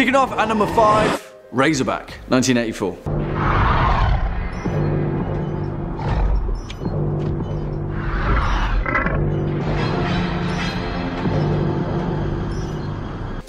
Kicking off at number 5, Razorback, 1984.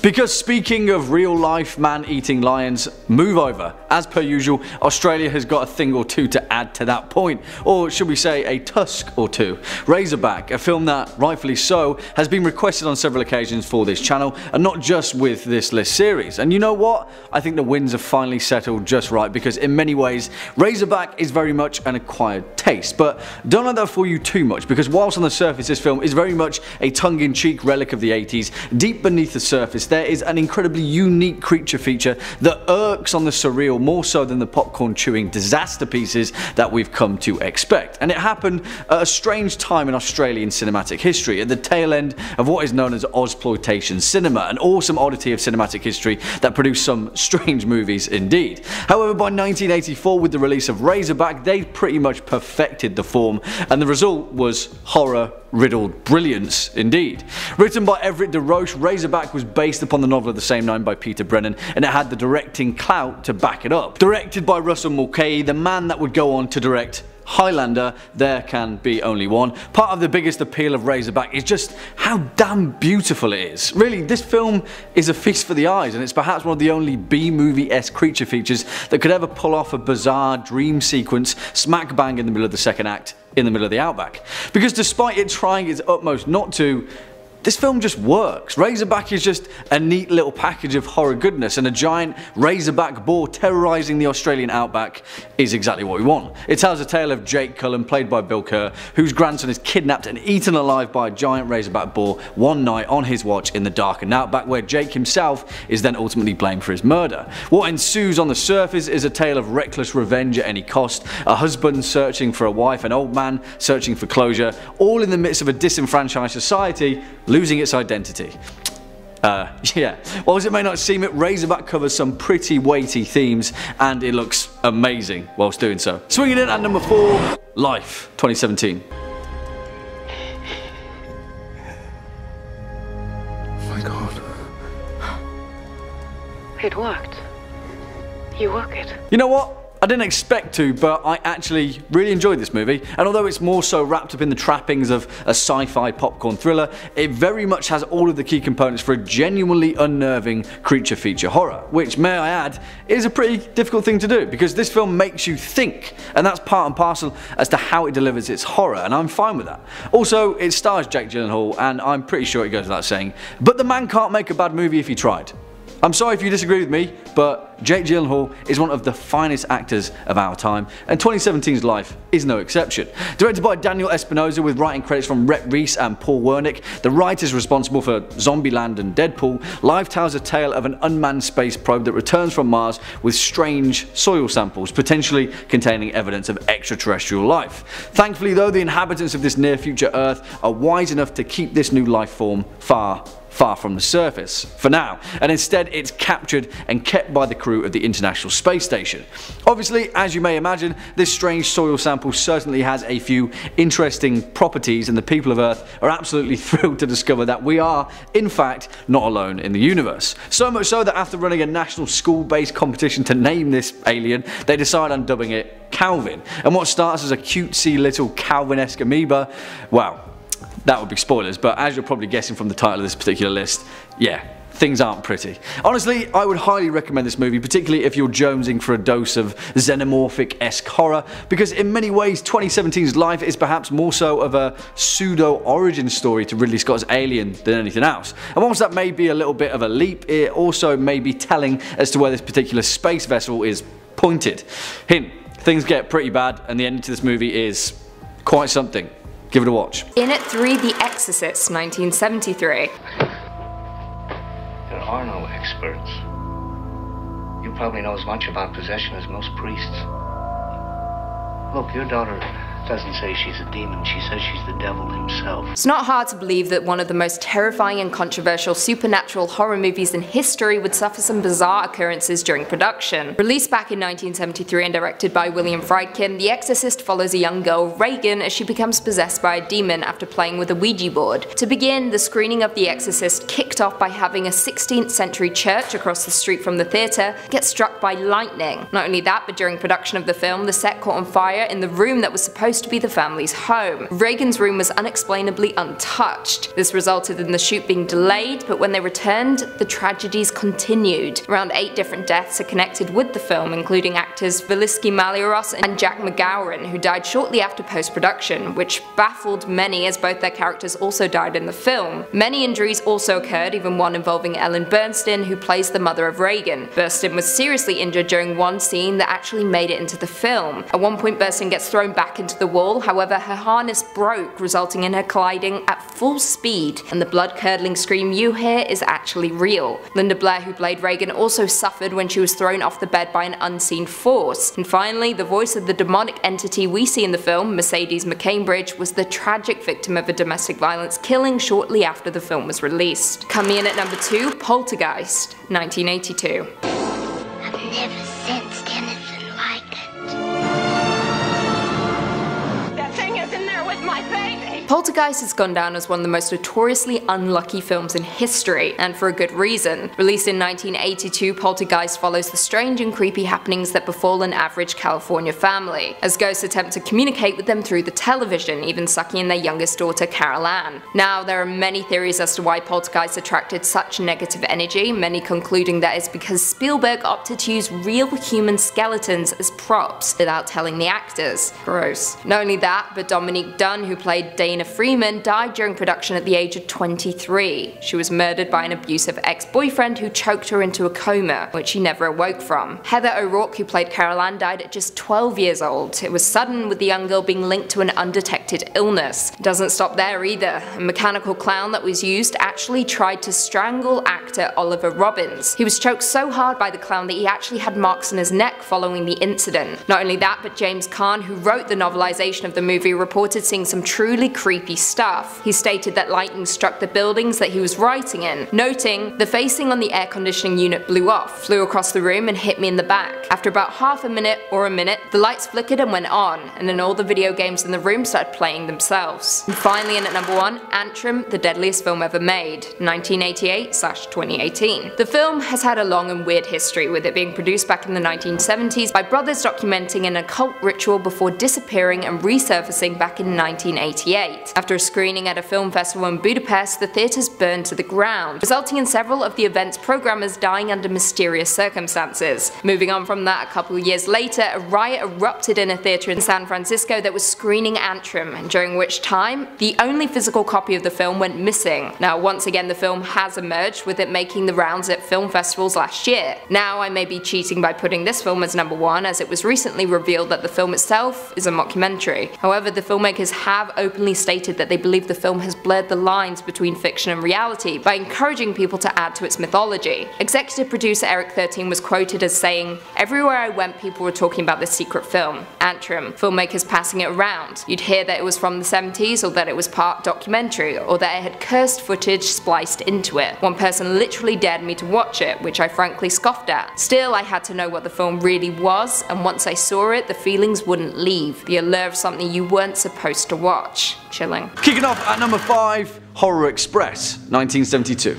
Because speaking of real life man-eating lions, move over. As per usual, Australia has got a thing or two to add to that point, or should we say a tusk or two. Razorback, a film that, rightfully so, has been requested on several occasions for this channel, and not just with this list series. And you know what? I think the winds have finally settled just right, because in many ways, Razorback is very much an acquired taste. But don't let that fool you too much, because whilst on the surface this film is very much a tongue-in-cheek relic of the 80s, deep beneath the surface there is an incredibly unique creature feature that irks on the surreal more so than the popcorn chewing disaster pieces that we've come to expect. And it happened at a strange time in Australian cinematic history, at the tail end of what is known as Ozploitation cinema, an awesome oddity of cinematic history that produced some strange movies indeed. However, by 1984, with the release of Razorback, they pretty much perfected the form, and the result was horror-riddled brilliance indeed. Written by Everett De Roche, Razorback was based upon the novel of the same name by Peter Brennan, and it had the directing clout to back it up. Directed by Russell Mulcahy, the man that would go on to direct Highlander, There Can Be Only One. Part of the biggest appeal of Razorback is just how damn beautiful it is. Really, this film is a feast for the eyes, and it's perhaps one of the only B-movie-esque creature features that could ever pull off a bizarre dream sequence smack bang in the middle of the second act, in the middle of the outback. Because despite it trying its utmost not to, this film just works. Razorback is just a neat little package of horror goodness, and a giant razorback boar terrorising the Australian outback is exactly what we want. It tells a tale of Jake Cullen, played by Bill Kerr, whose grandson is kidnapped and eaten alive by a giant razorback boar one night on his watch in the darkened outback, where Jake himself is then ultimately blamed for his murder. What ensues on the surface is a tale of reckless revenge at any cost, a husband searching for a wife, an old man searching for closure, all in the midst of a disenfranchised society losing its identity. Yeah, while as it may not seem it, Razorback covers some pretty weighty themes, and it looks amazing whilst doing so. Swinging in at number 4, Life, 2017. Oh my God. It worked. You work it. You know what? I didn't expect to, but I actually really enjoyed this movie, and although it's more so wrapped up in the trappings of a sci-fi popcorn thriller, it very much has all of the key components for a genuinely unnerving creature feature horror, which, may I add, is a pretty difficult thing to do, because this film makes you think, and that's part and parcel as to how it delivers its horror, and I'm fine with that. Also, it stars Jake Gyllenhaal, and I'm pretty sure it goes without saying, but the man can't make a bad movie if he tried. I'm sorry if you disagree with me, but Jake Gyllenhaal is one of the finest actors of our time, and 2017's Life is no exception. Directed by Daniel Espinosa with writing credits from Rhett Reese and Paul Wernick, the writers responsible for Zombieland and Deadpool, Life tells a tale of an unmanned space probe that returns from Mars with strange soil samples, potentially containing evidence of extraterrestrial life. Thankfully though, the inhabitants of this near future Earth are wise enough to keep this new life form far from the surface, for now, and instead it's captured and kept by the crew of the International Space Station. Obviously, as you may imagine, this strange soil sample certainly has a few interesting properties, and the people of Earth are absolutely thrilled to discover that we are, in fact, not alone in the universe. So much so that after running a national school-based competition to name this alien, they decide on dubbing it Calvin. And what starts as a cutesy little Calvin-esque amoeba, wow, that would be spoilers, but as you're probably guessing from the title of this particular list, yeah, things aren't pretty. Honestly, I would highly recommend this movie, particularly if you're jonesing for a dose of xenomorphic-esque horror, because in many ways 2017's Life is perhaps more so of a pseudo-origin story to Ridley Scott's Alien than anything else. And whilst that may be a little bit of a leap, it also may be telling as to where this particular space vessel is pointed. Hint, things get pretty bad, and the ending to this movie is quite something. Give it a watch. In at 3, The Exorcist, 1973. There are no experts. You probably know as much about possession as most priests. Look, your daughter doesn't say she's a demon, she says she's the devil himself. It's not hard to believe that one of the most terrifying and controversial supernatural horror movies in history would suffer some bizarre occurrences during production. Released back in 1973 and directed by William Friedkin, The Exorcist follows a young girl, Regan, as she becomes possessed by a demon after playing with a Ouija board. To begin, the screening of The Exorcist kicked off by having a 16th century church across the street from the theatre get struck by lightning. Not only that, but during production of the film, the set caught on fire in the room that was supposed to be the family's home. Regan's room was unexplainably untouched. This resulted in the shoot being delayed, but when they returned, the tragedies continued. Around 8 different deaths are connected with the film, including actors Veliski Malliaros and Jack McGowan, who died shortly after post-production, which baffled many as both their characters also died in the film. Many injuries also occurred, even one involving Ellen Burstyn, who plays the mother of Regan. Burstyn was seriously injured during one scene that actually made it into the film. At one point, Burstyn gets thrown back into the wall, however her harness broke, resulting in her colliding at full speed, and the blood-curdling scream you hear is actually real. Linda Blair, who played Regan, also suffered when she was thrown off the bed by an unseen force. And finally, the voice of the demonic entity we see in the film, Mercedes McCambridge, was the tragic victim of a domestic violence killing shortly after the film was released. Coming in at number 2, Poltergeist, 1982. I've never sensed anything like it. That thing is in there with my baby! Poltergeist has gone down as one of the most notoriously unlucky films in history, and for a good reason. Released in 1982, Poltergeist follows the strange and creepy happenings that befall an average California family, as ghosts attempt to communicate with them through the television, even sucking in their youngest daughter, Carol Ann. Now, there are many theories as to why Poltergeist attracted such negative energy, many concluding that it's because Spielberg opted to use real human skeletons as props without telling the actors. Gross. Not only that, but Dominique Dunne, who played Dana Freeman, died during production at the age of 23. She was murdered by an abusive ex-boyfriend who choked her into a coma, which she never awoke from. Heather O'Rourke, who played Carol Ann, died at just 12 years old. It was sudden, with the young girl being linked to an undetected illness. It doesn't stop there either. A mechanical clown that was used actually tried to strangle actor Oliver Robbins. He was choked so hard by the clown that he actually had marks on his neck following the incident. Not only that, but James Caan, who wrote the novelization of the movie, reported seeing some truly creepy stuff. He stated that lightning struck the buildings that he was writing in, noting, "The facing on the air conditioning unit blew off, flew across the room and hit me in the back. After about half a minute or a minute, the lights flickered and went on, and then all the video games in the room started playing themselves." And finally in at number 1, Antrim, the deadliest film ever made, 1988/2018. The film has had a long and weird history, with it being produced back in the 1970s by brothers documenting an occult ritual before disappearing and resurfacing back in 1988. After a screening at a film festival in Budapest, the theatres burned to the ground, resulting in several of the event's programmers dying under mysterious circumstances. Moving on from that, a couple of years later, a riot erupted in a theatre in San Francisco that was screening Antrim, during which time, the only physical copy of the film went missing. Now, once again, the film has emerged, with it making the rounds at film festivals last year. Now, I may be cheating by putting this film as number 1, as it was recently revealed that the film itself is a mockumentary. However, the filmmakers have openly stated that they believe the film has blurred the lines between fiction and reality by encouraging people to add to its mythology. Executive producer Eric 13 was quoted as saying, "Everywhere I went, people were talking about this secret film, Antrim, filmmakers passing it around. You'd hear that it was from the 70s, or that it was part documentary, or that it had cursed footage spliced into it. One person literally dared me to watch it, which I frankly scoffed at. Still, I had to know what the film really was, and once I saw it, the feelings wouldn't leave. The allure of something you weren't supposed to watch." Chilling. Kicking off at number 5, Horror Express, 1972.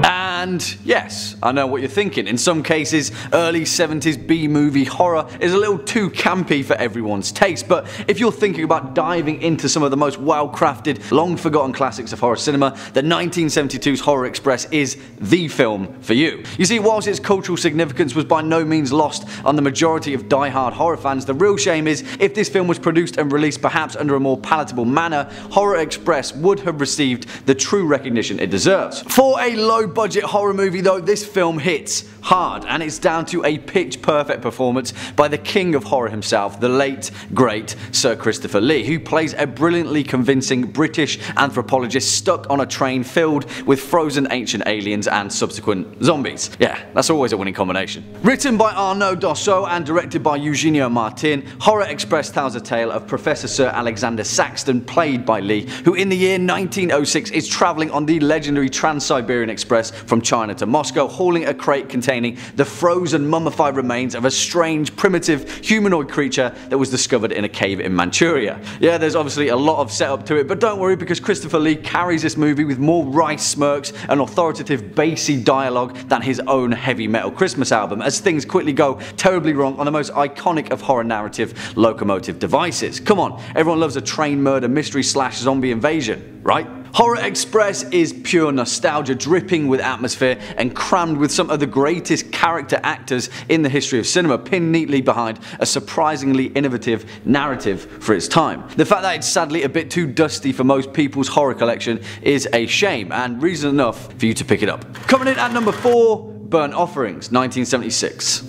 And yes, I know what you're thinking. In some cases, early 70s B-movie horror is a little too campy for everyone's taste, but if you're thinking about diving into some of the most well-crafted, long-forgotten classics of horror cinema, the 1972's Horror Express is the film for you. You see, whilst its cultural significance was by no means lost on the majority of die-hard horror fans, the real shame is, if this film was produced and released perhaps under a more palatable manner, Horror Express would have received the true recognition it deserves. For a low-budget horror movie though, this film hits hard, and it's down to a pitch-perfect performance by the king of horror himself, the late, great Sir Christopher Lee, who plays a brilliantly convincing British anthropologist stuck on a train filled with frozen ancient aliens and subsequent zombies. Yeah, that's always a winning combination. Written by Arnaud Dosseau and directed by Eugenio Martin, Horror Express tells a tale of Professor Sir Alexander Saxton, played by Lee, who in the year 1906 is travelling on the legendary Trans-Siberian Express from China to Moscow, hauling a crate containing the frozen mummified remains of a strange primitive humanoid creature that was discovered in a cave in Manchuria. Yeah, there's obviously a lot of setup to it, but don't worry, because Christopher Lee carries this movie with more wry smirks and authoritative bassy dialogue than his own heavy metal Christmas album, as things quickly go terribly wrong on the most iconic of horror narrative locomotive devices. Come on, everyone loves a train murder mystery slash zombie invasion, right? Horror Express is pure nostalgia, dripping with atmosphere and crammed with some of the greatest character actors in the history of cinema, pinned neatly behind a surprisingly innovative narrative for its time. The fact that it's sadly a bit too dusty for most people's horror collection is a shame, and reason enough for you to pick it up. Coming in at number 4, Burnt Offerings, 1976.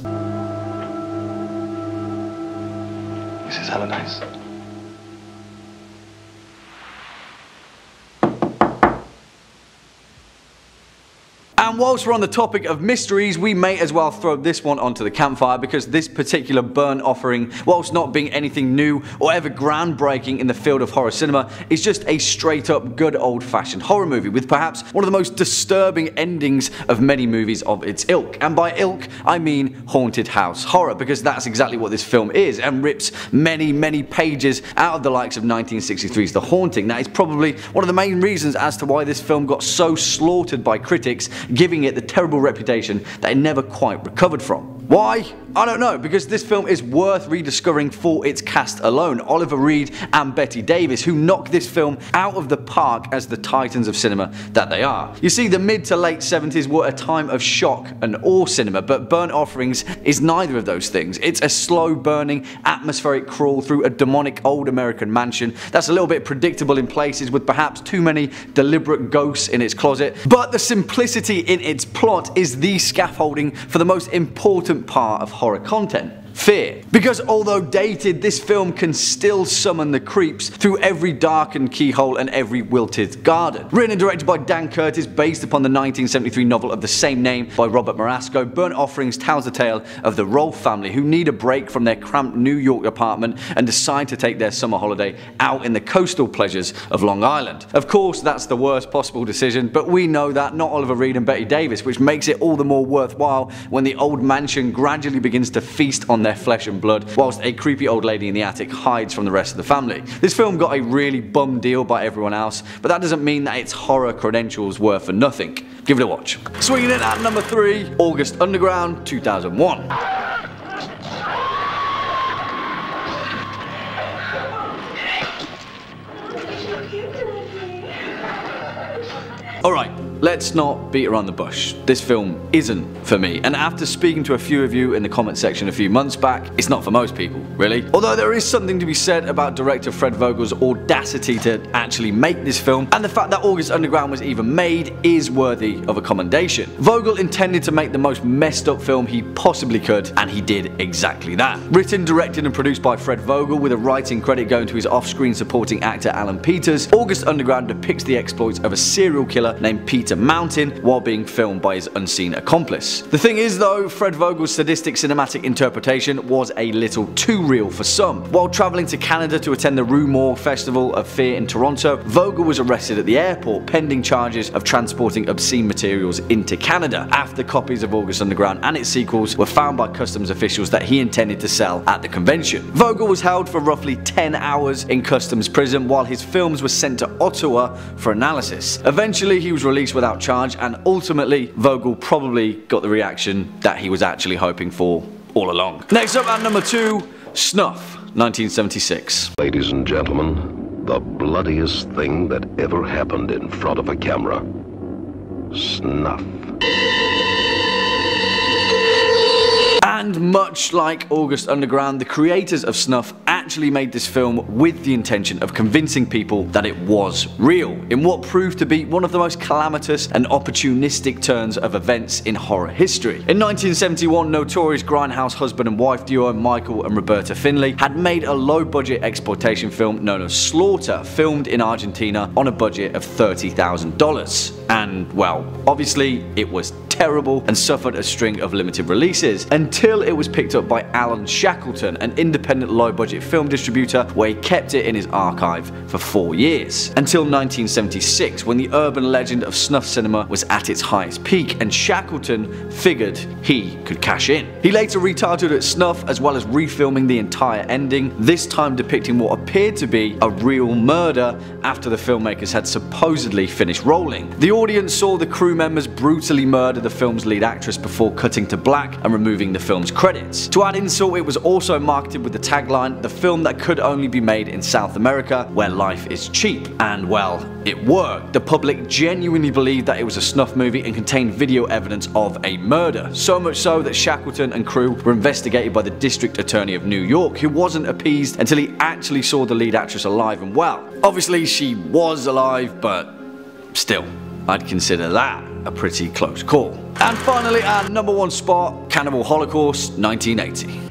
This is hella nice. And whilst we're on the topic of mysteries, we may as well throw this one onto the campfire, because this particular Burnt Offering, whilst not being anything new or ever groundbreaking in the field of horror cinema, is just a straight up good old fashioned horror movie with perhaps one of the most disturbing endings of many movies of its ilk. And by ilk, I mean haunted house horror, because that's exactly what this film is, and rips many pages out of the likes of 1963's The Haunting. That is probably one of the main reasons as to why this film got so slaughtered by critics, giving it the terrible reputation that it never quite recovered from. Why? I don't know, because this film is worth rediscovering for its cast alone. Oliver Reed and Bette Davis, who knock this film out of the park as the titans of cinema that they are. You see, the mid to late 70s were a time of shock and awe cinema, but Burnt Offerings is neither of those things. It's a slow burning, atmospheric crawl through a demonic old American mansion that's a little bit predictable in places, with perhaps too many deliberate ghosts in its closet. But the simplicity in its plot is the scaffolding for the most important part of horror content: fear. Because although dated, this film can still summon the creeps through every darkened keyhole and every wilted garden. Written and directed by Dan Curtis, based upon the 1973 novel of the same name by Robert Marasco, Burnt Offerings tells the tale of the Rolfe family, who need a break from their cramped New York apartment and decide to take their summer holiday out in the coastal pleasures of Long Island. Of course, that's the worst possible decision, but we know that, not Oliver Reed and Bette Davis, which makes it all the more worthwhile when the old mansion gradually begins to feast on their flesh and blood, whilst a creepy old lady in the attic hides from the rest of the family. This film got a really bum deal by everyone else, but that doesn't mean that its horror credentials were for nothing. Give it a watch. Swinging in at number 3, August Underground, 2001. Alright, let's not beat around the bush. This film isn't for me, and after speaking to a few of you in the comment section a few months back, it's not for most people, really. Although there is something to be said about director Fred Vogel's audacity to actually make this film, and the fact that August Underground was even made is worthy of a commendation. Vogel intended to make the most messed up film he possibly could, and he did exactly that. Written, directed and produced by Fred Vogel, with a writing credit going to his off-screen supporting actor Alan Peters, August Underground depicts the exploits of a serial killer named Peter Mountain while being filmed by his unseen accomplice. The thing is though, Fred Vogel's sadistic cinematic interpretation was a little too real for some. While travelling to Canada to attend the Rue Morgue Festival of Fear in Toronto, Vogel was arrested at the airport pending charges of transporting obscene materials into Canada, after copies of August Underground and its sequels were found by customs officials that he intended to sell at the convention. Vogel was held for roughly 10 hours in customs prison while his films were sent to Ottawa for analysis. Eventually he was released without charge, and ultimately Vogel probably got the reaction that he was actually hoping for all along. Next up at number 2, Snuff, 1976. Ladies and gentlemen, the bloodiest thing that ever happened in front of a camera. Snuff. And much like August Underground, the creators of Snuff actually made this film with the intention of convincing people that it was real, in what proved to be one of the most calamitous and opportunistic turns of events in horror history. In 1971, notorious grindhouse husband and wife duo Michael and Roberta Finley had made a low-budget exploitation film known as Slaughter, filmed in Argentina on a budget of $30,000. And well, obviously it was terrible and suffered a string of limited releases until it was picked up by Alan Shackleton, an independent low-budget film distributor, where he kept it in his archive for 4 years. Until 1976, when the urban legend of snuff cinema was at its highest peak and Shackleton figured he could cash in. He later retitled it Snuff, as well as refilming the entire ending, this time depicting what appeared to be a real murder after the filmmakers had supposedly finished rolling. The audience saw the crew members brutally murder the film's lead actress before cutting to black and removing the film's credits. To add insult, it was also marketed with the tagline, "The film that could only be made in South America, where life is cheap." And well, it worked. The public genuinely believed that it was a snuff movie and contained video evidence of a murder. So much so that Shackleton and crew were investigated by the District Attorney of New York, who wasn't appeased until he actually saw the lead actress alive and well. Obviously she was alive, but still, I'd consider that a pretty close call. And finally, our number one spot, Cannibal Holocaust, 1980.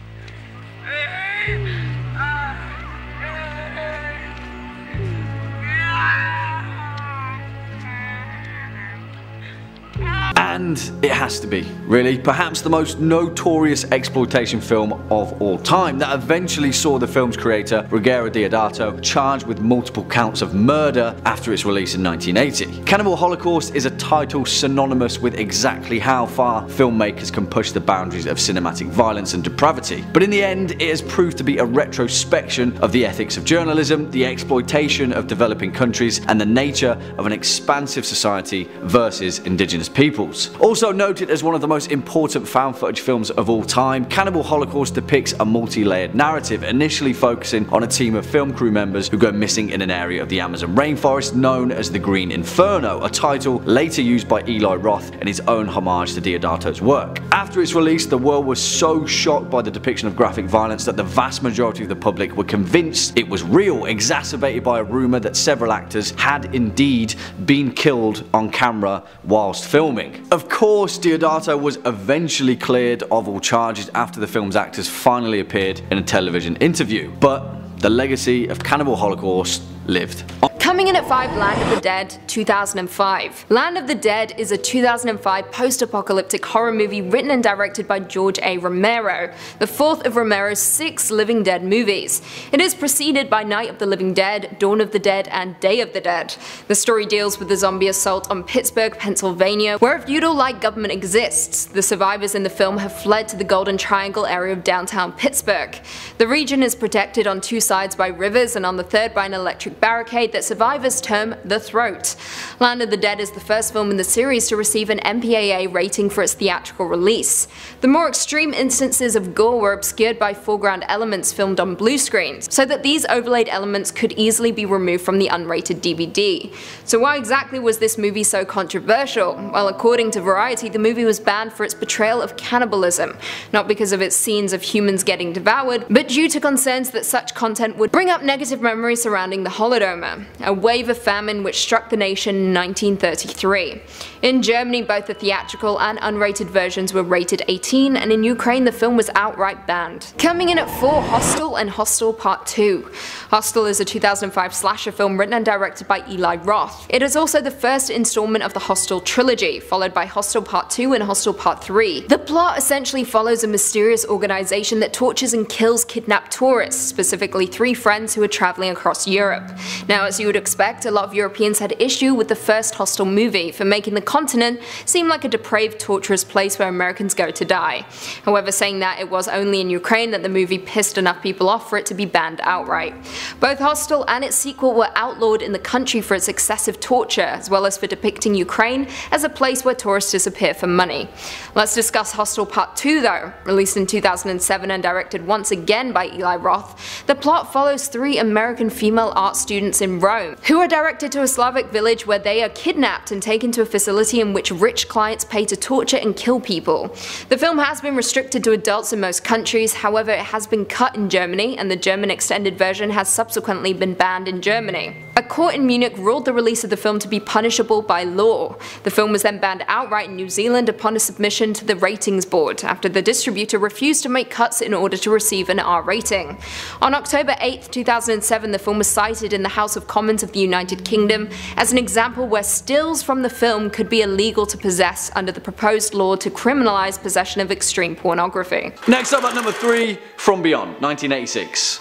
And it has to be, really, perhaps the most notorious exploitation film of all time that eventually saw the film's creator, Ruggero Deodato, charged with multiple counts of murder after its release in 1980. Cannibal Holocaust is a title synonymous with exactly how far filmmakers can push the boundaries of cinematic violence and depravity. But in the end, it has proved to be a retrospection of the ethics of journalism, the exploitation of developing countries, and the nature of an expansive society versus indigenous peoples. Also noted as one of the most important found footage films of all time, Cannibal Holocaust depicts a multi-layered narrative, initially focusing on a team of film crew members who go missing in an area of the Amazon rainforest known as the Green Inferno, a title later used by Eli Roth in his own homage to Deodato's work. After its release, the world was so shocked by the depiction of graphic violence that the vast majority of the public were convinced it was real, exacerbated by a rumour that several actors had indeed been killed on camera whilst filming. Of course, Deodato was eventually cleared of all charges after the film's actors finally appeared in a television interview, but the legacy of Cannibal Holocaust lived on. Coming in at 5, Land of the Dead, 2005. Land of the Dead is a 2005 post-apocalyptic horror movie written and directed by George A. Romero, the fourth of Romero's 6 Living Dead movies. It is preceded by Night of the Living Dead, Dawn of the Dead, and Day of the Dead. The story deals with the zombie assault on Pittsburgh, Pennsylvania, where a feudal-like government exists. The survivors in the film have fled to the Golden Triangle area of downtown Pittsburgh. The region is protected on 2 sides by rivers and on the third by an electric barricade that survivors term the Throat. Land of the Dead is the first film in the series to receive an MPAA rating for its theatrical release. The more extreme instances of gore were obscured by foreground elements filmed on blue screens, so that these overlaid elements could easily be removed from the unrated DVD. So why exactly was this movie so controversial? Well, according to Variety, the movie was banned for its portrayal of cannibalism, not because of its scenes of humans getting devoured, but due to concerns that such content would bring up negative memories surrounding the Holodomor, a wave of famine which struck the nation in 1933. In Germany, both the theatrical and unrated versions were rated 18, and in Ukraine the film was outright banned. Coming in at 4, Hostel and Hostel Part 2. Hostel is a 2005 slasher film written and directed by Eli Roth. It is also the first installment of the Hostel trilogy, followed by Hostel Part 2 and Hostel Part 3. The plot essentially follows a mysterious organization that tortures and kills kidnapped tourists, specifically 3 friends who are traveling across Europe. Now, as you would expect, a lot of Europeans had issue with the first Hostel movie for making the continent seem like a depraved, torturous place where Americans go to die. However, saying that, it was only in Ukraine that the movie pissed enough people off for it to be banned outright. Both Hostel and its sequel were outlawed in the country for its excessive torture, as well as for depicting Ukraine as a place where tourists disappear for money. Let's discuss Hostel Part 2 though. Released in 2007 and directed once again by Eli Roth, the plot follows 3 American female art students in Rome, who are directed to a Slavic village where they are kidnapped and taken to a facility in which rich clients pay to torture and kill people. The film has been restricted to adults in most countries, however it has been cut in Germany, and the German extended version has subsequently been banned in Germany. A court in Munich ruled the release of the film to be punishable by law. The film was then banned outright in New Zealand upon a submission to the ratings board, after the distributor refused to make cuts in order to receive an R rating. On October 8, 2007, the film was cited in the House of Commons of the United Kingdom as an example where stills from the film could be illegal to possess under the proposed law to criminalise possession of extreme pornography. Next up at number 3, From Beyond, 1986.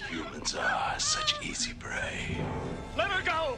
Humans are such easy prey. Let her go!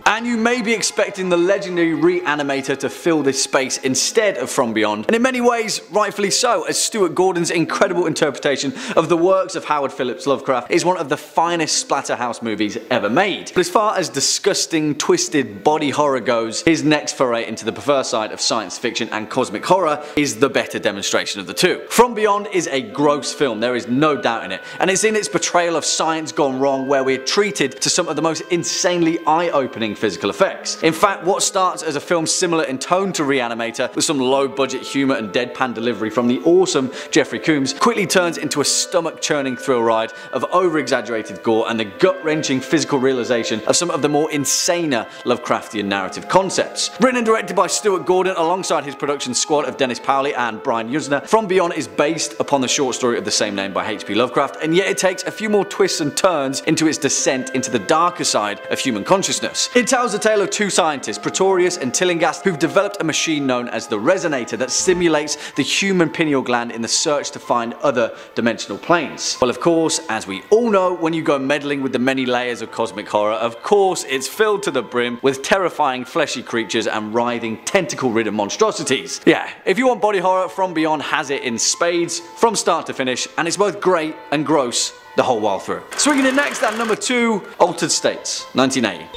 And you may be expecting the legendary Reanimator to fill this space instead of From Beyond, and in many ways rightfully so, as Stuart Gordon's incredible interpretation of the works of Howard Phillips Lovecraft is one of the finest Splatterhouse movies ever made. But as far as disgusting, twisted body horror goes, his next foray into the perverse side of science fiction and cosmic horror is the better demonstration of the two. From Beyond is a gross film, there is no doubt in it, and it's in its portrayal of science gone wrong where we're treated to some of the most insanely eye-opening physical effects. In fact, what starts as a film similar in tone to Reanimator, with some low-budget humour and deadpan delivery from the awesome Jeffrey Combs, quickly turns into a stomach-churning thrill ride of over-exaggerated gore and the gut-wrenching physical realisation of some of the more insaner Lovecraftian narrative concepts. Written and directed by Stuart Gordon alongside his production squad of Dennis Powley and Brian Yuzna, From Beyond is based upon the short story of the same name by H.P. Lovecraft, and yet it takes a few more twists and turns into its descent into the darker side of human consciousness. It tells the tale of two scientists, Pretorius and Tillinghast, who've developed a machine known as the Resonator that simulates the human pineal gland in the search to find other dimensional planes. Well, of course, as we all know, when you go meddling with the many layers of cosmic horror, of course it's filled to the brim with terrifying fleshy creatures and writhing tentacle-ridden monstrosities. Yeah, if you want body horror, From Beyond has it in spades, from start to finish, and it's both great and gross the whole while through. Swinging in next at number 2, Altered States, 1980.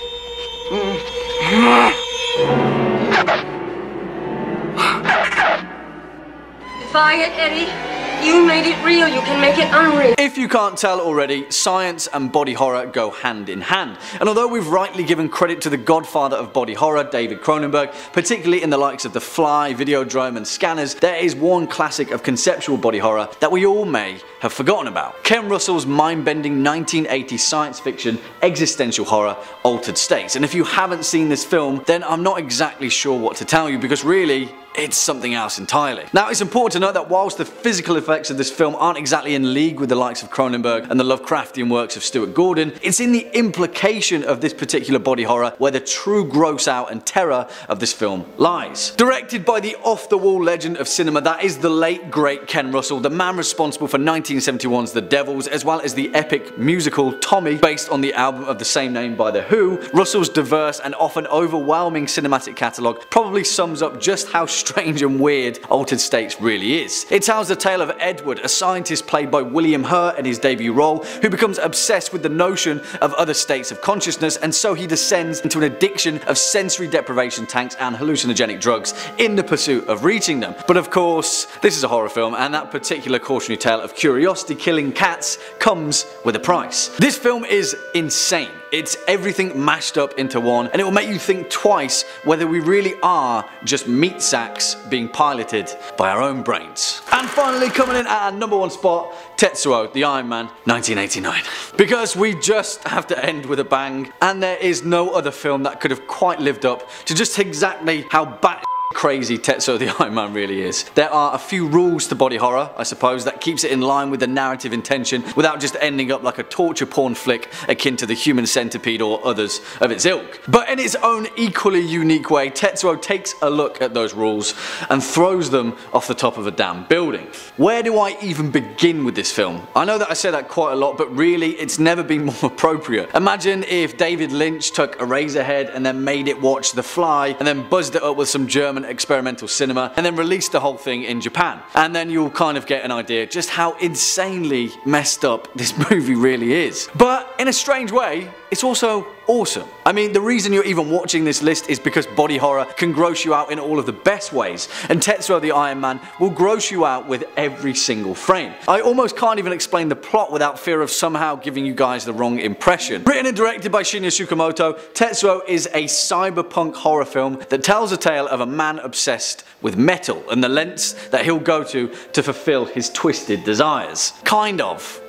Defy it, Eddie. You made it real, you can make it unreal. If you can't tell already, science and body horror go hand in hand. And although we've rightly given credit to the godfather of body horror, David Cronenberg, particularly in the likes of The Fly, Videodrome and Scanners, there is one classic of conceptual body horror that we all may have forgotten about. Ken Russell's mind-bending 1980 science fiction existential horror, Altered States. And if you haven't seen this film, then I'm not exactly sure what to tell you, because really, it's something else entirely. Now, it's important to note that whilst the physical effects of this film aren't exactly in league with the likes of Cronenberg and the Lovecraftian works of Stuart Gordon, it's in the implication of this particular body horror where the true gross out and terror of this film lies. Directed by the off-the-wall legend of cinema that is the late great Ken Russell, the man responsible for 1971's The Devils, as well as the epic musical Tommy, based on the album of the same name by The Who, Russell's diverse and often overwhelming cinematic catalogue probably sums up just how strange and weird Altered States really is. It tells the tale of Edward, a scientist played by William Hurt in his debut role, who becomes obsessed with the notion of other states of consciousness, and so he descends into an addiction of sensory deprivation tanks and hallucinogenic drugs in the pursuit of reaching them. But of course, this is a horror film, and that particular cautionary tale of curiosity killing cats comes with a price. This film is insane. It's everything mashed up into one, and it will make you think twice whether we really are just meat sacks being piloted by our own brains. And finally, coming in at our number 1 spot, Tetsuo the Iron Man, 1989. Because we just have to end with a bang, and there is no other film that could have quite lived up to just exactly how bad crazy Tetsuo the Iron Man really is. There are a few rules to body horror, I suppose, that keeps it in line with the narrative intention without just ending up like a torture porn flick akin to The Human Centipede or others of its ilk. But in its own equally unique way, Tetsuo takes a look at those rules and throws them off the top of a damn building. Where do I even begin with this film? I know that I say that quite a lot, but really it's never been more appropriate. Imagine if David Lynch took Eraserhead and then made it watch The Fly and then buzzed it up with some German experimental cinema and then released the whole thing in Japan. And then you'll kind of get an idea just how insanely messed up this movie really is. But in a strange way, it's also awesome. I mean, the reason you're even watching this list is because body horror can gross you out in all of the best ways, and Tetsuo the Iron Man will gross you out with every single frame. I almost can't even explain the plot without fear of somehow giving you guys the wrong impression. Written and directed by Shinya Tsukamoto, Tetsuo is a cyberpunk horror film that tells a tale of a man obsessed with metal and the lengths that he'll go to fulfill his twisted desires. Kind of.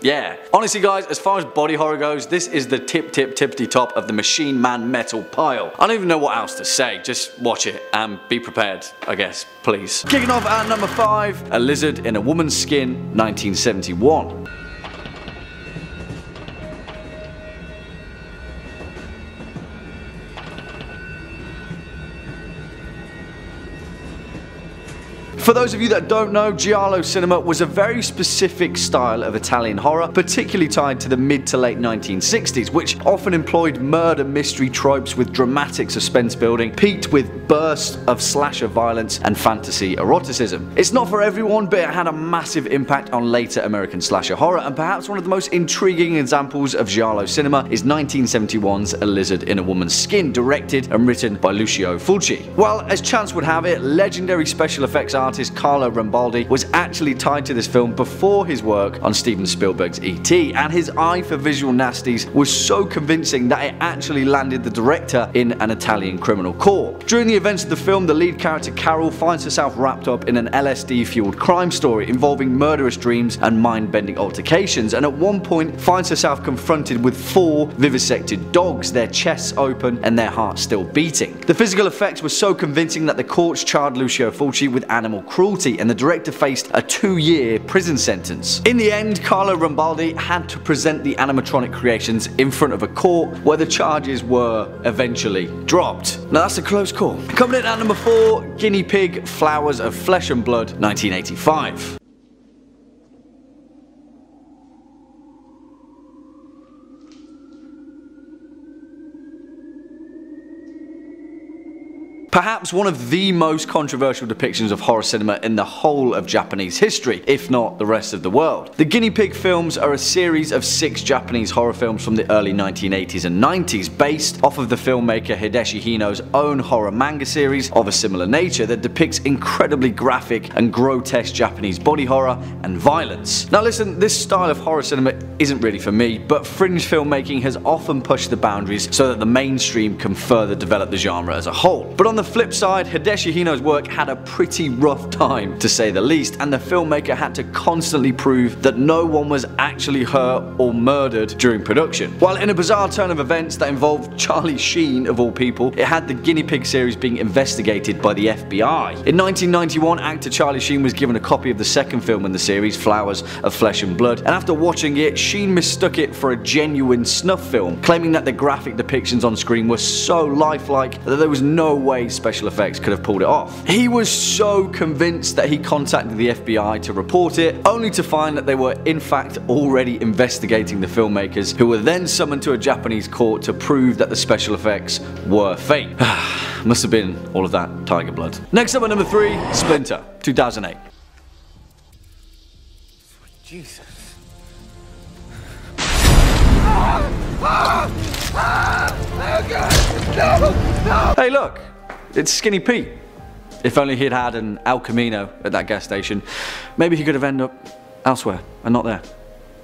Yeah. Honestly guys, as far as body horror goes, this is the tippity top of the Machine Man metal pile. I don't even know what else to say, just watch it and be prepared, I guess, please. Kicking off at number 5, A Lizard in a Woman's Skin, 1971. For those of you that don't know, Giallo cinema was a very specific style of Italian horror, particularly tied to the mid to late 1960s, which often employed murder mystery tropes with dramatic suspense building, peaked with bursts of slasher violence and fantasy eroticism. It's not for everyone, but it had a massive impact on later American slasher horror, and perhaps one of the most intriguing examples of Giallo cinema is 1971's A Lizard in a Woman's Skin, directed and written by Lucio Fulci. Well, as chance would have it, legendary special effects artist Carlo Rambaldi was actually tied to this film before his work on Steven Spielberg's E.T., and his eye for visual nasties was so convincing that it actually landed the director in an Italian criminal court. During the events of the film, the lead character Carol finds herself wrapped up in an LSD-fueled crime story involving murderous dreams and mind-bending altercations, and at one point finds herself confronted with 4 vivisected dogs, their chests open and their hearts still beating. The physical effects were so convincing that the courts charged Lucio Fulci with animal cruelty, and the director faced a 2-year prison sentence. In the end, Carlo Rambaldi had to present the animatronic creations in front of a court where the charges were eventually dropped. Now that's a close call. Coming in at number 4, Guinea Pig, Flowers of Flesh and Blood, 1985. Perhaps one of the most controversial depictions of horror cinema in the whole of Japanese history, if not the rest of the world. The Guinea Pig films are a series of 6 Japanese horror films from the early 1980s and 90s, based off of the filmmaker Hideshi Hino's own horror manga series of a similar nature that depicts incredibly graphic and grotesque Japanese body horror and violence. Now listen, this style of horror cinema isn't really for me, but fringe filmmaking has often pushed the boundaries so that the mainstream can further develop the genre as a whole. But on the flip side, Hideshi Hino's work had a pretty rough time, to say the least, and the filmmaker had to constantly prove that no one was actually hurt or murdered during production. While in a bizarre turn of events that involved Charlie Sheen of all people, it had the Guinea Pig series being investigated by the FBI. In 1991, actor Charlie Sheen was given a copy of the second film in the series, Flowers of Flesh and Blood, and after watching it, Sheen mistook it for a genuine snuff film, claiming that the graphic depictions on screen were so lifelike that there was no way special effects could have pulled it off. He was so convinced that he contacted the FBI to report it, only to find that they were in fact already investigating the filmmakers, who were then summoned to a Japanese court to prove that the special effects were fake. Must have been all of that tiger blood. Next up at number 3, Splinter, 2008. Jesus. Hey look, it's Skinny Pete. If only he'd had an El Camino at that gas station, maybe he could have ended up elsewhere and not there.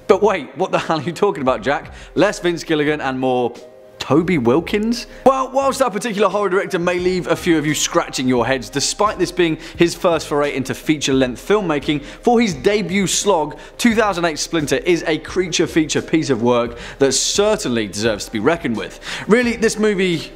But wait, what the hell are you talking about, Jack? Less Vince Gilligan and more Toby Wilkins? Well, whilst that particular horror director may leave a few of you scratching your heads, despite this being his first foray into feature-length filmmaking, for his debut slog, 2008 Splinter is a creature feature piece of work that certainly deserves to be reckoned with. Really, this movie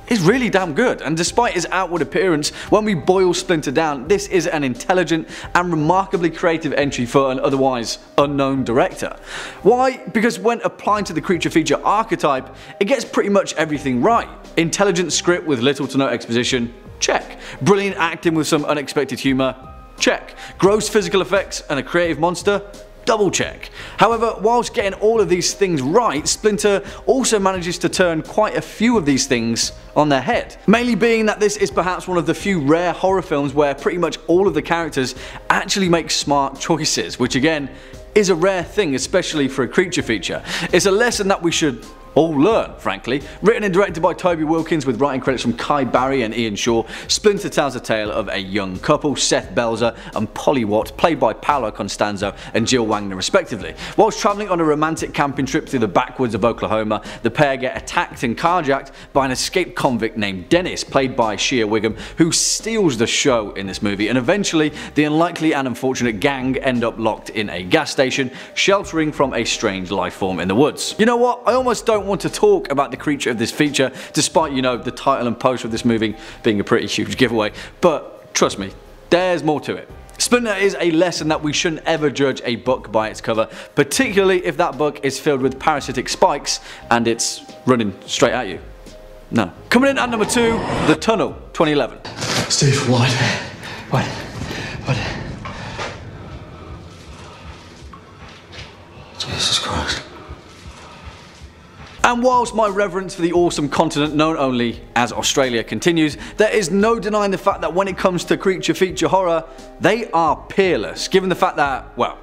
is really damn good, and despite his outward appearance, when we boil Splinter down, this is an intelligent and remarkably creative entry for an otherwise unknown director. Why? Because when applying to the creature feature archetype, it gets pretty much everything right. Intelligent script with little to no exposition, check. Brilliant acting with some unexpected humour, check. Gross physical effects and a creative monster, double check. However, whilst getting all of these things right, Splinter also manages to turn quite a few of these things on their head. Mainly being that this is perhaps one of the few rare horror films where pretty much all of the characters actually make smart choices, which again is a rare thing, especially for a creature feature. It's a lesson that we should or learn, frankly. Written and directed by Toby Wilkins with writing credits from Kai Barry and Ian Shaw, Splinter tells the tale of a young couple, Seth Belzer and Polly Watt, played by Paolo Constanzo and Jill Wagner respectively. Whilst travelling on a romantic camping trip through the backwoods of Oklahoma, the pair get attacked and carjacked by an escaped convict named Dennis, played by Shea Wiggum, who steals the show in this movie, and eventually the unlikely and unfortunate gang end up locked in a gas station, sheltering from a strange life form in the woods. You know what, I almost don't want to talk about the creature of this feature, despite, you know, the title and poster of this movie being a pretty huge giveaway, but trust me, there's more to it. Splinter is a lesson that we shouldn't ever judge a book by its cover, particularly if that book is filled with parasitic spikes and it's running straight at you. No. Coming in at number 2, The Tunnel, 2011. Steve, what? Jesus Christ. And whilst my reverence for the awesome continent known only as Australia continues, there is no denying the fact that when it comes to creature feature horror, they are peerless, given the fact that, well,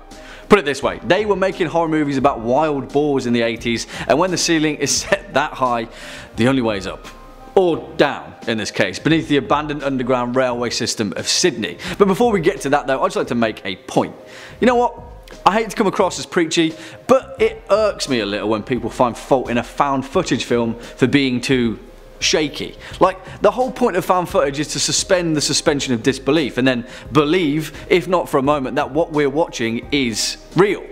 put it this way, they were making horror movies about wild boars in the 80s, and when the ceiling is set that high, the only way is up. Or down, in this case, beneath the abandoned underground railway system of Sydney. But before we get to that though, I'd just like to make a point. You know what? I hate to come across as preachy, but it irks me a little when people find fault in a found footage film for being too shaky. Like, the whole point of found footage is to suspend the suspension of disbelief and then believe, if not for a moment, that what we're watching is real.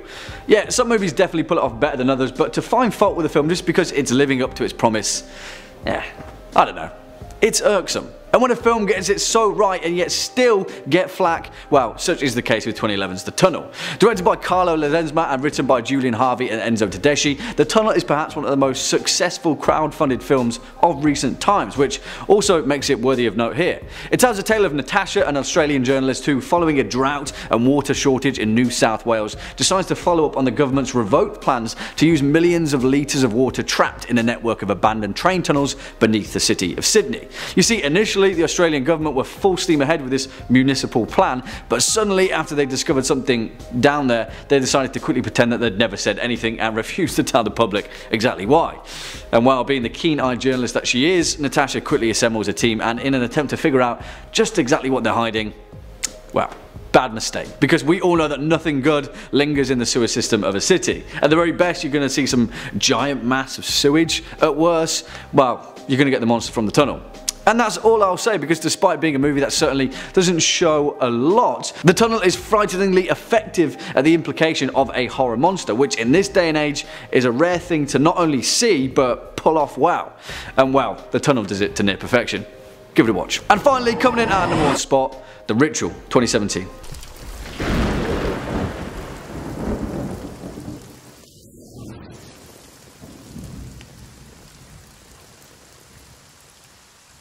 Yeah, some movies definitely pull it off better than others, but to find fault with a film just because it's living up to its promise, yeah, I don't know. It's irksome. And when a film gets it so right and yet still get flack, well, such is the case with 2011's The Tunnel. Directed by Carlo Ledesma and written by Julian Harvey and Enzo Tedeschi, The Tunnel is perhaps one of the most successful crowd-funded films of recent times, which also makes it worthy of note here. It tells the tale of Natasha, an Australian journalist who, following a drought and water shortage in New South Wales, decides to follow up on the government's revoked plans to use millions of litres of water trapped in a network of abandoned train tunnels beneath the city of Sydney. You see, initially the Australian government were full steam ahead with this municipal plan, but suddenly after they discovered something down there, they decided to quickly pretend that they'd never said anything and refused to tell the public exactly why. And while being the keen-eyed journalist that she is, Natasha quickly assembles a team, and in an attempt to figure out just exactly what they're hiding, well, bad mistake, because we all know that nothing good lingers in the sewer system of a city. At the very best, you're going to see some giant mass of sewage. At worst, well, you're going to get the monster from the tunnel. And that's all I'll say, because despite being a movie that certainly doesn't show a lot, The Tunnel is frighteningly effective at the implication of a horror monster, which in this day and age is a rare thing to not only see, but pull off well. And well, The Tunnel does it to near perfection. Give it a watch. And finally, coming in at number 1 spot, The Ritual, 2017.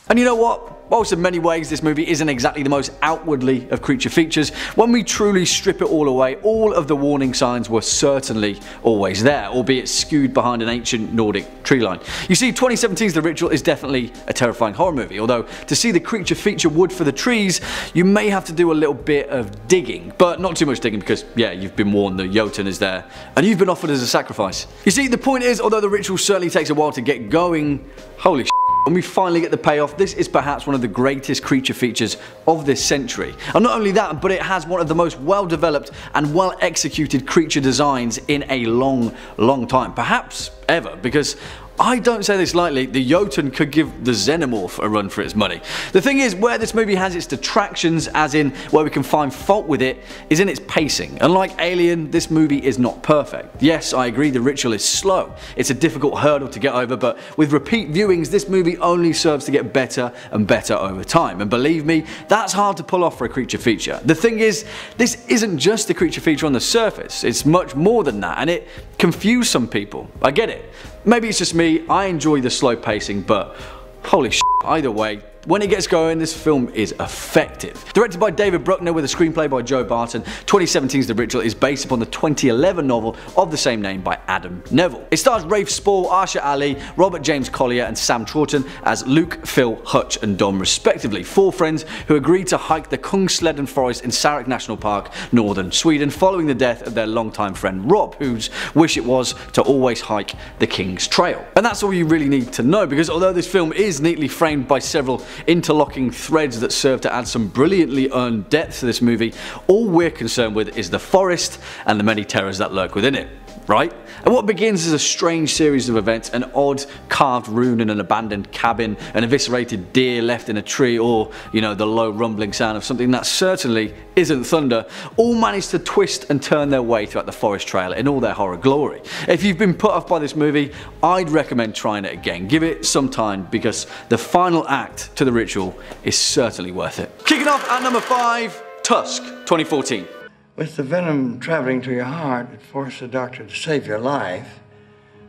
And you know what? Whilst in many ways this movie isn't exactly the most outwardly of creature features, when we truly strip it all away, all of the warning signs were certainly always there, albeit skewed behind an ancient Nordic tree line. You see, 2017's The Ritual is definitely a terrifying horror movie, although to see the creature feature wood for the trees, you may have to do a little bit of digging, but not too much digging because, yeah, you've been warned the Jotun is there, and you've been offered as a sacrifice. You see, the point is, although The Ritual certainly takes a while to get going, holy shit, when we finally get the payoff, this is perhaps one of the greatest creature features of this century. And not only that, but it has one of the most well developed and well executed creature designs in a long time, perhaps ever, because I don't say this lightly, the Jotun could give the Xenomorph a run for its money. The thing is, where this movie has its detractions, as in where we can find fault with it, is in its pacing. Unlike Alien, this movie is not perfect. Yes, I agree The Ritual is slow. It's a difficult hurdle to get over, but with repeat viewings, this movie only serves to get better and better over time. And believe me, that's hard to pull off for a creature feature. The thing is, this isn't just a creature feature on the surface, it's much more than that, and it confused some people. I get it. Maybe it's just me, I enjoy the slow pacing, but holy shit, either way, when it gets going, this film is effective. Directed by David Bruckner with a screenplay by Joe Barton, 2017's The Ritual is based upon the 2011 novel of the same name by Adam Neville. It stars Rafe Spall, Arsha Ali, Robert James Collier and Sam Troughton as Luke, Phil, Hutch and Dom respectively, 4 friends who agreed to hike the Kungsleden forest in Sarek National Park, northern Sweden, following the death of their longtime friend Rob, whose wish it was to always hike the King's Trail. And that's all you really need to know, because although this film is neatly framed by several interlocking threads that serve to add some brilliantly earned depth to this movie, all we're concerned with is the forest and the many terrors that lurk within it. Right? And what begins as a strange series of events, an odd carved rune in an abandoned cabin, an eviscerated deer left in a tree, or, you know, the low rumbling sound of something that certainly isn't thunder, all manage to twist and turn their way throughout the forest trail in all their horror glory. If you've been put off by this movie, I'd recommend trying it again. Give it some time, because the final act to The Ritual is certainly worth it. Kicking off at number 5, Tusk, 2014. With the venom traveling to your heart, it forced the doctor to save your life,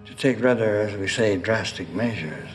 to take rather, as we say, drastic measures.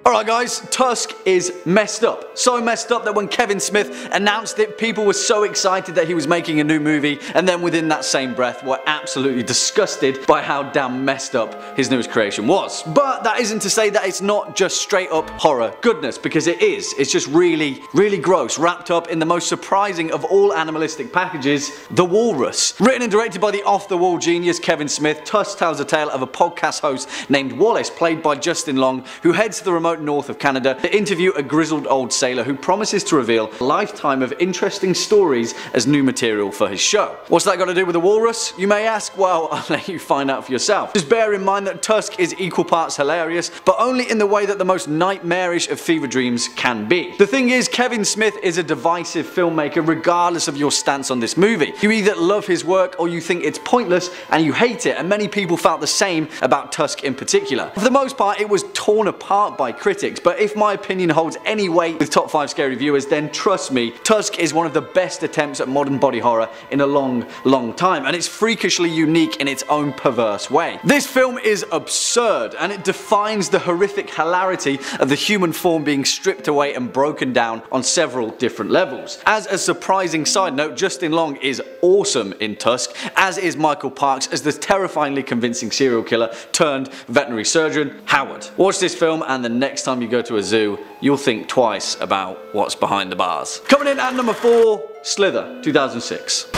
Alright guys, Tusk is messed up. So messed up that when Kevin Smith announced it, people were so excited that he was making a new movie, and then within that same breath were absolutely disgusted by how damn messed up his newest creation was. But that isn't to say that it's not just straight up horror goodness, because it is. It's just really, really gross, wrapped up in the most surprising of all animalistic packages, the walrus. Written and directed by the off-the-wall genius Kevin Smith, Tusk tells the tale of a podcast host named Wallace, played by Justin Long, who heads to the remote north of Canada to interview a grizzled old sailor who promises to reveal a lifetime of interesting stories as new material for his show. What's that got to do with the walrus, you may ask? Well, I'll let you find out for yourself. Just bear in mind that Tusk is equal parts hilarious, but only in the way that the most nightmarish of fever dreams can be. The thing is, Kevin Smith is a divisive filmmaker regardless of your stance on this movie. You either love his work or you think it's pointless and you hate it, and many people felt the same about Tusk in particular. For the most part, it was torn apart by critics, but if my opinion holds any weight with top 5 scary viewers, then trust me, Tusk is one of the best attempts at modern body horror in a long, long time, and it's freakishly unique in its own perverse way. This film is absurd, and it defines the horrific hilarity of the human form being stripped away and broken down on several different levels. As a surprising side note, Justin Long is awesome in Tusk, as is Michael Parks as the terrifyingly convincing serial killer turned veterinary surgeon, Howard. Watch this film, and the next time you go to a zoo, you'll think twice about what's behind the bars. Coming in at number 4, Slither, 2006.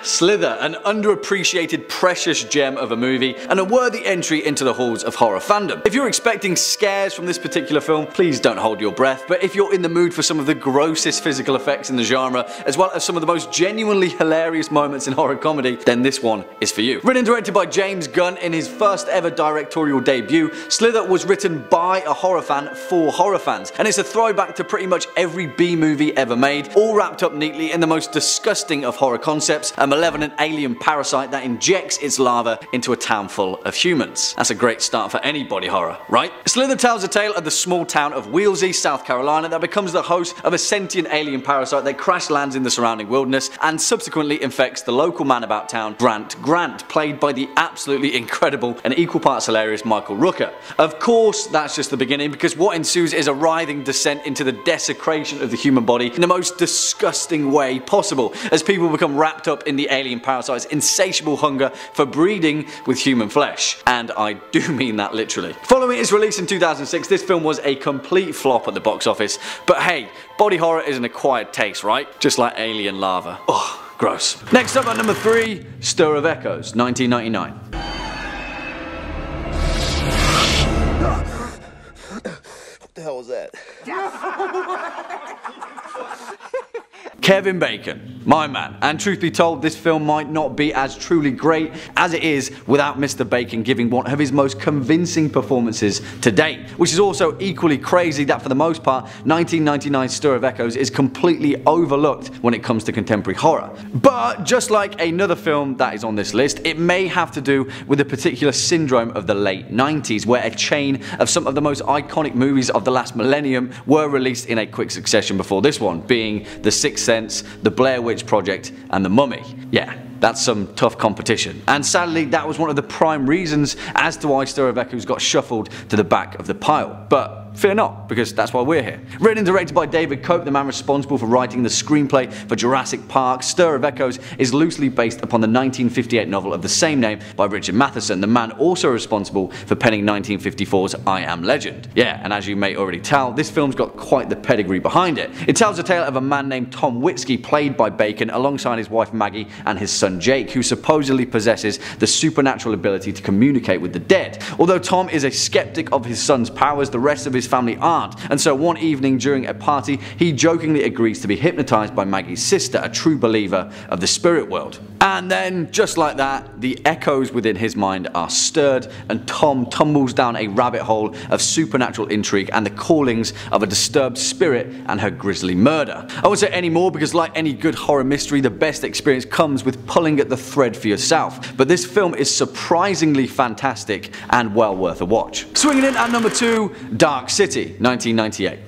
Slither, an underappreciated precious gem of a movie and a worthy entry into the halls of horror fandom. If you're expecting scares from this particular film, please don't hold your breath, but if you're in the mood for some of the grossest physical effects in the genre, as well as some of the most genuinely hilarious moments in horror comedy, then this one is for you. Written and directed by James Gunn in his first ever directorial debut, Slither was written by a horror fan for horror fans, and it's a throwback to pretty much every B movie ever made, all wrapped up neatly in the most disgusting of horror concepts, a malevolent alien parasite that injects its larva into a town full of humans. That's a great start for any body horror, right? Slither tells the tale of the small town of Wheelsey, South Carolina, that becomes the host of a sentient alien parasite that crash lands in the surrounding wilderness and subsequently infects the local man about town, Grant, played by the absolutely incredible and equal parts hilarious Michael Rooker. Of course, that's just the beginning, because what ensues is a writhing descent into the desecration of the human body in the most disgusting way possible, as people become wrapped up in the alien parasite's insatiable hunger for breeding with human flesh. And I do mean that literally. Following its release in 2006, this film was a complete flop at the box office, but hey, body horror is an acquired taste, right? Just like alien larva. Ugh, gross. Next up at number 3, Stir of Echoes, 1999. What the hell was that? Kevin Bacon. my man. And truth be told, this film might not be as truly great as it is without Mr. Bacon giving one of his most convincing performances to date, which is also equally crazy that for the most part 1999's Stir of Echoes is completely overlooked when it comes to contemporary horror. But just like another film that is on this list, it may have to do with a particular syndrome of the late 90s, where a chain of some of the most iconic movies of the last millennium were released in a quick succession before this one, being The Sixth Sense, The Blair Witch Project and The Mummy. Yeah, that's some tough competition. And sadly, that was one of the prime reasons as to why Stir of Echoes got shuffled to the back of the pile. But fear not, because that's why we're here. Written and directed by David Cope, the man responsible for writing the screenplay for Jurassic Park, Stir of Echoes is loosely based upon the 1958 novel of the same name by Richard Matheson, the man also responsible for penning 1954's I Am Legend. Yeah, and as you may already tell, this film's got quite the pedigree behind it. It tells the tale of a man named Tom Witzke, played by Bacon, alongside his wife Maggie and his son Jake, who supposedly possesses the supernatural ability to communicate with the dead. Although Tom is a skeptic of his son's powers, the rest of his family aren't, and so one evening during a party he jokingly agrees to be hypnotized by Maggie's sister, a true believer of the spirit world. And then, just like that, the echoes within his mind are stirred and Tom tumbles down a rabbit hole of supernatural intrigue and the callings of a disturbed spirit and her grisly murder. I won't say any more because, like any good horror mystery, the best experience comes with pulling at the thread for yourself, but this film is surprisingly fantastic and well worth a watch. Swinging in at number 2, Dark City, 1998.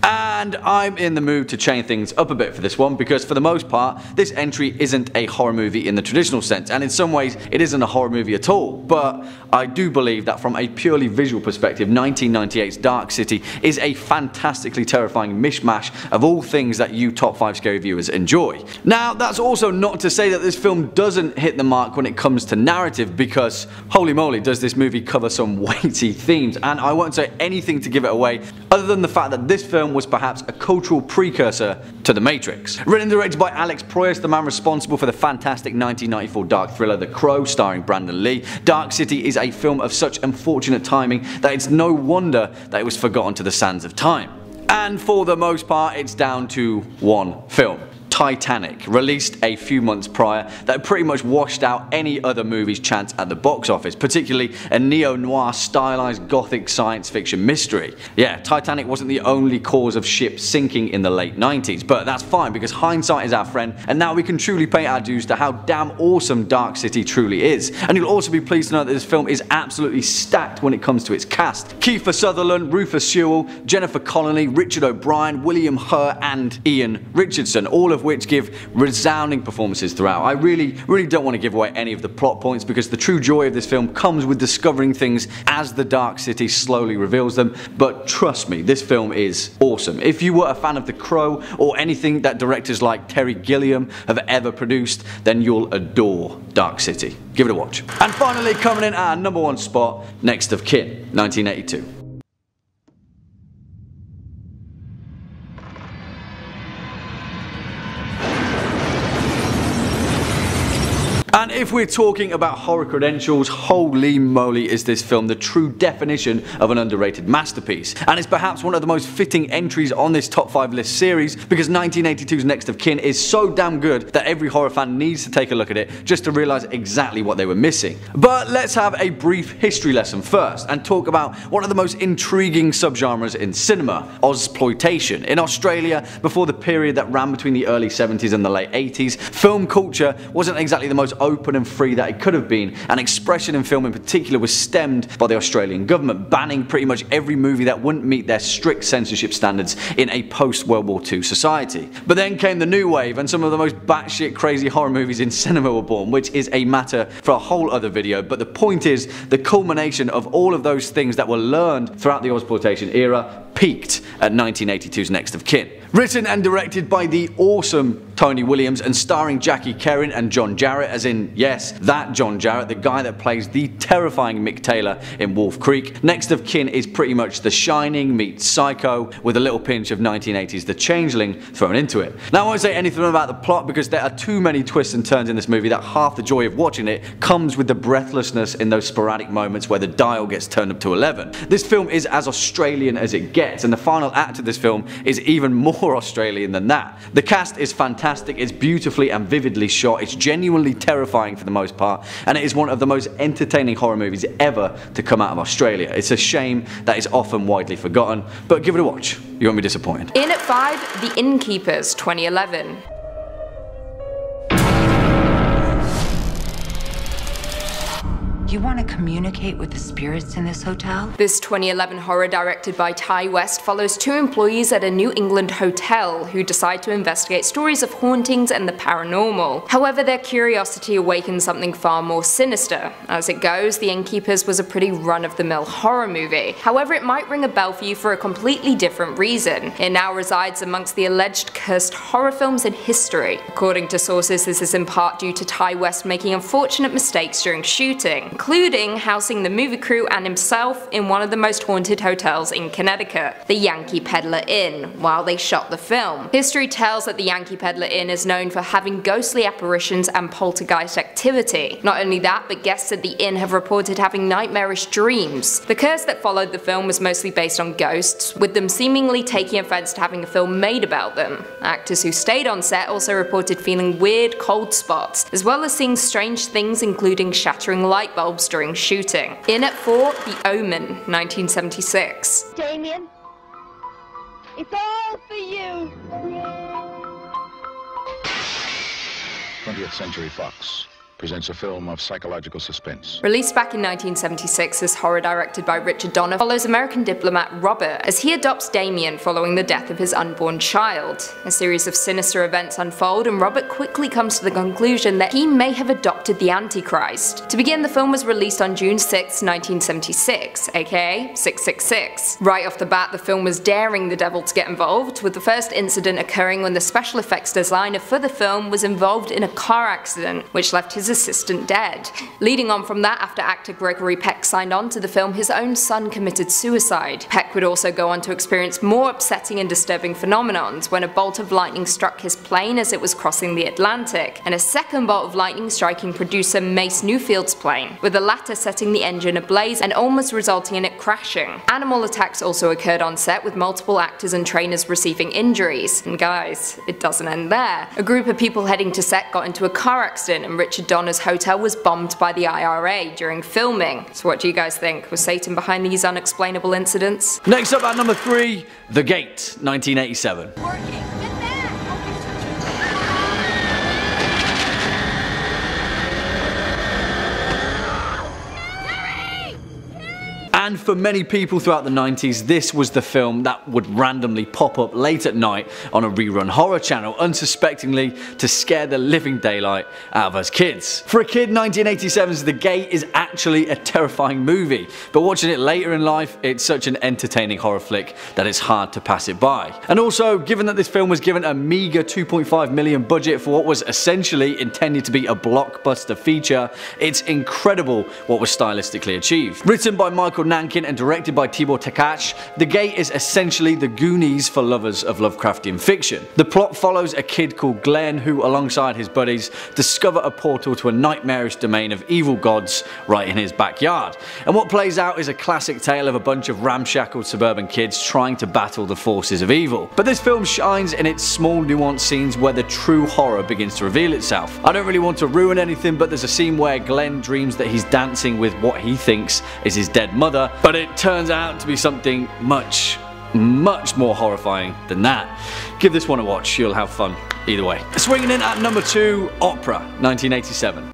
And I'm in the mood to change things up a bit for this one, because for the most part this entry isn't a horror movie in the traditional sense, and in some ways it isn't a horror movie at all. But I do believe that from a purely visual perspective, 1998's Dark City is a fantastically terrifying mishmash of all things that you top 5 scary viewers enjoy. Now, that's also not to say that this film doesn't hit the mark when it comes to narrative, because holy moly does this movie cover some weighty themes, and I won't say anything to give it away other than the fact that this film was perhaps a cultural precursor to The Matrix. Written and directed by Alex Proyas, the man responsible for the fantastic 1994 dark thriller The Crow starring Brandon Lee, Dark City is a film of such unfortunate timing that it's no wonder that it was forgotten to the sands of time. And for the most part it's down to one film. Titanic, released a few months prior, that pretty much washed out any other movie's chance at the box office, particularly a neo-noir stylized gothic science fiction mystery. Yeah, Titanic wasn't the only cause of ships sinking in the late 90s, but that's fine because hindsight is our friend, and now we can truly pay our dues to how damn awesome Dark City truly is. And you'll also be pleased to know that this film is absolutely stacked when it comes to its cast. Kiefer Sutherland, Rufus Sewell, Jennifer Connelly, Richard O'Brien, William Hurt and Ian Richardson, all of which give resounding performances throughout. I really don't want to give away any of the plot points, because the true joy of this film comes with discovering things as the Dark City slowly reveals them, but trust me, this film is awesome. If you were a fan of The Crow or anything that directors like Terry Gilliam have ever produced, then you'll adore Dark City. Give it a watch. And finally, coming in at our number 1 spot, Next of Kin, 1982. And if we're talking about horror credentials, holy moly is this film the true definition of an underrated masterpiece. And it's perhaps one of the most fitting entries on this top 5 list series, because 1982's Next of Kin is so damn good that every horror fan needs to take a look at it just to realise exactly what they were missing. But let's have a brief history lesson first and talk about one of the most intriguing subgenres in cinema, Ozploitation. In Australia, before the period that ran between the early 70s and the late 80s, film culture wasn't exactly the most open and free that it could have been, and expression in film in particular was stemmed by the Australian government, banning pretty much every movie that wouldn't meet their strict censorship standards in a post-World War II society. But then came the new wave, and some of the most batshit crazy horror movies in cinema were born, which is a matter for a whole other video. But the point is, the culmination of all of those things that were learned throughout the Ozploitation era peaked at 1982's Next of Kin. Written and directed by the awesome Tony Williams, and starring Jackie Kerin and John Jarrett, as in, yes, that John Jarrett, the guy that plays the terrifying Mick Taylor in Wolf Creek. Next of kin is pretty much The Shining meets Psycho, with a little pinch of 1980s The Changeling thrown into it. Now I won't say anything about the plot because there are too many twists and turns in this movie that half the joy of watching it comes with the breathlessness in those sporadic moments where the dial gets turned up to 11. This film is as Australian as it gets, and the final act of this film is even more Australian than that. The cast is fantastic, it's beautifully and vividly shot, it's genuinely terrifying for the most part, and it is one of the most entertaining horror movies ever to come out of Australia. It's a shame that it's often widely forgotten, but give it a watch. You won't be disappointed. In at 5, The Innkeepers, 2011. You want to communicate with the spirits in this hotel? This 2011 horror, directed by Ty West, follows two employees at a New England hotel who decide to investigate stories of hauntings and the paranormal. However, their curiosity awakens something far more sinister. As it goes, The Innkeepers was a pretty run-of-the-mill horror movie. However, it might ring a bell for you for a completely different reason. It now resides amongst the alleged cursed horror films in history. According to sources, this is in part due to Ty West making unfortunate mistakes during shooting, including housing the movie crew and himself in one of the most haunted hotels in Connecticut, the Yankee Peddler Inn, while they shot the film. History tells that the Yankee Peddler Inn is known for having ghostly apparitions and poltergeist activity. Not only that, but guests at the inn have reported having nightmarish dreams. The curse that followed the film was mostly based on ghosts, with them seemingly taking offense to having a film made about them. Actors who stayed on set also reported feeling weird cold spots, as well as seeing strange things including shattering light bulbs during shooting. In at 4, The Omen, 1976. Damien, it's all for you. 20th Century Fox presents a film of psychological suspense. Released back in 1976, this horror, directed by Richard Donner, follows American diplomat Robert as he adopts Damien following the death of his unborn child. A series of sinister events unfold, and Robert quickly comes to the conclusion that he may have adopted the Antichrist. To begin, the film was released on June 6, 1976, aka 666. Right off the bat, the film was daring the devil to get involved, with the first incident occurring when the special effects designer for the film was involved in a car accident, which left his assistant dead. Leading on from that, after actor Gregory Peck signed on to the film, his own son committed suicide. Peck would also go on to experience more upsetting and disturbing phenomenons when a bolt of lightning struck his plane as it was crossing the Atlantic, and a second bolt of lightning striking producer Mace Newfield's plane, with the latter setting the engine ablaze and almost resulting in it crashing. Animal attacks also occurred on set, with multiple actors and trainers receiving injuries. And guys, it doesn't end there. A group of people heading to set got into a car accident, and Richard Donner's hotel was bombed by the IRA during filming. So what do you guys think? Was Satan behind these unexplainable incidents? Next up at number 3, The Gate, 1987. And for many people throughout the 90s, this was the film that would randomly pop up late at night on a rerun horror channel, unsuspectingly to scare the living daylight out of us kids. For a kid, 1987's The Gate is actually a terrifying movie, but watching it later in life, it's such an entertaining horror flick that it's hard to pass it by. And also, given that this film was given a meager $2.5 million budget for what was essentially intended to be a blockbuster feature, it's incredible what was stylistically achieved. Written by Michael Nankin and directed by Tibor Takacs, The Gate is essentially the Goonies for lovers of Lovecraftian fiction. The plot follows a kid called Glenn who, alongside his buddies, discover a portal to a nightmarish domain of evil gods right in his backyard. And what plays out is a classic tale of a bunch of ramshackle suburban kids trying to battle the forces of evil. But this film shines in its small nuanced scenes where the true horror begins to reveal itself. I don't really want to ruin anything, but there's a scene where Glenn dreams that he's dancing with what he thinks is his dead mother, but it turns out to be something much more horrifying than that. Give this one a watch, you'll have fun either way. Swinging in at number 2, Opera, 1987.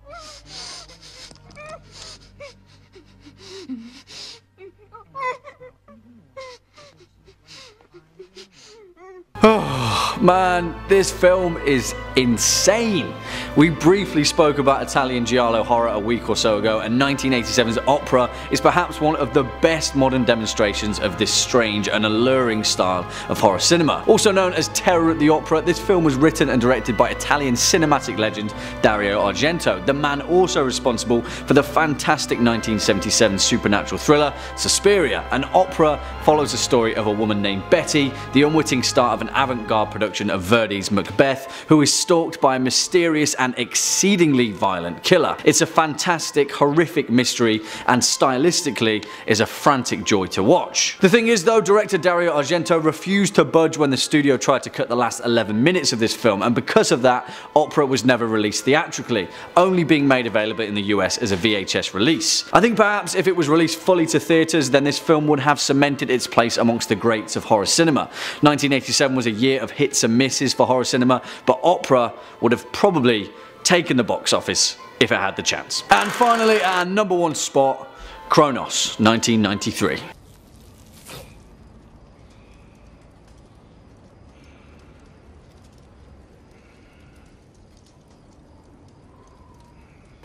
Oh man, this film is insane. We briefly spoke about Italian giallo horror a week or so ago, and 1987's Opera is perhaps one of the best modern demonstrations of this strange and alluring style of horror cinema. Also known as Terror at the Opera, this film was written and directed by Italian cinematic legend Dario Argento, the man also responsible for the fantastic 1977 supernatural thriller Suspiria. An Opera follows the story of a woman named Betty, the unwitting star of an avant-garde production of Verdi's Macbeth, who is stalked by a mysterious and exceedingly violent killer. It's a fantastic, horrific mystery, and stylistically is a frantic joy to watch. The thing is though, director Dario Argento refused to budge when the studio tried to cut the last 11 minutes of this film, and because of that, Opera was never released theatrically, only being made available in the US as a VHS release. I think perhaps if it was released fully to theatres, then this film would have cemented its place amongst the greats of horror cinema. 1987 was a year of hits and misses for horror cinema, but Opera would have probably taken the box office if it had the chance. And finally, our number one spot, Cronos, 1993.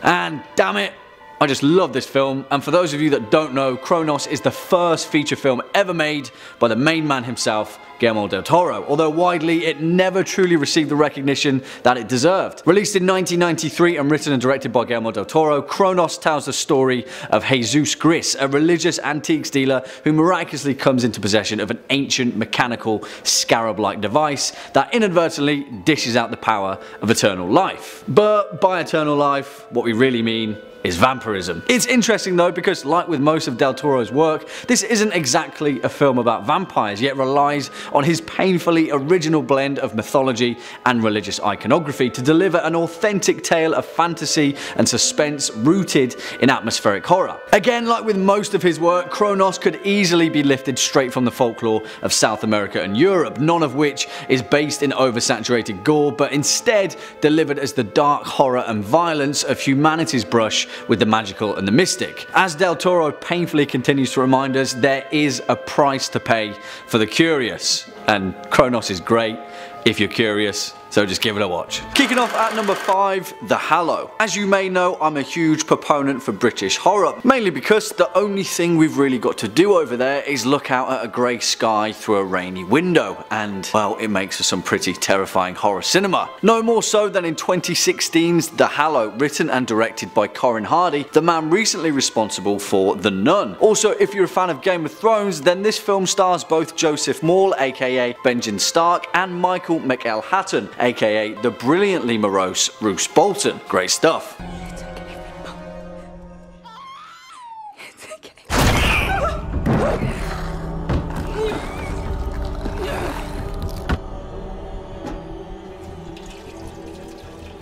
And damn it, I just love this film, and for those of you that don't know, Cronos is the first feature film ever made by the main man himself, Guillermo del Toro, although widely it never truly received the recognition that it deserved. Released in 1993 and written and directed by Guillermo del Toro, Cronos tells the story of Jesus Gris, a religious antiques dealer who miraculously comes into possession of an ancient mechanical scarab-like device that inadvertently dishes out the power of eternal life. But by eternal life, what we really mean is vampirism. It's interesting though, because like with most of Del Toro's work, this isn't exactly a film about vampires, yet relies on his painfully original blend of mythology and religious iconography to deliver an authentic tale of fantasy and suspense rooted in atmospheric horror. Again, like with most of his work, Cronos could easily be lifted straight from the folklore of South America and Europe, none of which is based in oversaturated gore, but instead delivered as the dark horror and violence of humanity's brush with the magical and the mystic. As Del Toro painfully continues to remind us, there is a price to pay for the curious, and Cronos is great if you're curious, so just give it a watch. Kicking off at number 5, The Hallow. As you may know, I'm a huge proponent for British horror, mainly because the only thing we've really got to do over there is look out at a grey sky through a rainy window, and well, it makes for some pretty terrifying horror cinema. No more so than in 2016's The Hallow, written and directed by Corin Hardy, the man recently responsible for The Nun. Also, if you're a fan of Game of Thrones, then this film stars both Joseph Maul, aka Benjen Stark, and Michael McElhatton, aka the brilliantly morose Roose Bolton. Great stuff.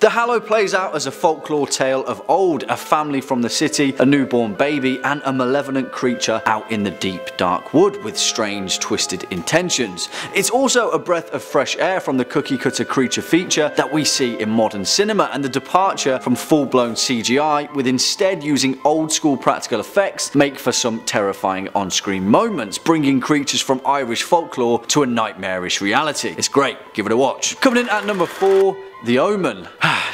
The Hallow plays out as a folklore tale of old, a family from the city, a newborn baby, and a malevolent creature out in the deep dark wood with strange twisted intentions. It's also a breath of fresh air from the cookie cutter creature feature that we see in modern cinema, and the departure from full-blown CGI, with instead using old school practical effects, make for some terrifying on-screen moments, bringing creatures from Irish folklore to a nightmarish reality. It's great, give it a watch. Coming in at number 4, The Omen.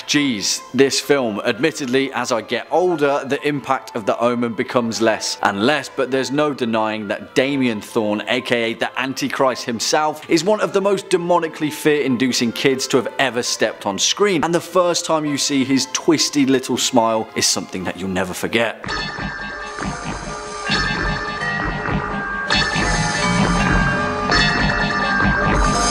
Geez, this film, admittedly as I get older, the impact of The Omen becomes less and less, but there's no denying that Damien Thorne, aka the Antichrist himself, is one of the most demonically fear-inducing kids to have ever stepped on screen, and the first time you see his twisty little smile is something that you'll never forget.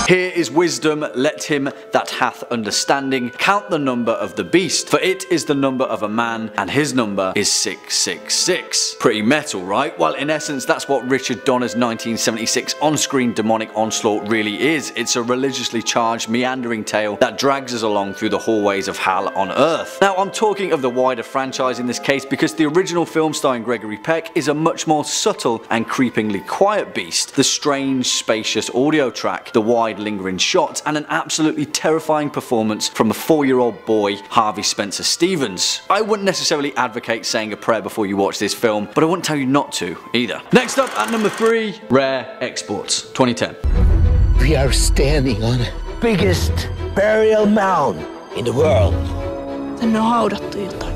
Here is wisdom, let him that hath understanding count the number of the beast, for it is the number of a man, and his number is 666. Pretty metal, right? Well, in essence, that's what Richard Donner's 1976 on-screen demonic onslaught really is. It's a religiously charged, meandering tale that drags us along through the hallways of hell on earth. Now, I'm talking of the wider franchise in this case, because the original film starring Gregory Peck is a much more subtle and creepingly quiet beast. The strange, spacious audio track, the wide lingering shots, and an absolutely terrifying performance from a 4-year-old boy, Harvey Spencer Stevens. I wouldn't necessarily advocate saying a prayer before you watch this film, but I wouldn't tell you not to either. Next up at number 3, Rare Exports, 2010. We are standing on the biggest burial mound in the world. Tänne on haudattu jotain.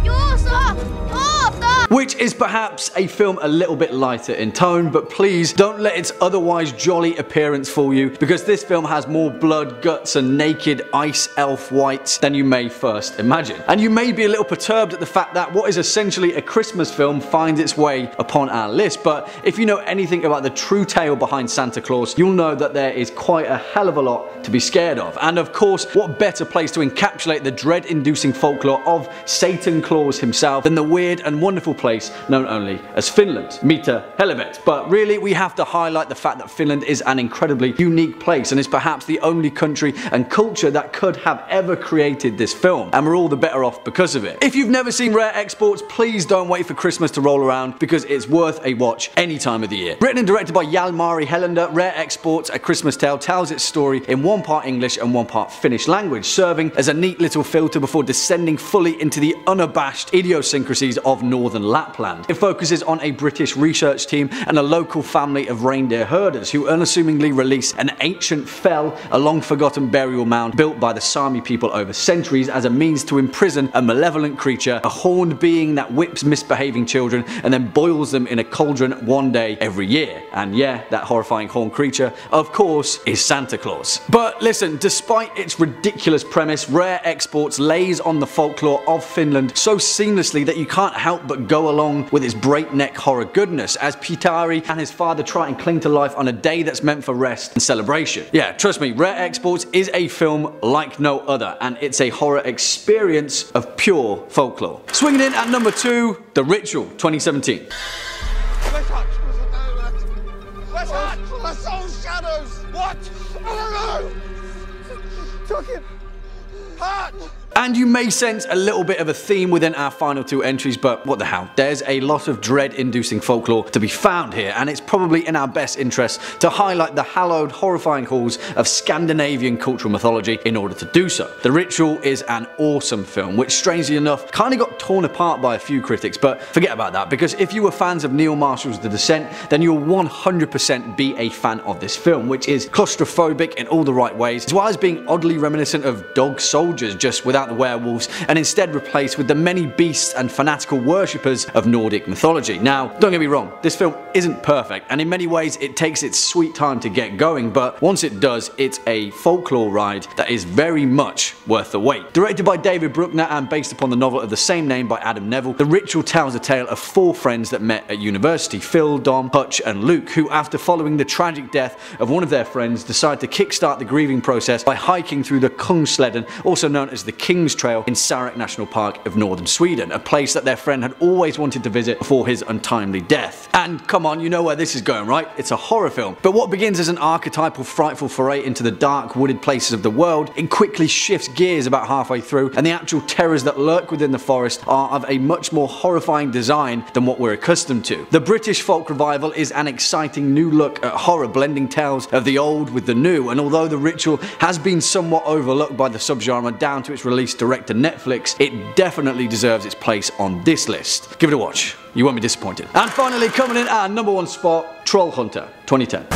Juuso! Oota! Which is perhaps a film a little bit lighter in tone, but please don't let its otherwise jolly appearance fool you, because this film has more blood, guts and naked ice elf whites than you may first imagine. And you may be a little perturbed at the fact that what is essentially a Christmas film finds its way upon our list, but if you know anything about the true tale behind Santa Claus, you'll know that there is quite a hell of a lot to be scared of. And of course, what better place to encapsulate the dread-inducing folklore of Satan Claus himself than the weird and wonderful place known only as Finland, Mitä Helvet. But really, we have to highlight the fact that Finland is an incredibly unique place and is perhaps the only country and culture that could have ever created this film, and we're all the better off because of it. If you've never seen Rare Exports, please don't wait for Christmas to roll around, because it's worth a watch any time of the year. Written and directed by Jalmari Helander, Rare Exports: A Christmas Tale tells its story in one part English and one part Finnish language, serving as a neat little filter before descending fully into the unabashed idiosyncrasies of northern Lapland. It focuses on a British research team and a local family of reindeer herders who unassumingly release an ancient fell, a long forgotten burial mound built by the Sami people over centuries as a means to imprison a malevolent creature, a horned being that whips misbehaving children and then boils them in a cauldron one day every year. And yeah, that horrifying horned creature, of course, is Santa Claus. But listen, despite its ridiculous premise, Rare Exports lays on the folklore of Finland so seamlessly that you can't help but go along with its breakneck horror goodness as Pietari and his father try and cling to life on a day that's meant for rest and celebration. Yeah, trust me, Rare Exports is a film like no other, and it's a horror experience of pure folklore. Swinging in at number 2, The Ritual, 2017. Where's Hutch? Where's Hutch? My soul's shadows! What? I don't know! Took him! Hutch! And you may sense a little bit of a theme within our final 2 entries, but what the hell, there's a lot of dread-inducing folklore to be found here, and it's probably in our best interest to highlight the hallowed, horrifying halls of Scandinavian cultural mythology in order to do so. The Ritual is an awesome film, which strangely enough kind of got torn apart by a few critics, but forget about that, because if you were fans of Neil Marshall's The Descent, then you'll 100% be a fan of this film, which is claustrophobic in all the right ways, as well as being oddly reminiscent of Dog Soldiers, just without the werewolves, and instead replaced with the many beasts and fanatical worshippers of Nordic mythology. Now, don't get me wrong, this film isn't perfect, and in many ways it takes its sweet time to get going, but once it does, it's a folklore ride that is very much worth the wait. Directed by David Bruckner and based upon the novel of the same name by Adam Neville, The Ritual tells a tale of 4 friends that met at university, Phil, Dom, Hutch and Luke, who after following the tragic death of one of their friends decide to kickstart the grieving process by hiking through the Kungsleden, also known as the King's Trail in Sarek National Park of northern Sweden, a place that their friend had always wanted to visit before his untimely death. And come on, you know where this is going, right? It's a horror film. But what begins as an archetypal frightful foray into the dark wooded places of the world, it quickly shifts gears about halfway through, and the actual terrors that lurk within the forest are of a much more horrifying design than what we're accustomed to. The British folk revival is an exciting new look at horror, blending tales of the old with the new, and although The Ritual has been somewhat overlooked by the subgenre down to its release direct to Netflix, it definitely deserves its place on this list. Give it a watch, you won't be disappointed. And finally, coming in at our number 1 spot, Troll Hunter, 2010.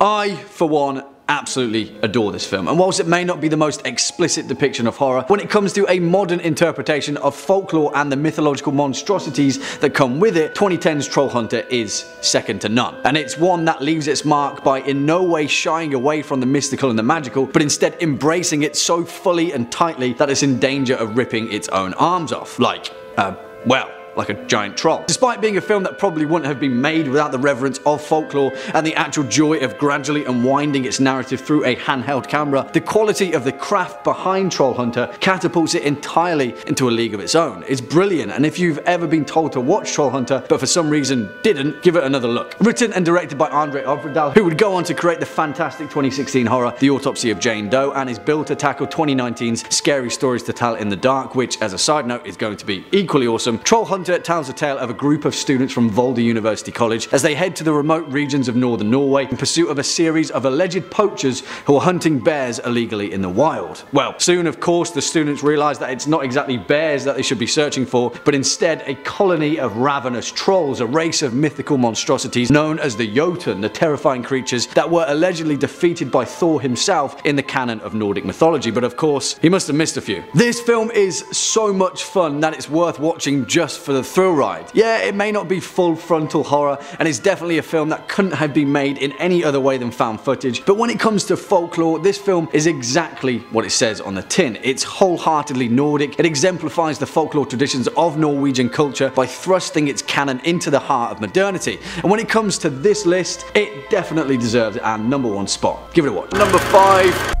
I, for one, absolutely adore this film, and whilst it may not be the most explicit depiction of horror, when it comes to a modern interpretation of folklore and the mythological monstrosities that come with it, 2010's Troll Hunter is second to none. And it's one that leaves its mark by in no way shying away from the mystical and the magical, but instead embracing it so fully and tightly that it's in danger of ripping its own arms off. Like a giant troll. Despite being a film that probably wouldn't have been made without the reverence of folklore and the actual joy of gradually unwinding its narrative through a handheld camera, the quality of the craft behind Troll Hunter catapults it entirely into a league of its own. It's brilliant, and if you've ever been told to watch Troll Hunter but for some reason didn't, give it another look. Written and directed by Andre Øvredal, who would go on to create the fantastic 2016 horror The Autopsy of Jane Doe, and is billed to tackle 2019's Scary Stories to Tell in the Dark, which, as a side note, is going to be equally awesome. Troll Hunter Hunter tells the tale of a group of students from Volda University College as they head to the remote regions of northern Norway in pursuit of a series of alleged poachers who are hunting bears illegally in the wild. Well, soon of course the students realise that it's not exactly bears that they should be searching for, but instead a colony of ravenous trolls, a race of mythical monstrosities known as the Jotun, the terrifying creatures that were allegedly defeated by Thor himself in the canon of Nordic mythology, but of course he must have missed a few. This film is so much fun that it's worth watching just for the thrill ride. Yeah, it may not be full frontal horror, and it's definitely a film that couldn't have been made in any other way than found footage, but when it comes to folklore, this film is exactly what it says on the tin. It's wholeheartedly Nordic. It exemplifies the folklore traditions of Norwegian culture by thrusting its canon into the heart of modernity, and when it comes to this list, it definitely deserves our #1 spot. Give it a watch. Number 5.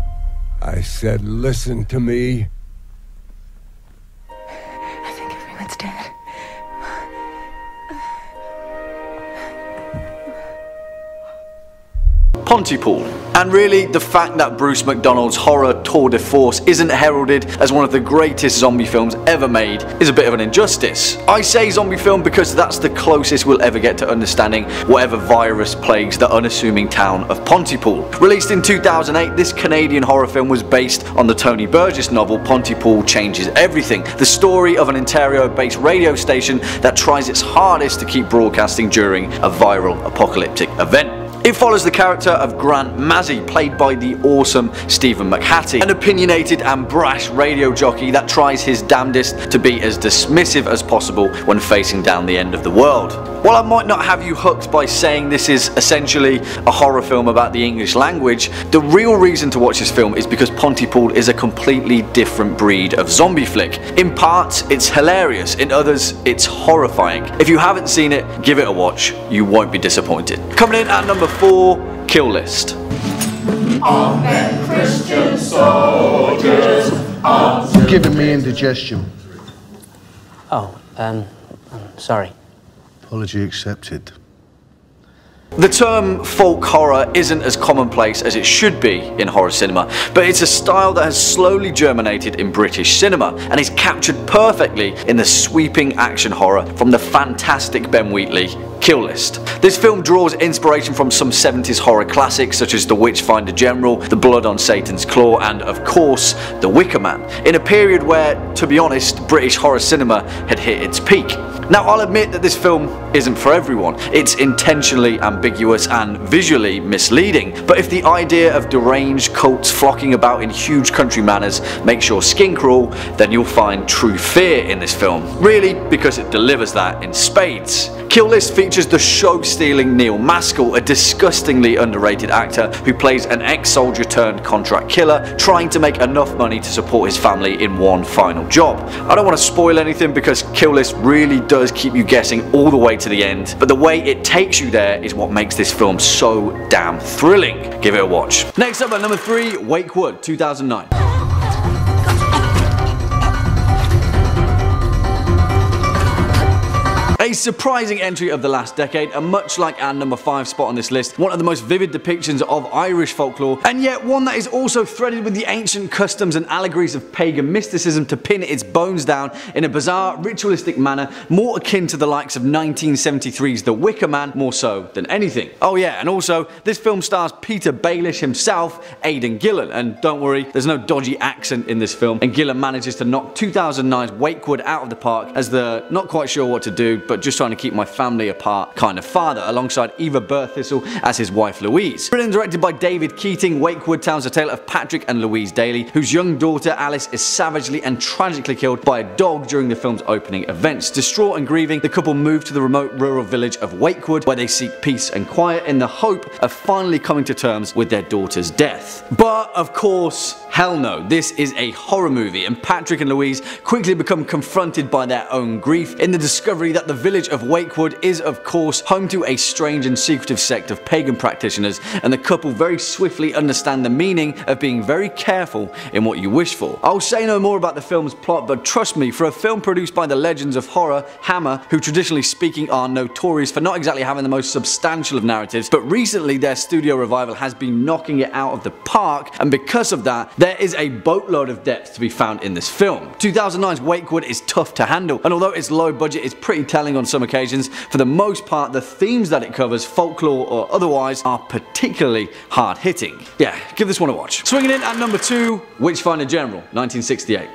I said listen to me. I think everyone's dead. Pontypool. And really, the fact that Bruce McDonald's horror tour de force isn't heralded as one of the greatest zombie films ever made is a bit of an injustice. I say zombie film because that's the closest we'll ever get to understanding whatever virus plagues the unassuming town of Pontypool. Released in 2008, this Canadian horror film was based on the Tony Burgess novel Pontypool Changes Everything, the story of an Ontario-based radio station that tries its hardest to keep broadcasting during a viral apocalyptic event. It follows the character of Grant Mazzy, played by the awesome Stephen McHattie, an opinionated and brash radio jockey that tries his damnedest to be as dismissive as possible when facing down the end of the world. While I might not have you hooked by saying this is essentially a horror film about the English language, the real reason to watch this film is because Pontypool is a completely different breed of zombie flick. In parts, it's hilarious, in others, it's horrifying. If you haven't seen it, give it a watch. You won't be disappointed. Coming in at number 4, Kill List. All men Christian soldiers. You're giving me indigestion. Oh, I'm sorry. Apology accepted. The term folk horror isn't as commonplace as it should be in horror cinema, but it's a style that has slowly germinated in British cinema and is captured perfectly in the sweeping action horror from the fantastic Ben Wheatley Kill List. This film draws inspiration from some 70s horror classics such as The Witchfinder General, The Blood on Satan's Claw, and of course The Wicker Man, in a period where, to be honest, British horror cinema had hit its peak. Now, I'll admit that this film isn't for everyone. It's intentionally ambiguous and visually misleading, but if the idea of deranged cults flocking about in huge country manors makes your skin crawl, then you'll find true fear in this film. Really, because it delivers that in spades. Kill List features the show-stealing Neil Maskell, a disgustingly underrated actor who plays an ex-soldier turned contract killer trying to make enough money to support his family in one final job. I don't want to spoil anything because Kill List really does keep you guessing all the way to the end, but the way it takes you there is what makes this film so damn thrilling. Give it a watch. Next up at number 3, Wakewood, 2009. A surprising entry of the last decade, and much like our number 5 spot on this list, one of the most vivid depictions of Irish folklore, and yet one that is also threaded with the ancient customs and allegories of pagan mysticism to pin its bones down in a bizarre, ritualistic manner, more akin to the likes of 1973's The Wicker Man, more so than anything. Oh yeah, and also, this film stars Peter Baelish himself, Aidan Gillen, and don't worry, there's no dodgy accent in this film, and Gillen manages to knock 2009's Wakewood out of the park as the not quite sure what to do, but just trying to keep my family apart kind of father, alongside Eva Birthistle as his wife Louise. Written and directed by David Keating, Wakewood tells the tale of Patrick and Louise Daly, whose young daughter Alice is savagely and tragically killed by a dog during the film's opening events. Distraught and grieving, the couple move to the remote rural village of Wakewood, where they seek peace and quiet in the hope of finally coming to terms with their daughter's death. But of course, hell no, this is a horror movie, and Patrick and Louise quickly become confronted by their own grief in the discovery that the village of Wakewood is of course home to a strange and secretive sect of pagan practitioners, and the couple very swiftly understand the meaning of being very careful in what you wish for. I'll say no more about the film's plot, but trust me, for a film produced by the legends of horror, Hammer, who traditionally speaking are notorious for not exactly having the most substantial of narratives, but recently their studio revival has been knocking it out of the park, and because of that, There is a boatload of depth to be found in this film. 2009's Wakewood is tough to handle, and although its low budget is pretty telling on some occasions, for the most part the themes that it covers, folklore or otherwise, are particularly hard hitting. Yeah, give this one a watch. Swinging in at number 2, Witchfinder General, 1968.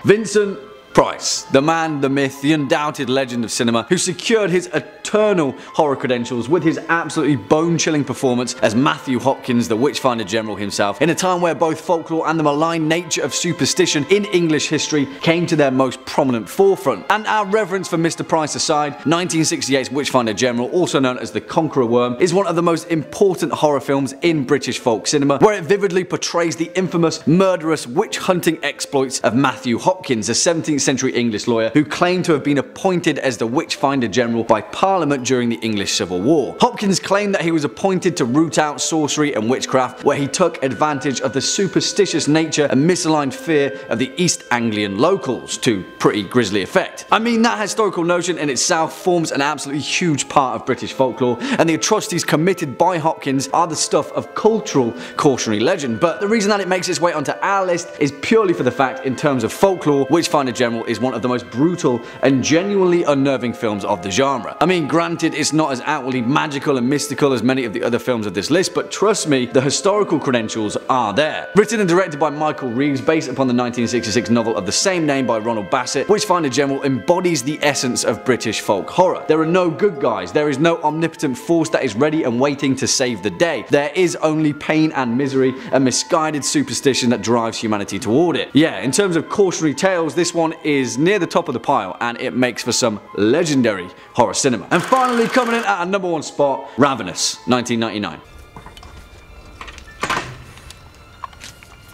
Vincent Price, the man, the myth, the undoubted legend of cinema, who secured his eternal horror credentials with his absolutely bone-chilling performance as Matthew Hopkins, the Witchfinder General himself, in a time where both folklore and the malign nature of superstition in English history came to their most prominent forefront. And our reverence for Mr. Price aside, 1968's Witchfinder General, also known as The Conqueror Worm, is one of the most important horror films in British folk cinema, where it vividly portrays the infamous, murderous, witch-hunting exploits of Matthew Hopkins, a 17th century English lawyer who claimed to have been appointed as the Witchfinder General by Parliament during the English Civil War. Hopkins claimed that he was appointed to root out sorcery and witchcraft, where he took advantage of the superstitious nature and misaligned fear of the East Anglian locals to pretty grisly effect. I mean, that historical notion in itself forms an absolutely huge part of British folklore, and the atrocities committed by Hopkins are the stuff of cultural cautionary legend, but the reason that it makes its way onto our list is purely for the fact, in terms of folklore, Witchfinder General is one of the most brutal and genuinely unnerving films of the genre. I mean, granted, it's not as outwardly magical and mystical as many of the other films of this list, but trust me, the historical credentials are there. Written and directed by Michael Reeves, based upon the 1966 novel of the same name by Ronald Bassett, Witchfinder General embodies the essence of British folk horror. There are no good guys, there is no omnipotent force that is ready and waiting to save the day. There is only pain and misery and misguided superstition that drives humanity toward it. Yeah, in terms of cautionary tales, this one is near the top of the pile, and it makes for some legendary horror cinema. And finally, coming in at our number 1 spot, Ravenous, 1999.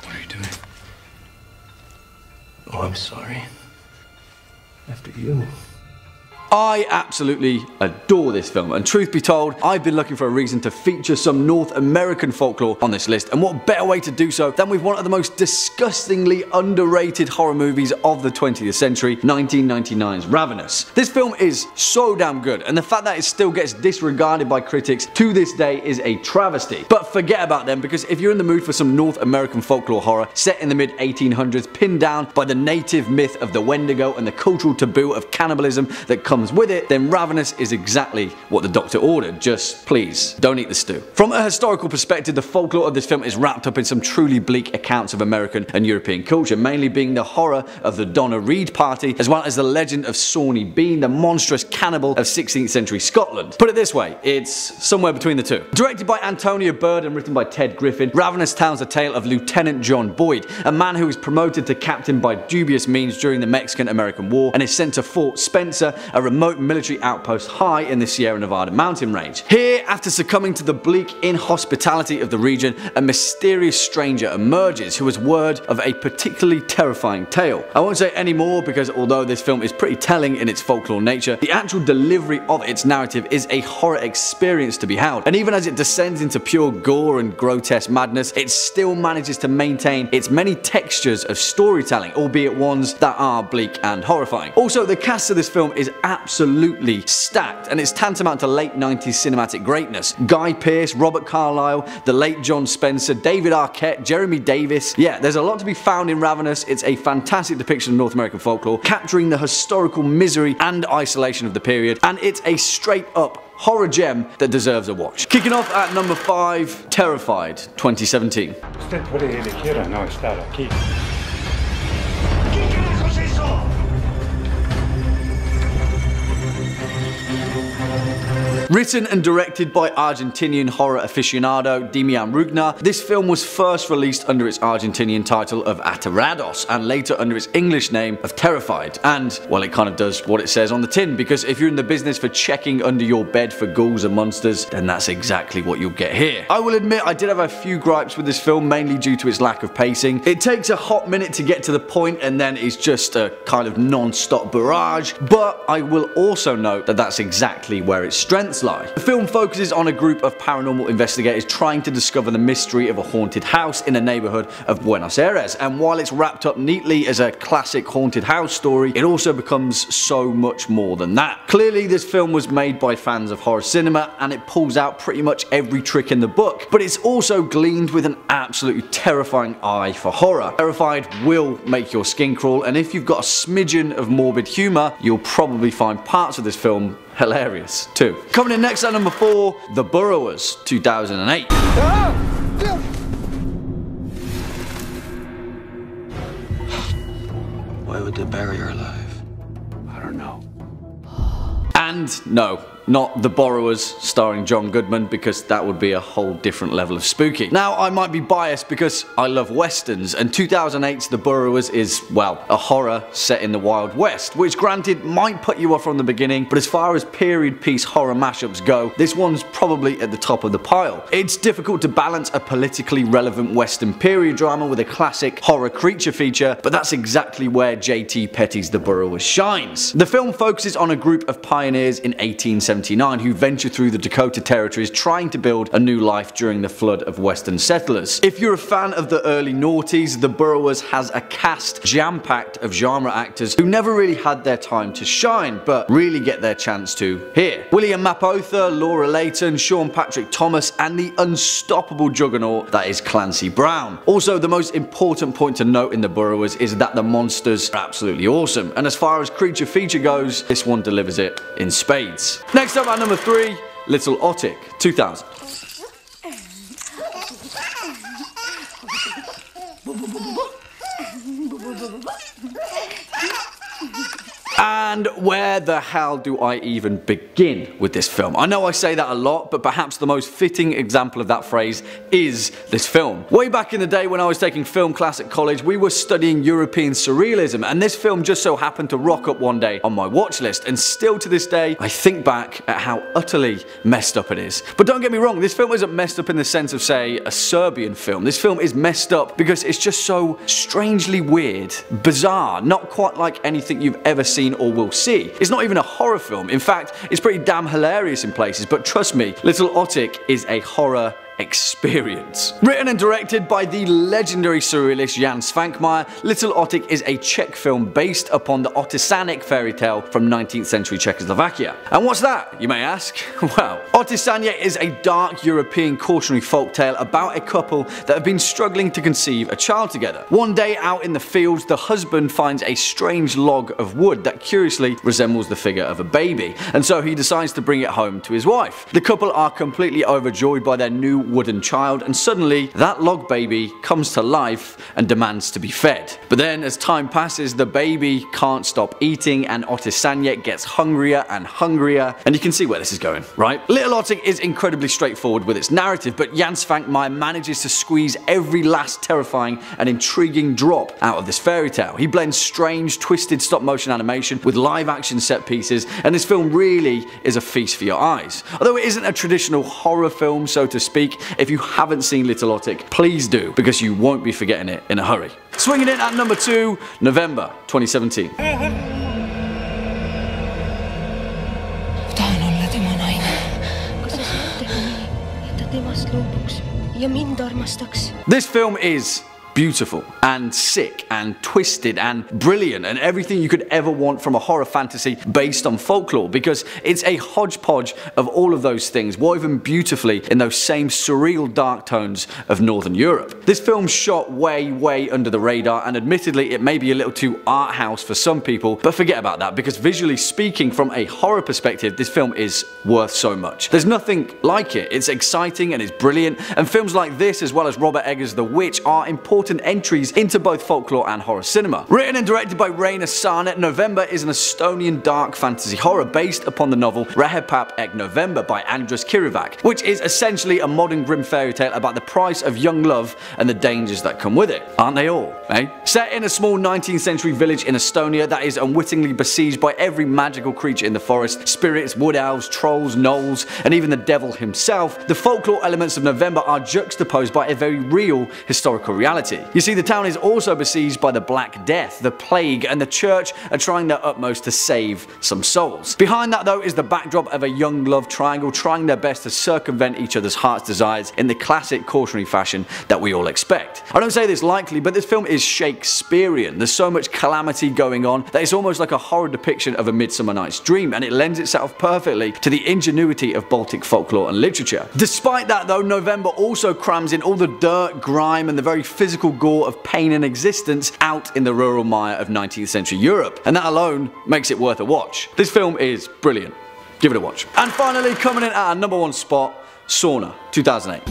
What are you doing? Oh, I'm sorry. After you. I absolutely adore this film, and truth be told, I've been looking for a reason to feature some North American folklore on this list, and what better way to do so than with one of the most disgustingly underrated horror movies of the 20th century, 1999's Ravenous. This film is so damn good, and the fact that it still gets disregarded by critics to this day is a travesty. But forget about them, because if you're in the mood for some North American folklore horror set in the mid-1800s, pinned down by the native myth of the Wendigo and the cultural taboo of cannibalism that comes with it, then Ravenous is exactly what the doctor ordered. Just please, don't eat the stew. From a historical perspective, the folklore of this film is wrapped up in some truly bleak accounts of American and European culture, mainly being the horror of the Donna Reed party, as well as the legend of Sawney Bean, the monstrous cannibal of 16th century Scotland. Put it this way, it's somewhere between the two. Directed by Antonia Bird and written by Ted Griffin, Ravenous tells the tale of Lieutenant John Boyd, a man who is promoted to captain by dubious means during the Mexican-American War and is sent to Fort Spencer, a remote military outpost high in the Sierra Nevada mountain range. Here, after succumbing to the bleak inhospitality of the region, a mysterious stranger emerges who has word of a particularly terrifying tale. I won't say any more, because although this film is pretty telling in its folklore nature, the actual delivery of its narrative is a horror experience to behold, and even as it descends into pure gore and grotesque madness, it still manages to maintain its many textures of storytelling, albeit ones that are bleak and horrifying. Also, the cast of this film is absolutely stacked, and it's tantamount to late 90s cinematic greatness. Guy Pearce, Robert Carlyle, the late John Spencer, David Arquette, Jeremy Davis. Yeah, there's a lot to be found in Ravenous. It's a fantastic depiction of North American folklore, capturing the historical misery and isolation of the period, and it's a straight up horror gem that deserves a watch. Kicking off at number 5, Terrified, 2017. Usted puede elegir a no estar aquí. Written and directed by Argentinian horror aficionado Demian Rugna, this film was first released under its Argentinian title of Aterrados and later under its English name of Terrified. And, well, it kind of does what it says on the tin, because if you're in the business for checking under your bed for ghouls and monsters, then that's exactly what you'll get here. I will admit I did have a few gripes with this film, mainly due to its lack of pacing. It takes a hot minute to get to the point, and then it's just a kind of non-stop barrage, but I will also note that that's exactly where its strengths First Lie. The film focuses on a group of paranormal investigators trying to discover the mystery of a haunted house in a neighborhood of Buenos Aires, and while it's wrapped up neatly as a classic haunted house story, it also becomes so much more than that. Clearly this film was made by fans of horror cinema, and it pulls out pretty much every trick in the book, but it's also gleaned with an absolutely terrifying eye for horror. Terrified will make your skin crawl, and if you've got a smidgen of morbid humour, you'll probably find parts of this film hilarious too. Coming in next at number 4, The Burrowers, 2008. Why would they bury her alive? I don't know. And no, not The Borrowers starring John Goodman, because that would be a whole different level of spooky. Now I might be biased because I love westerns, and 2008's The Burrowers is, well, a horror set in the Wild West, which granted might put you off from the beginning, but as far as period piece horror mashups go, this one's probably at the top of the pile. It's difficult to balance a politically relevant western period drama with a classic horror creature feature, but that's exactly where J.T. Petty's The Burrowers shines. The film focuses on a group of pioneers in 1879 who venture through the Dakota territories trying to build a new life during the flood of western settlers. If you're a fan of the early noughties, The Burrowers has a cast jam-packed of genre actors who never really had their time to shine, but really get their chance to here. William Mapother, Laura Layton, Sean Patrick Thomas, and the unstoppable juggernaut that is Clancy Brown. Also, the most important point to note in The Burrowers is that the monsters are absolutely awesome, and as far as creature feature goes, this one delivers it in spades. Next up at number 3, Little Otik, 2000. And where the hell do I even begin with this film? I know I say that a lot, but perhaps the most fitting example of that phrase is this film. Way back in the day when I was taking film class at college, we were studying European surrealism, and this film just so happened to rock up one day on my watch list, and still to this day I think back at how utterly messed up it is. But don't get me wrong, this film isn't messed up in the sense of, say, a Serbian film. This film is messed up because it's just so strangely weird, bizarre, not quite like anything you've ever seen or will see. It's not even a horror film. In fact, it's pretty damn hilarious in places, but trust me, Little Otik is a horror experience. Written and directed by the legendary surrealist Jan Svankmajer, Little Otik is a Czech film based upon the Otisanic fairy tale from 19th century Czechoslovakia. And what's that, you may ask? Well, Otisania is a dark European cautionary folktale about a couple that have been struggling to conceive a child together. One day out in the fields, the husband finds a strange log of wood that curiously resembles the figure of a baby, and so he decides to bring it home to his wife. The couple are completely overjoyed by their new wooden child, and suddenly that log baby comes to life and demands to be fed. But then as time passes, the baby can't stop eating, and Otisania gets hungrier and hungrier, and you can see where this is going, right? Little Otik is incredibly straightforward with its narrative, but Jan Svankmajer manages to squeeze every last terrifying and intriguing drop out of this fairy tale. He blends strange, twisted stop-motion animation with live-action set pieces, and this film really is a feast for your eyes. Although it isn't a traditional horror film, so to speak, if you haven't seen Little Otik, please do, because you won't be forgetting it in a hurry. Swinging in at number 2, November 2017. Tahan olla tema naine. Kas sa saad teha nii, et ta temast loobuks ja mind armastaks? This film is beautiful and sick and twisted and brilliant and everything you could ever want from a horror fantasy based on folklore, because it's a hodgepodge of all of those things woven beautifully in those same surreal dark tones of Northern Europe. This film's shot way under the radar, and admittedly it may be a little too art house for some people, but forget about that, because visually speaking, from a horror perspective, this film is worth so much. There's nothing like it. It's exciting and it's brilliant, and films like this, as well as Robert Eggers' The Witch, are important entries into both folklore and horror cinema. Written and directed by Reina Sarnet, November is an Estonian dark fantasy horror based upon the novel Rehepap Ek November by Andrus Kirivak, which is essentially a modern grim fairy tale about the price of young love and the dangers that come with it. Aren't they all, eh? Set in a small 19th century village in Estonia that is unwittingly besieged by every magical creature in the forest, spirits, wood elves, trolls, gnolls, and even the devil himself, the folklore elements of November are juxtaposed by a very real historical reality. Christianity. You see, the town is also besieged by the Black Death, the plague, and the church are trying their utmost to save some souls. Behind that though is the backdrop of a young love triangle trying their best to circumvent each other's heart's desires in the classic cautionary fashion that we all expect. I don't say this lightly, but this film is Shakespearean. There's so much calamity going on that it's almost like a horror depiction of A Midsummer Night's Dream, and it lends itself perfectly to the ingenuity of Baltic folklore and literature. Despite that though, November also crams in all the dirt, grime, and the very physical gore of pain and existence out in the rural mire of 19th century Europe, and that alone makes it worth a watch. This film is brilliant. Give it a watch. And finally, coming in at our number 1 spot, Sauna, 2008.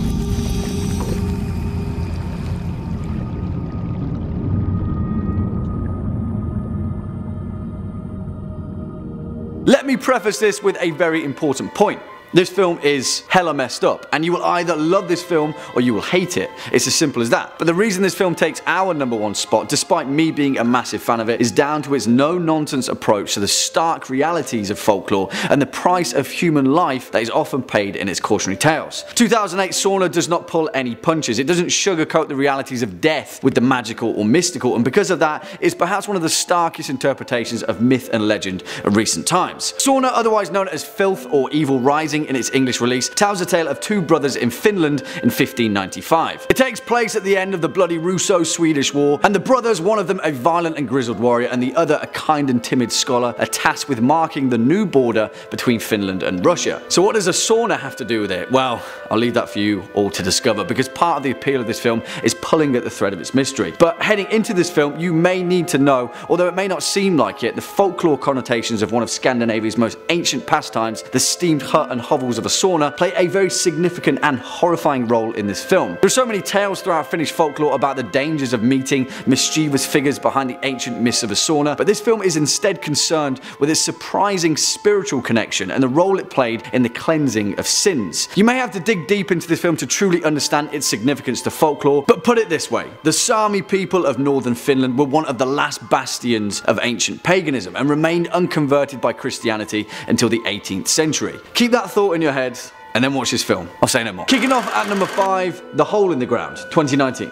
Let me preface this with a very important point. This film is hella messed up, and you will either love this film or you will hate it. It's as simple as that. But the reason this film takes our number 1 spot, despite me being a massive fan of it, is down to its no-nonsense approach to the stark realities of folklore and the price of human life that is often paid in its cautionary tales. 2008 Sauna does not pull any punches. It doesn't sugarcoat the realities of death with the magical or mystical, and because of that, it's perhaps one of the starkest interpretations of myth and legend of recent times. Sauna, otherwise known as Filth or Evil Rising in its English release, tells the tale of 2 brothers in Finland in 1595. It takes place at the end of the bloody Russo-Swedish War, and the brothers, one of them a violent and grizzled warrior and the other a kind and timid scholar, are tasked with marking the new border between Finland and Russia. So what does a sauna have to do with it? Well, I'll leave that for you all to discover, because part of the appeal of this film is pulling at the thread of its mystery. But heading into this film, you may need to know, although it may not seem like it, the folklore connotations of one of Scandinavia's most ancient pastimes, the steamed hut and hovels of a sauna, play a very significant and horrifying role in this film. There are so many tales throughout Finnish folklore about the dangers of meeting mischievous figures behind the ancient myths of a sauna, but this film is instead concerned with its surprising spiritual connection and the role it played in the cleansing of sins. You may have to dig deep into this film to truly understand its significance to folklore, but put it this way, the Sami people of northern Finland were one of the last bastions of ancient paganism and remained unconverted by Christianity until the 18th century. Keep that thought in your head and then watch this film. I'll say no more. Kicking off at number 5, The Hole in the Ground, 2019.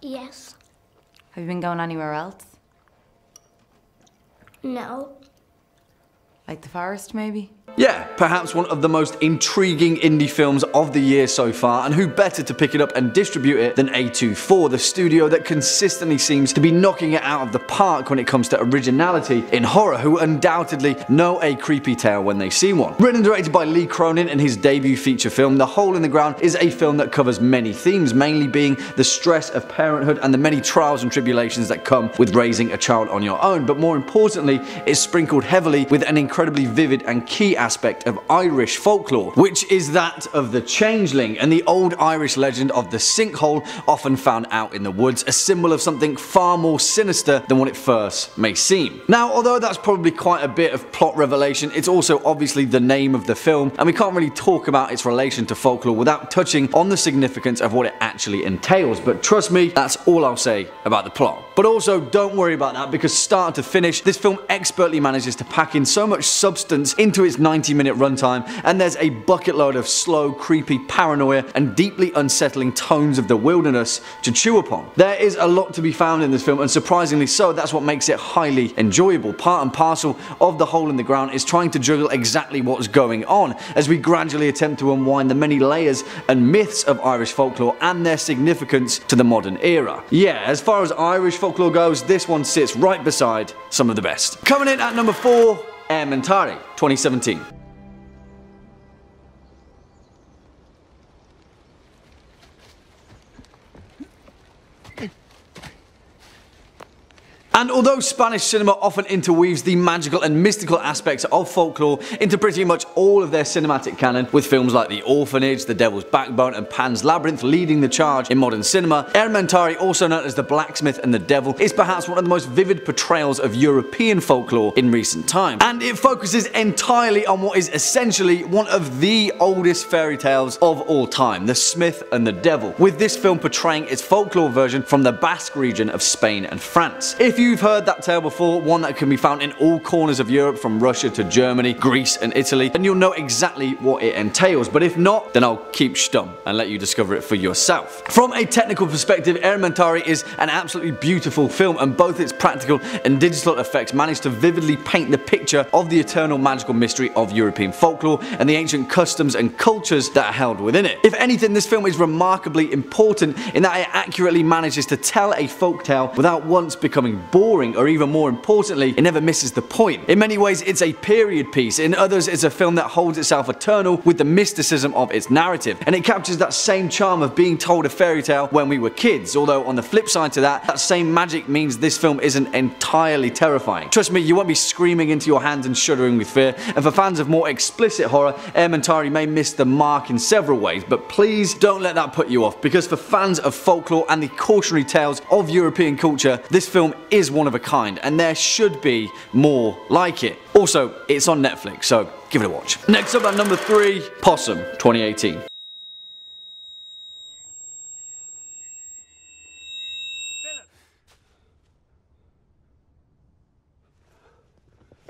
Yes. Have you been going anywhere else? No. Like the forest, maybe? Yeah, perhaps one of the most intriguing indie films of the year so far, and who better to pick it up and distribute it than A24, the studio that consistently seems to be knocking it out of the park when it comes to originality in horror, who undoubtedly know a creepy tale when they see one. Written and directed by Lee Cronin in his debut feature film, The Hole in the Ground is a film that covers many themes, mainly being the stress of parenthood and the many trials and tribulations that come with raising a child on your own, but more importantly, it's sprinkled heavily with an incredibly vivid and key aspect of Irish folklore, which is that of the changeling and the old Irish legend of the sinkhole often found out in the woods, a symbol of something far more sinister than what it first may seem. Now, although that's probably quite a bit of plot revelation, it's also obviously the name of the film, and we can't really talk about its relation to folklore without touching on the significance of what it actually entails, but trust me, that's all I'll say about the plot. But also, don't worry about that, because start to finish, this film expertly manages to pack in so much substance into its 90-minute runtime, and there's a bucket load of slow, creepy paranoia and deeply unsettling tones of the wilderness to chew upon. There is a lot to be found in this film, and surprisingly so, that's what makes it highly enjoyable. Part and parcel of The Hole in the Ground is trying to juggle exactly what's going on as we gradually attempt to unwind the many layers and myths of Irish folklore and their significance to the modern era. Yeah, as far as Irish folklore goes, this one sits right beside some of the best. Coming in at number 4, Elementary, 2017. And although Spanish cinema often interweaves the magical and mystical aspects of folklore into pretty much all of their cinematic canon, with films like The Orphanage, The Devil's Backbone and Pan's Labyrinth leading the charge in modern cinema, Elementary, also known as The Blacksmith and the Devil, is perhaps one of the most vivid portrayals of European folklore in recent times. And it focuses entirely on what is essentially one of the oldest fairy tales of all time, The Smith and the Devil, with this film portraying its folklore version from the Basque region of Spain and France. If you've heard that tale before, one that can be found in all corners of Europe from Russia to Germany, Greece and Italy, then then you'll know exactly what it entails, but if not, then I'll keep stum and let you discover it for yourself. From a technical perspective, Elementary is an absolutely beautiful film, and both its practical and digital effects manage to vividly paint the picture of the eternal magical mystery of European folklore and the ancient customs and cultures that are held within it. If anything, this film is remarkably important in that it accurately manages to tell a folktale without once becoming boring, or even more importantly, it never misses the point. In many ways, it's a period piece. In others, it's a film that holds itself eternal with the mysticism of its narrative, and it captures that same charm of being told a fairy tale when we were kids, although on the flip side to that same magic means this film isn't entirely terrifying. Trust me, you won't be screaming into your hands and shuddering with fear, and for fans of more explicit horror, Elementary may miss the mark in several ways, but please don't let that put you off, because for fans of folklore and the cautionary tales of European culture, this film is one of a kind, and there should be more like it. Also, it's on Netflix, so give it a watch. Next up at number 3, Possum, 2018.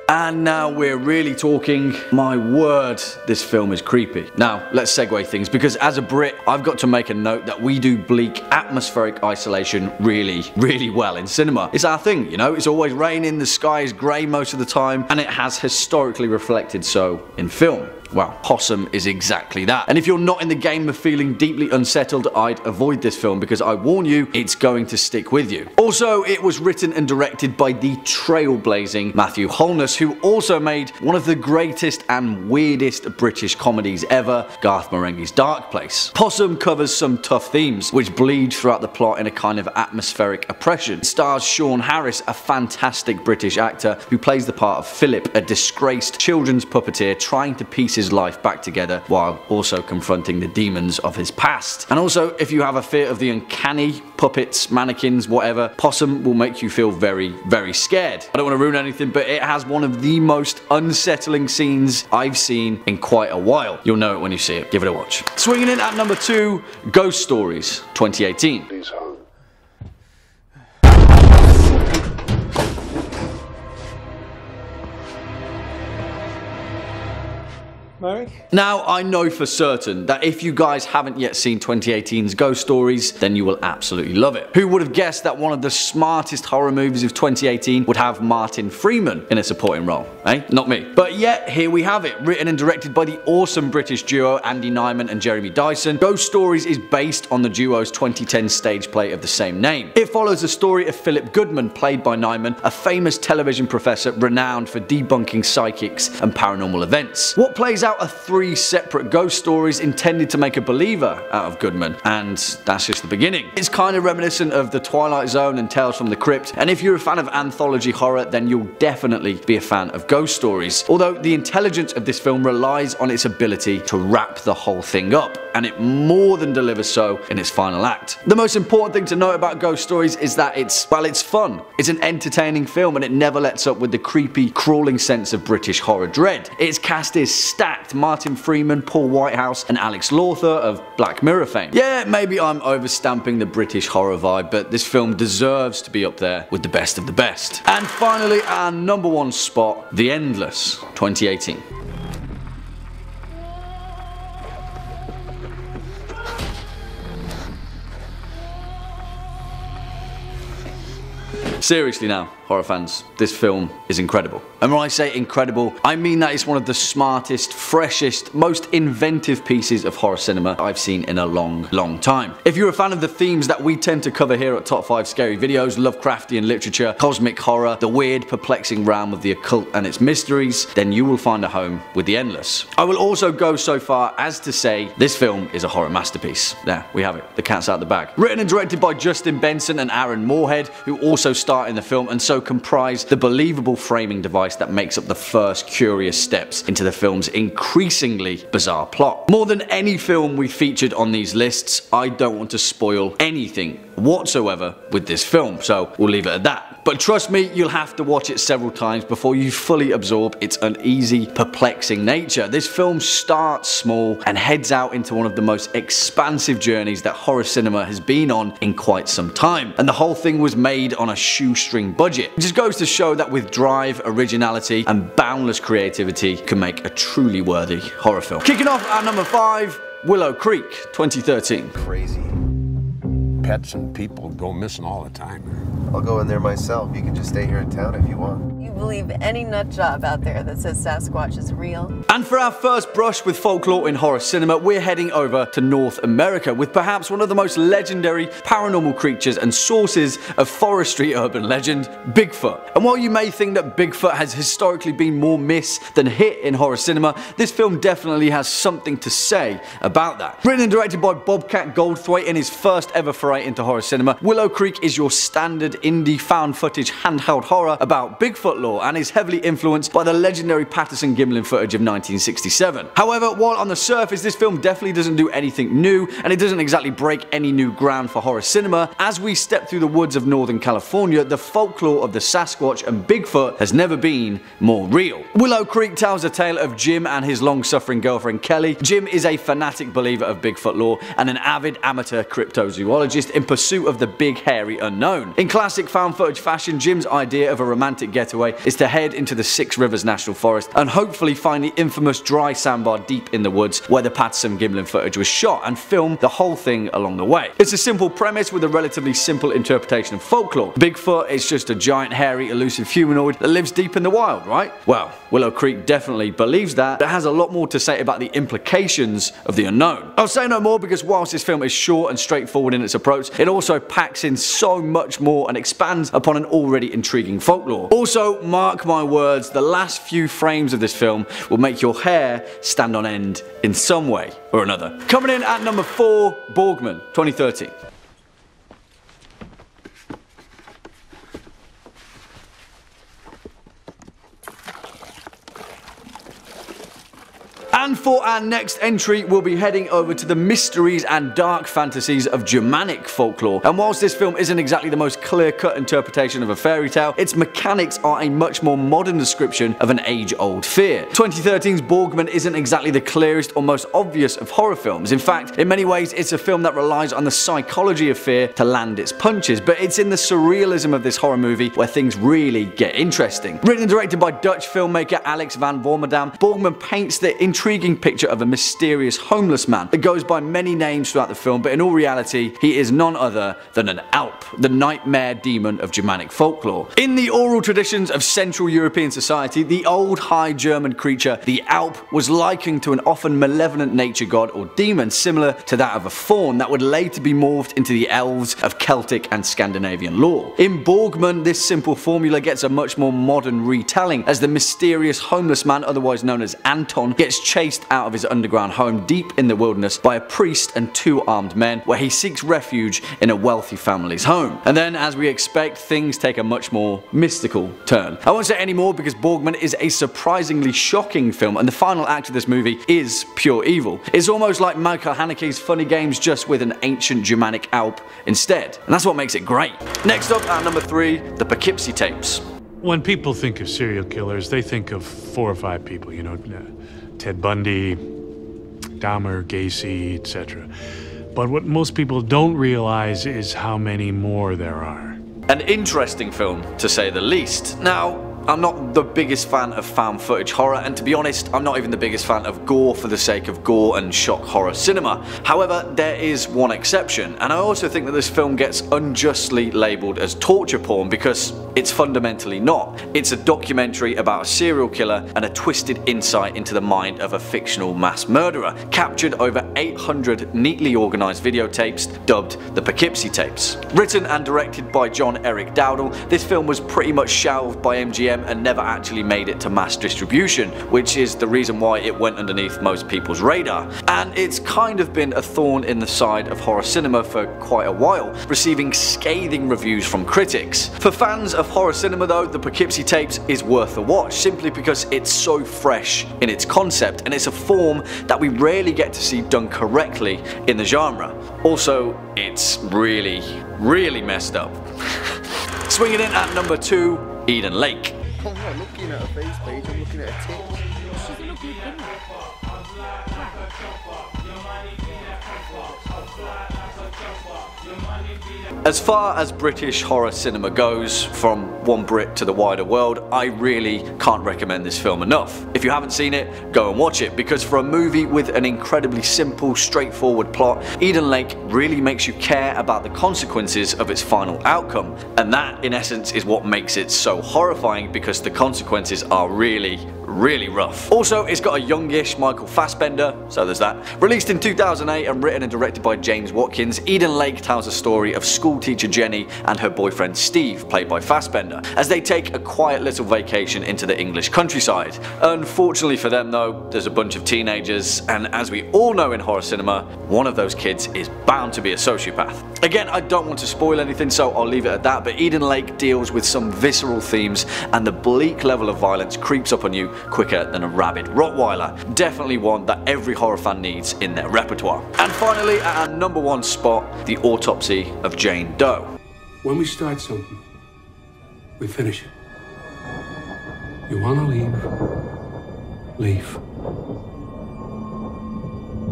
And now we're really talking. My word, this film is creepy. Now, let's segue things, because as a Brit, I've got to make a note that we do bleak, atmospheric isolation really, really well in cinema. It's our thing, you know? It's always raining, the sky is grey most of the time, and it has historically reflected so in film. Well, Possum is exactly that. And if you're not in the game of feeling deeply unsettled, I'd avoid this film, because I warn you, it's going to stick with you. Also, it was written and directed by the trailblazing Matthew Holness, who also made one of the greatest and weirdest British comedies ever, Garth Marenghi's Dark Place. Possum covers some tough themes, which bleed throughout the plot in a kind of atmospheric oppression. It stars Sean Harris, a fantastic British actor who plays the part of Philip, a disgraced children's puppeteer trying to piece his life back together while also confronting the demons of his past. And also, if you have a fear of the uncanny, puppets, mannequins, whatever, Possum will make you feel very, very scared. I don't want to ruin anything, but it has one of the most unsettling scenes I've seen in quite a while. You'll know it when you see it. Give it a watch. Swinging in at number 2, Ghost Stories, 2018. Please hold. Now, I know for certain that if you guys haven't yet seen 2018's Ghost Stories, then you will absolutely love it. Who would have guessed that one of the smartest horror movies of 2018 would have Martin Freeman in a supporting role? Eh? Not me. But yet, here we have it, written and directed by the awesome British duo Andy Nyman and Jeremy Dyson. Ghost Stories is based on the duo's 2010 stage play of the same name. It follows the story of Philip Goodman, played by Nyman, a famous television professor renowned for debunking psychics and paranormal events. What plays out are 3 separate ghost stories intended to make a believer out of Goodman, and that's just the beginning. It's kind of reminiscent of The Twilight Zone and Tales from the Crypt, and if you're a fan of anthology horror, then you'll definitely be a fan of Ghost Stories. Although the intelligence of this film relies on its ability to wrap the whole thing up, and it more than delivers so in its final act. The most important thing to note about Ghost Stories is that it's fun. It's an entertaining film, and it never lets up with the creepy, crawling sense of British horror dread. Its cast is stacked. Martin Freeman, Paul Whitehouse, and Alex Lawther of Black Mirror fame. Yeah, maybe I'm overstamping the British horror vibe, but this film deserves to be up there with the best of the best. And finally, our number 1 spot, The Endless, 2018. Seriously now, horror fans, this film is incredible. And when I say incredible, I mean that it's one of the smartest, freshest, most inventive pieces of horror cinema I've seen in a long, long time. If you're a fan of the themes that we tend to cover here at Top 5 Scary Videos, Lovecraftian literature, cosmic horror, the weird, perplexing realm of the occult and its mysteries, then you will find a home with The Endless. I will also go so far as to say this film is a horror masterpiece. There, we have it. The cat's out of the bag. Written and directed by Justin Benson and Aaron Moorhead, who also star in the film and so comprise the believable framing device that makes up the first curious steps into the film's increasingly bizarre plot. More than any film we featured on these lists, I don't want to spoil anything whatsoever with this film, so we'll leave it at that. But trust me, you'll have to watch it several times before you fully absorb its uneasy, perplexing nature. This film starts small and heads out into one of the most expansive journeys that horror cinema has been on in quite some time. And the whole thing was made on a shoestring budget. It just goes to show that with drive, originality, and boundless creativity, you can make a truly worthy horror film. Kicking off at number 5, Willow Creek, 2013. Crazy. Pets and people go missing all the time. I'll go in there myself. You can just stay here in town if you want. You believe any nut job out there that says Sasquatch is real? And for our first brush with folklore in horror cinema, we're heading over to North America with perhaps one of the most legendary paranormal creatures and sources of forestry urban legend, Bigfoot. And while you may think that Bigfoot has historically been more miss than hit in horror cinema, this film definitely has something to say about that. Written and directed by Bobcat Goldthwait in his first ever foray into horror cinema, Willow Creek is your standard indie found footage handheld horror about Bigfoot lore and is heavily influenced by the legendary Patterson-Gimlin footage of 1967. However, while on the surface this film definitely doesn't do anything new and it doesn't exactly break any new ground for horror cinema, as we step through the woods of Northern California, the folklore of the Sasquatch and Bigfoot has never been more real. Willow Creek tells the tale of Jim and his long-suffering girlfriend Kelly. Jim is a fanatic believer of Bigfoot lore and an avid amateur cryptozoologist in pursuit of the big hairy unknown. In classic found footage fashion, Jim's idea of a romantic getaway is to head into the Six Rivers National Forest and hopefully find the infamous dry sandbar deep in the woods where the Patterson-Gimlin footage was shot and film the whole thing along the way. It's a simple premise with a relatively simple interpretation of folklore. Bigfoot is just a giant hairy elusive humanoid that lives deep in the wild, right? Well, Willow Creek definitely believes that, but has a lot more to say about the implications of the unknown. I'll say no more because whilst this film is short and straightforward in its approach, it also packs in so much more and expands upon an already intriguing folklore. Also, mark my words, the last few frames of this film will make your hair stand on end in some way or another. Coming in at number 4, Borgman, 2013. And for our next entry, we'll be heading over to the mysteries and dark fantasies of Germanic folklore. And whilst this film isn't exactly the most clear-cut interpretation of a fairy tale, its mechanics are a much more modern description of an age-old fear. 2013's Borgman isn't exactly the clearest or most obvious of horror films. In fact, in many ways, it's a film that relies on the psychology of fear to land its punches, but it's in the surrealism of this horror movie where things really get interesting. Written and directed by Dutch filmmaker Alex van Vormedam, Borgman paints the intriguing picture of a mysterious homeless man that goes by many names throughout the film, but in all reality, he is none other than an Alp, the nightmare demon of Germanic folklore. In the oral traditions of Central European society, the old High German creature, the Alp, was likened to an often malevolent nature god or demon similar to that of a faun that would later be morphed into the elves of Celtic and Scandinavian lore. In Borgman, this simple formula gets a much more modern retelling as the mysterious homeless man, otherwise known as Anton, gets chased out of his underground home deep in the wilderness by a priest and 2 armed men, where he seeks refuge in a wealthy family's home. And then, as we expect, things take a much more mystical turn. I won't say any more because Borgman is a surprisingly shocking film and the final act of this movie is pure evil. It's almost like Michael Haneke's Funny Games just with an ancient Germanic Alp instead. And that's what makes it great. Next up at number 3, the Poughkeepsie Tapes. When people think of serial killers, they think of 4 or 5 people, you know, Ted Bundy, Dahmer, Gacy, etc. But what most people don't realize is how many more there are. An interesting film, to say the least. Now, I'm not the biggest fan of found footage horror, and to be honest, I'm not even the biggest fan of gore for the sake of gore and shock horror cinema. However, there is one exception, and I also think that this film gets unjustly labelled as torture porn because it's fundamentally not. It's a documentary about a serial killer and a twisted insight into the mind of a fictional mass murderer, captured over 800 neatly organised videotapes dubbed the Poughkeepsie Tapes. Written and directed by John Eric Dowdle, this film was pretty much shelved by MGM and never actually made it to mass distribution, which is the reason why it went underneath most people's radar. And it's kind of been a thorn in the side of horror cinema for quite a while, receiving scathing reviews from critics. For fans of horror cinema though, the Poughkeepsie Tapes is worth a watch, simply because it's so fresh in its concept and it's a form that we rarely get to see done correctly in the genre. Also, it's really messed up. Swinging in at number 2, Eden Lake. I'm not looking at a face page, I'm looking at a tip. As far as British horror cinema goes, from one Brit to the wider world, I really can't recommend this film enough. If you haven't seen it, go and watch it, because for a movie with an incredibly simple, straightforward plot, Eden Lake really makes you care about the consequences of its final outcome. And that, in essence, is what makes it so horrifying, because the consequences are really rough. Also, it's got a youngish Michael Fassbender, so there's that. Released in 2008 and written and directed by James Watkins, Eden Lake tells a story of school teacher Jenny and her boyfriend Steve, played by Fassbender, as they take a quiet little vacation into the English countryside. Unfortunately for them though, there's a bunch of teenagers, and as we all know in horror cinema, one of those kids is bound to be a sociopath. Again, I don't want to spoil anything, so I'll leave it at that, but Eden Lake deals with some visceral themes, and the bleak level of violence creeps up on you quicker than a rabid Rottweiler. Definitely one that every horror fan needs in their repertoire. And finally, at our number 1 spot, The Autopsy of Jane Doe. When we start something, we finish it. You wanna leave? Leave.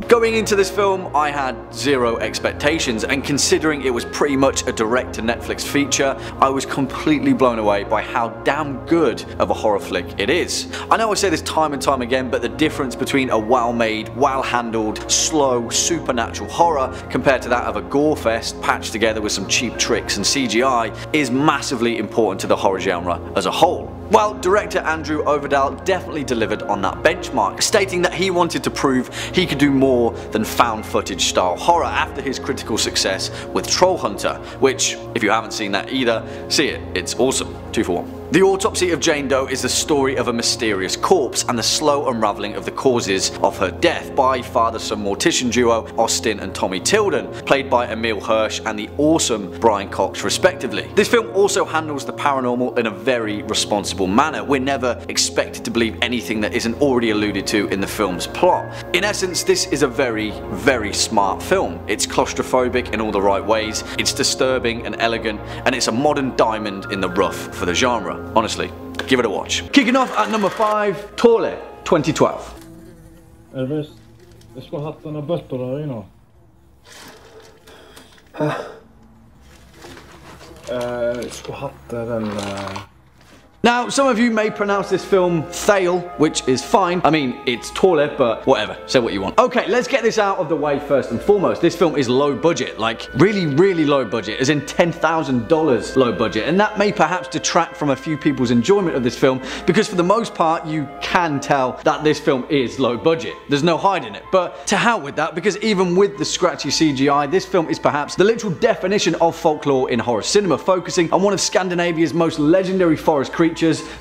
Going into this film, I had zero expectations, and considering it was pretty much a direct-to-Netflix feature, I was completely blown away by how damn good of a horror flick it is. I know I say this time and time again, but the difference between a well-made, well-handled, slow, supernatural horror compared to that of a gore fest patched together with some cheap tricks and CGI is massively important to the horror genre as a whole. Well, director Andrew Overdahl definitely delivered on that benchmark, stating that he wanted to prove he could do more than found footage style horror after his critical success with Troll Hunter, which, if you haven't seen that either, see it, it's awesome. 2 for 1. The Autopsy of Jane Doe is the story of a mysterious corpse and the slow unravelling of the causes of her death by father-son mortician duo Austin and Tommy Tilden, played by Emile Hirsch and the awesome Brian Cox respectively. This film also handles the paranormal in a very responsible manner. We're never expected to believe anything that isn't already alluded to in the film's plot. In essence, this is a very smart film. It's claustrophobic in all the right ways, it's disturbing and elegant, and it's a modern diamond in the rough for the genre. Honestly, give it a watch. Kicking off at number 5, Tåle, 2012. Elvis, jag ska ha hatten och böttor här inne. Ska hatta den. Now, some of you may pronounce this film Thale, which is fine. I mean, it's Tåle, but whatever, say what you want. Okay, let's get this out of the way first and foremost. This film is low budget, like really low budget, as in $10,000 low budget, and that may perhaps detract from a few people's enjoyment of this film, because for the most part, you can tell that this film is low budget. There's no hiding it, but to hell with that, because even with the scratchy CGI, this film is perhaps the literal definition of folklore in horror cinema, focusing on one of Scandinavia's most legendary forest creatures,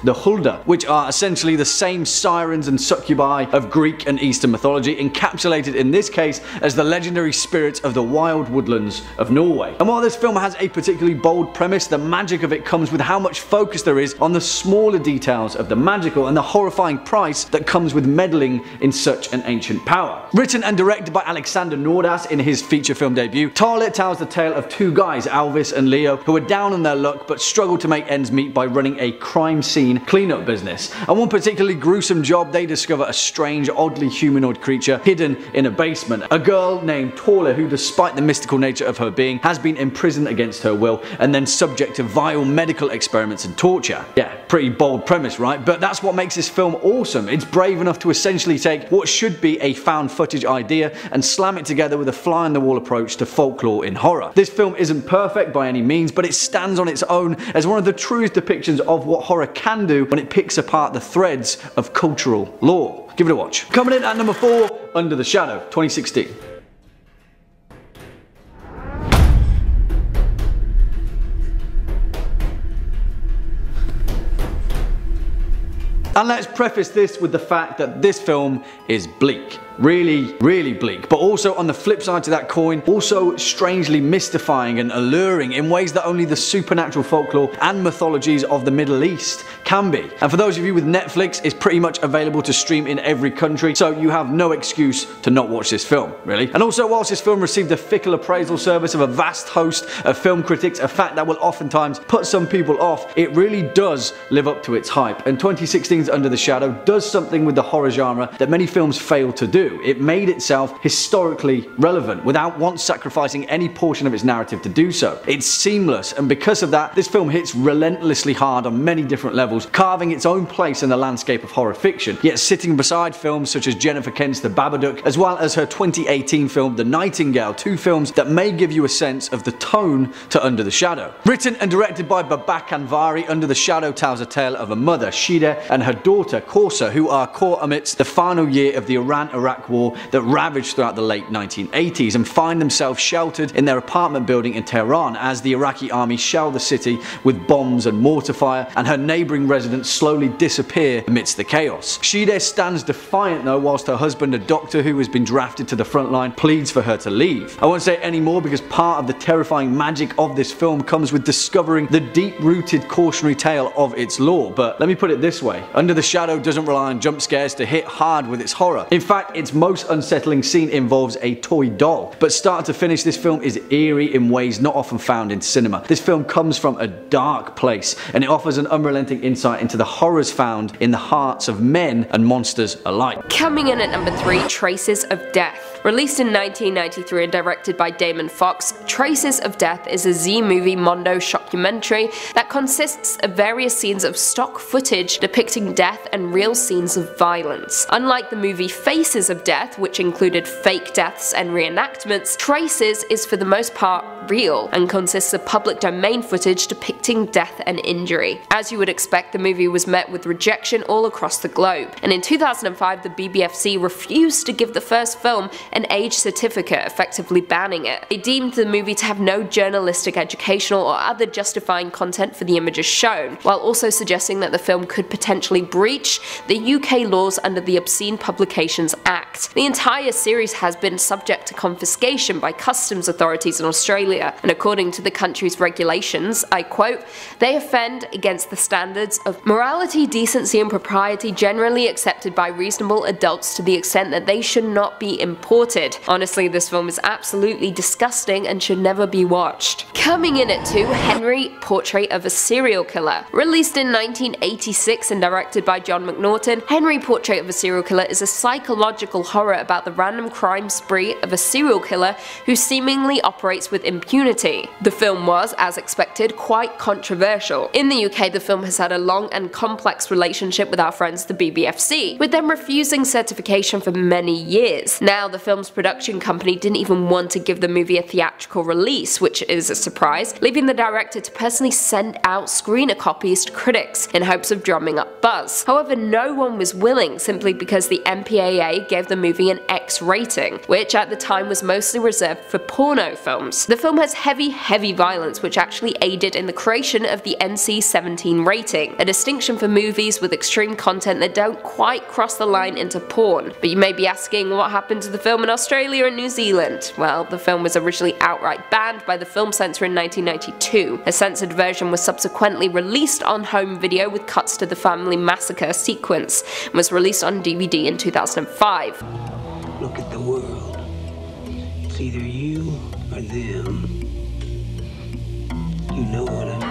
the Hulda, which are essentially the same sirens and succubi of Greek and Eastern mythology, encapsulated in this case as the legendary spirits of the wild woodlands of Norway. And while this film has a particularly bold premise, the magic of it comes with how much focus there is on the smaller details of the magical and the horrifying price that comes with meddling in such an ancient power. Written and directed by Alexander Nordas in his feature film debut, Tåle tells the tale of 2 guys, Alvis and Leo, who are down on their luck but struggle to make ends meet by running a crime scene cleanup business. On one particularly gruesome job, they discover a strange, oddly humanoid creature hidden in a basement. A girl named Tåle, who despite the mystical nature of her being, has been imprisoned against her will and then subject to vile medical experiments and torture. Yeah, pretty bold premise, right? But that's what makes this film awesome. It's brave enough to essentially take what should be a found footage idea and slam it together with a fly on the wall approach to folklore in horror. This film isn't perfect by any means, but it stands on its own as one of the truest depictions of what horror can do when it picks apart the threads of cultural lore. Give it a watch. Coming in at number 4, Under the Shadow, 2016. And let's preface this with the fact that this film is bleak. really, really bleak, but also on the flip side to that coin, also strangely mystifying and alluring in ways that only the supernatural folklore and mythologies of the Middle East can be. And for those of you with Netflix, it's pretty much available to stream in every country, so you have no excuse to not watch this film, really. And also, whilst this film received the fickle appraisal service of a vast host of film critics, a fact that will oftentimes put some people off, it really does live up to its hype. And 2016's Under the Shadow does something with the horror genre that many films fail to do. It made itself historically relevant without once sacrificing any portion of its narrative to do so. It's seamless, and because of that, this film hits relentlessly hard on many different levels, carving its own place in the landscape of horror fiction, yet sitting beside films such as Jennifer Kent's The Babadook, as well as her 2018 film The Nightingale, two films that may give you a sense of the tone to Under the Shadow. Written and directed by Babak Anvari, Under the Shadow tells a tale of a mother, Shida, and her daughter, Korsa, who are caught amidst the final year of the Iran-Iraq war that ravaged throughout the late 1980s and find themselves sheltered in their apartment building in Tehran as the Iraqi army shell the city with bombs and mortar fire, and her neighbouring residents slowly disappear amidst the chaos. Shida stands defiant though, whilst her husband, a doctor who has been drafted to the front line, pleads for her to leave. I won't say any more because part of the terrifying magic of this film comes with discovering the deep-rooted cautionary tale of its lore, but let me put it this way: Under the Shadow doesn't rely on jump scares to hit hard with its horror. In fact, its most unsettling scene involves a toy doll, but start to finish this film is eerie in ways not often found in cinema. This film comes from a dark place, and it offers an unrelenting insight into the horrors found in the hearts of men and monsters alike. Coming in at number 3, Traces of Death. Released in 1993 and directed by Damon Fox, Traces of Death is a Z-Movie Mondo shockumentary that consists of various scenes of stock footage depicting death and real scenes of violence. Unlike the movie Faces of Death, which included fake deaths and reenactments, Traces is for the most part real and consists of public domain footage depicting death and injury. As you would expect, the movie was met with rejection all across the globe, and in 2005 the BBFC refused to give the first film an age certificate, effectively banning it. They deemed the movie to have no journalistic, educational or other justifying content for the images shown, while also suggesting that the film could potentially breach the UK laws under the Obscene Publications Act. The entire series has been subject to confiscation by customs authorities in Australia, and according to the country's regulations, I quote, "They offend against the standards of morality, decency and propriety generally accepted by reasonable adults to the extent that they should not be imported." Honestly, this film is absolutely disgusting and should never be watched. Coming in at 2, Henry, Portrait of a Serial Killer. Released in 1986 and directed by John McNaughton, Henry, Portrait of a Serial Killer is a psychological horror about the random crime spree of a serial killer who seemingly operates with impunity. The film was, as expected, quite controversial. In the UK, the film has had a long and complex relationship with our friends the BBFC, with them refusing certification for many years. Now, the film's production company didn't even want to give the movie a theatrical release, which is a surprise, leaving the director to personally send out screener copies to critics in hopes of drumming up buzz. However, no one was willing, simply because the MPAA gave the movie an X rating, which at the time was mostly reserved for porno films. The film has heavy violence, which actually aided in the creation of the NC-17 rating, a distinction for movies with extreme content that don't quite cross the line into porn. But you may be asking, what happened to the film in Australia and New Zealand? Well, the film was originally outright banned by the film censor in 1992. A censored version was subsequently released on home video with cuts to the family massacre sequence, and was released on DVD in 2005. Look at the world. It's either you or them. You know what I mean.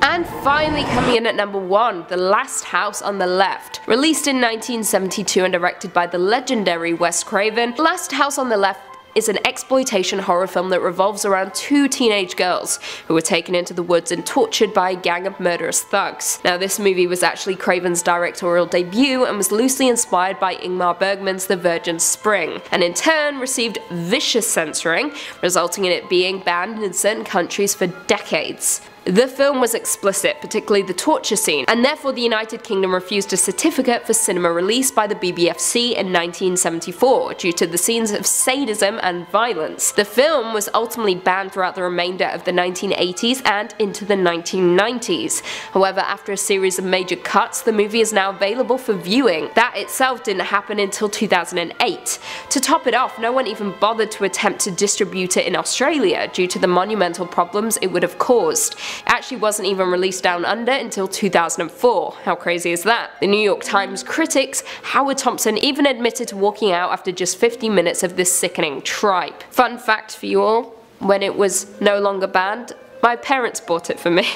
And finally, coming in at number 1, The Last House on the Left. Released in 1972 and directed by the legendary Wes Craven, The Last House on the Left is an exploitation horror film that revolves around 2 teenage girls who were taken into the woods and tortured by a gang of murderous thugs. Now, this movie was actually Craven's directorial debut and was loosely inspired by Ingmar Bergman's The Virgin Spring, and in turn received vicious censoring, resulting in it being banned in certain countries for decades. The film was explicit, particularly the torture scene, and therefore the United Kingdom refused a certificate for cinema release by the BBFC in 1974 due to the scenes of sadism and violence. The film was ultimately banned throughout the remainder of the 1980s and into the 1990s. However, after a series of major cuts, the movie is now available for viewing. That itself didn't happen until 2008. To top it off, no one even bothered to attempt to distribute it in Australia due to the monumental problems it would have caused. It actually wasn't even released down under until 2004. How crazy is that? The New York Times critics, Howard Thompson, even admitted to walking out after just 50 minutes of this sickening tripe. Fun fact for you all, when it was no longer banned, my parents bought it for me.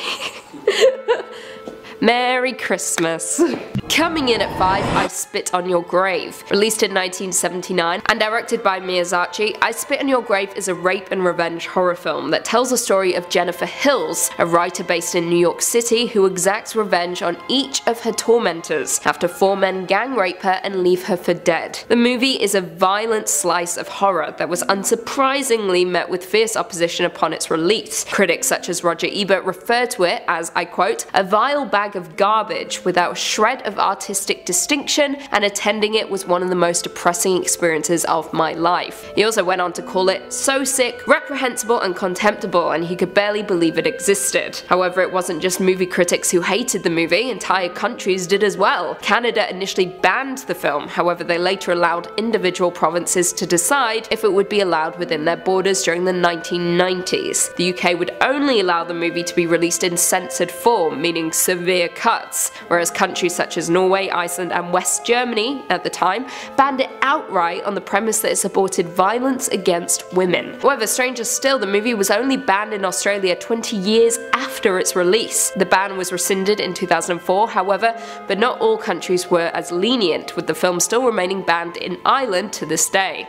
Merry Christmas. Coming in at 5, I Spit on Your Grave. Released in 1979 and directed by Miyazaki, I Spit on Your Grave is a rape and revenge horror film that tells the story of Jennifer Hills, a writer based in New York City who exacts revenge on each of her tormentors after 4 men gang rape her and leave her for dead. The movie is a violent slice of horror that was unsurprisingly met with fierce opposition upon its release. Critics such as Roger Ebert refer to it as, I quote, a vile bag of garbage without a shred of artistic distinction, and attending it was one of the most depressing experiences of my life. He also went on to call it so sick, reprehensible and contemptible, and he could barely believe it existed. However, it wasn't just movie critics who hated the movie, entire countries did as well. Canada initially banned the film, however they later allowed individual provinces to decide if it would be allowed within their borders during the 1990s. The UK would only allow the movie to be released in censored form, meaning severe cuts, whereas countries such as Norway, Iceland and West Germany at the time banned it outright on the premise that it supported violence against women. However, stranger still, the movie was only banned in Australia 20 years after its release. The ban was rescinded in 2004, however, but not all countries were as lenient, with the film still remaining banned in Ireland to this day.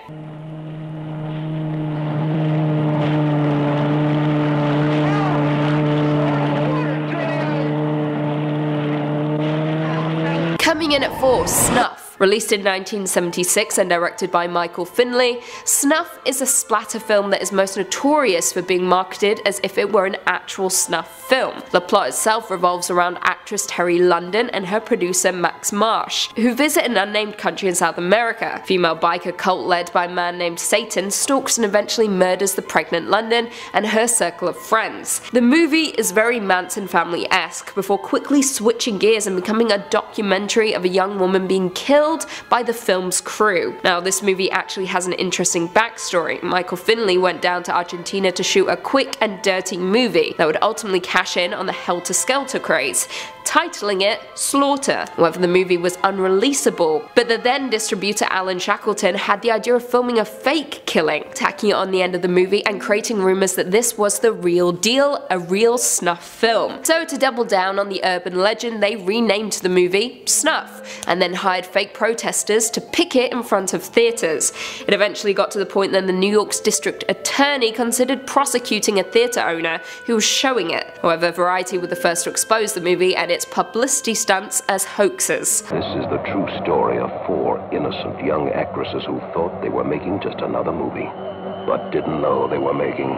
Coming in at 4, Snuff. Released in 1976 and directed by Michael Finley, Snuff is a splatter film that is most notorious for being marketed as if it were an actual snuff film. The plot itself revolves around actress Terry London and her producer Max Marsh, who visit an unnamed country in South America. A female biker cult led by a man named Satan stalks and eventually murders the pregnant London and her circle of friends. The movie is very Manson family-esque before quickly switching gears and becoming a documentary of a young woman being killed by the film's crew. Now, this movie actually has an interesting backstory. Michael Finley went down to Argentina to shoot a quick and dirty movie that would ultimately cash in on the Helter Skelter craze, titling it Slaughter. However, the movie was unreleasable, but the then distributor Alan Shackleton had the idea of filming a fake killing, tacking it on the end of the movie and creating rumours that this was the real deal, a real snuff film. So to double down on the urban legend, they renamed the movie Snuff, and then hired fake protesters to picket in front of theatres. It eventually got to the point that the New York's district attorney considered prosecuting a theatre owner who was showing it. However, Variety were the first to expose the movie and its publicity stunts as hoaxes. This is the true story of 4 innocent young actresses who thought they were making just another movie, but didn't know they were making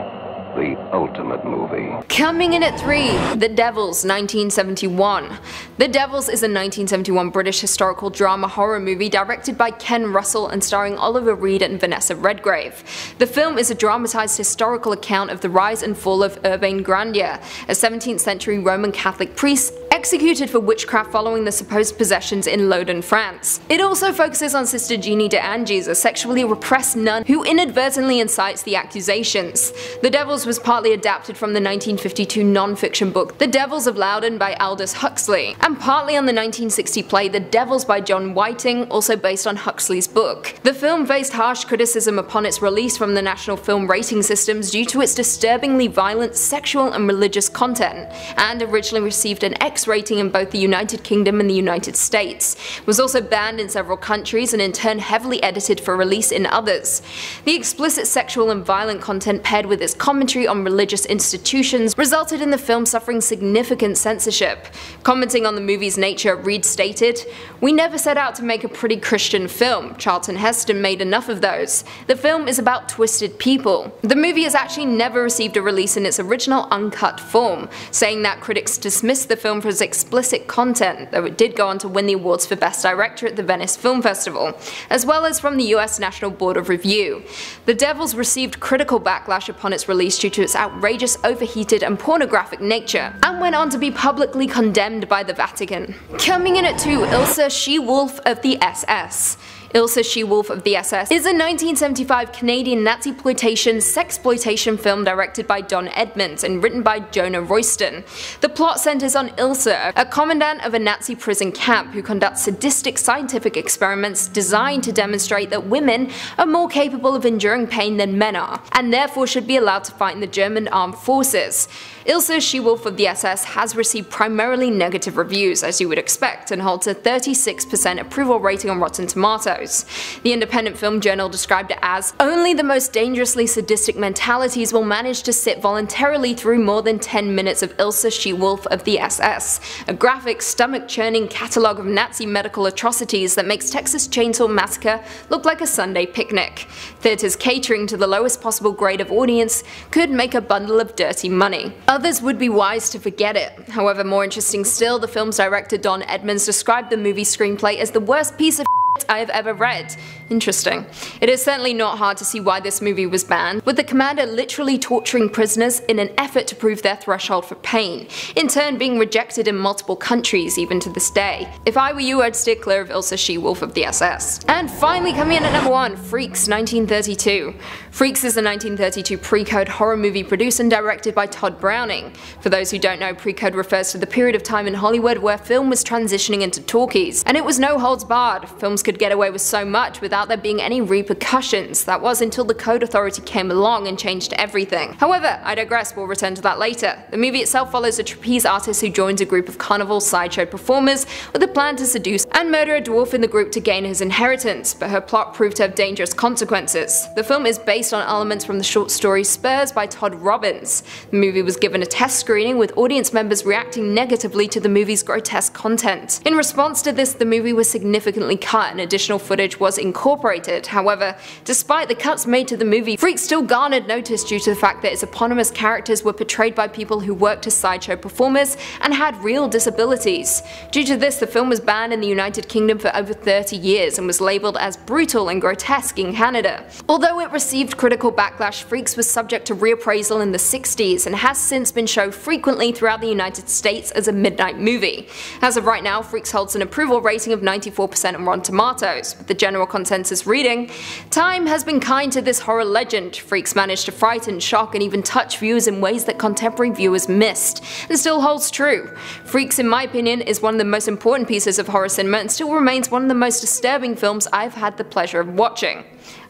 the ultimate movie. Coming in at 3, The Devils, 1971. The Devils is a 1971 British historical drama horror movie directed by Ken Russell and starring Oliver Reed and Vanessa Redgrave. The film is a dramatized historical account of the rise and fall of Urbain Grandier, a 17th century Roman Catholic priest executed for witchcraft following the supposed possessions in Loudun, France. It also focuses on Sister Jeannie de Angelis, a sexually repressed nun who inadvertently incites the accusations. The Devils was partly adapted from the 1952 non-fiction book The Devils of Loudun by Aldous Huxley, and partly on the 1960 play The Devils by John Whiting, also based on Huxley's book. The film faced harsh criticism upon its release from the National Film Rating Systems due to its disturbingly violent sexual and religious content, and originally received an X X rating in both the United Kingdom and the United States. It was also banned in several countries and in turn heavily edited for release in others. The explicit sexual and violent content paired with its commentary on religious institutions resulted in the film suffering significant censorship. Commenting on the movie's nature, Reed stated, "We never set out to make a pretty Christian film. Charlton Heston made enough of those. The film is about twisted people." The movie has actually never received a release in its original uncut form, saying that critics dismissed the film for its explicit content, though it did go on to win the awards for Best Director at the Venice Film Festival, as well as from the US National Board of Review. The Devils received critical backlash upon its release due to its outrageous, overheated and pornographic nature, and went on to be publicly condemned by the Vatican. Coming in at 2, Ilsa, She-Wolf of the SS. Ilsa, She-Wolf of the SS is a 1975 Canadian Nazi-ploitation sexploitation film directed by Don Edmonds and written by Jonah Royston. The plot centers on Ilsa, a commandant of a Nazi prison camp who conducts sadistic scientific experiments designed to demonstrate that women are more capable of enduring pain than men are, and therefore should be allowed to fight in the German armed forces. Ilsa, She-Wolf of the SS has received primarily negative reviews, as you would expect, and holds a 36% approval rating on Rotten Tomatoes. The Independent Film Journal described it as, "Only the most dangerously sadistic mentalities will manage to sit voluntarily through more than 10 minutes of Ilsa, She-Wolf of the SS, a graphic, stomach-churning catalogue of Nazi medical atrocities that makes Texas Chainsaw Massacre look like a Sunday picnic. Theaters catering to the lowest possible grade of audience could make a bundle of dirty money." Others would be wise to forget it. However, more interesting still, the film's director Don Edmonds described the movie screenplay as the worst piece of I have ever read. Interesting. It is certainly not hard to see why this movie was banned, with the commander literally torturing prisoners in an effort to prove their threshold for pain, in turn being rejected in multiple countries even to this day. If I were you, I'd steer clear of Ilsa, She-Wolf of the SS. And finally coming in at number 1, Freaks 1932. Freaks is a 1932 pre-code horror movie produced and directed by Todd Browning. For those who don't know, pre-code refers to the period of time in Hollywood where film was transitioning into talkies, and it was no holds barred. Films could get away with so much without there being any repercussions. That was until the Code Authority came along and changed everything. However, I digress, we'll return to that later. The movie itself follows a trapeze artist who joins a group of carnival sideshow performers with a plan to seduce and murder a dwarf in the group to gain his inheritance, but her plot proved to have dangerous consequences. The film is based on elements from the short story Spurs by Todd Robbins. The movie was given a test screening with audience members reacting negatively to the movie's grotesque content. In response to this, the movie was significantly cut and additional footage was incorporated. However, despite the cuts made to the movie, Freaks still garnered notice due to the fact that its eponymous characters were portrayed by people who worked as sideshow performers and had real disabilities. Due to this, the film was banned in the United Kingdom for over 30 years and was labelled as brutal and grotesque in Canada. Although it received critical backlash, Freaks was subject to reappraisal in the 60s and has since been shown frequently throughout the United States as a midnight movie. As of right now, Freaks holds an approval rating of 94% on Rotten Tomatoes, with the general consensus reading, "Time has been kind to this horror legend. Freaks managed to frighten, shock and even touch viewers in ways that contemporary viewers missed, and still holds true. Freaks, in my opinion, is one of the most important pieces of horror cinema and still remains one of the most disturbing films I've had the pleasure of watching."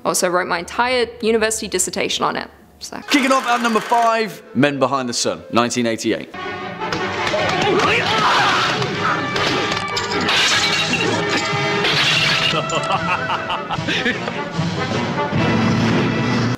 I also wrote my entire university dissertation on it. So. Kicking off at number 5, Men Behind the Sun, 1988.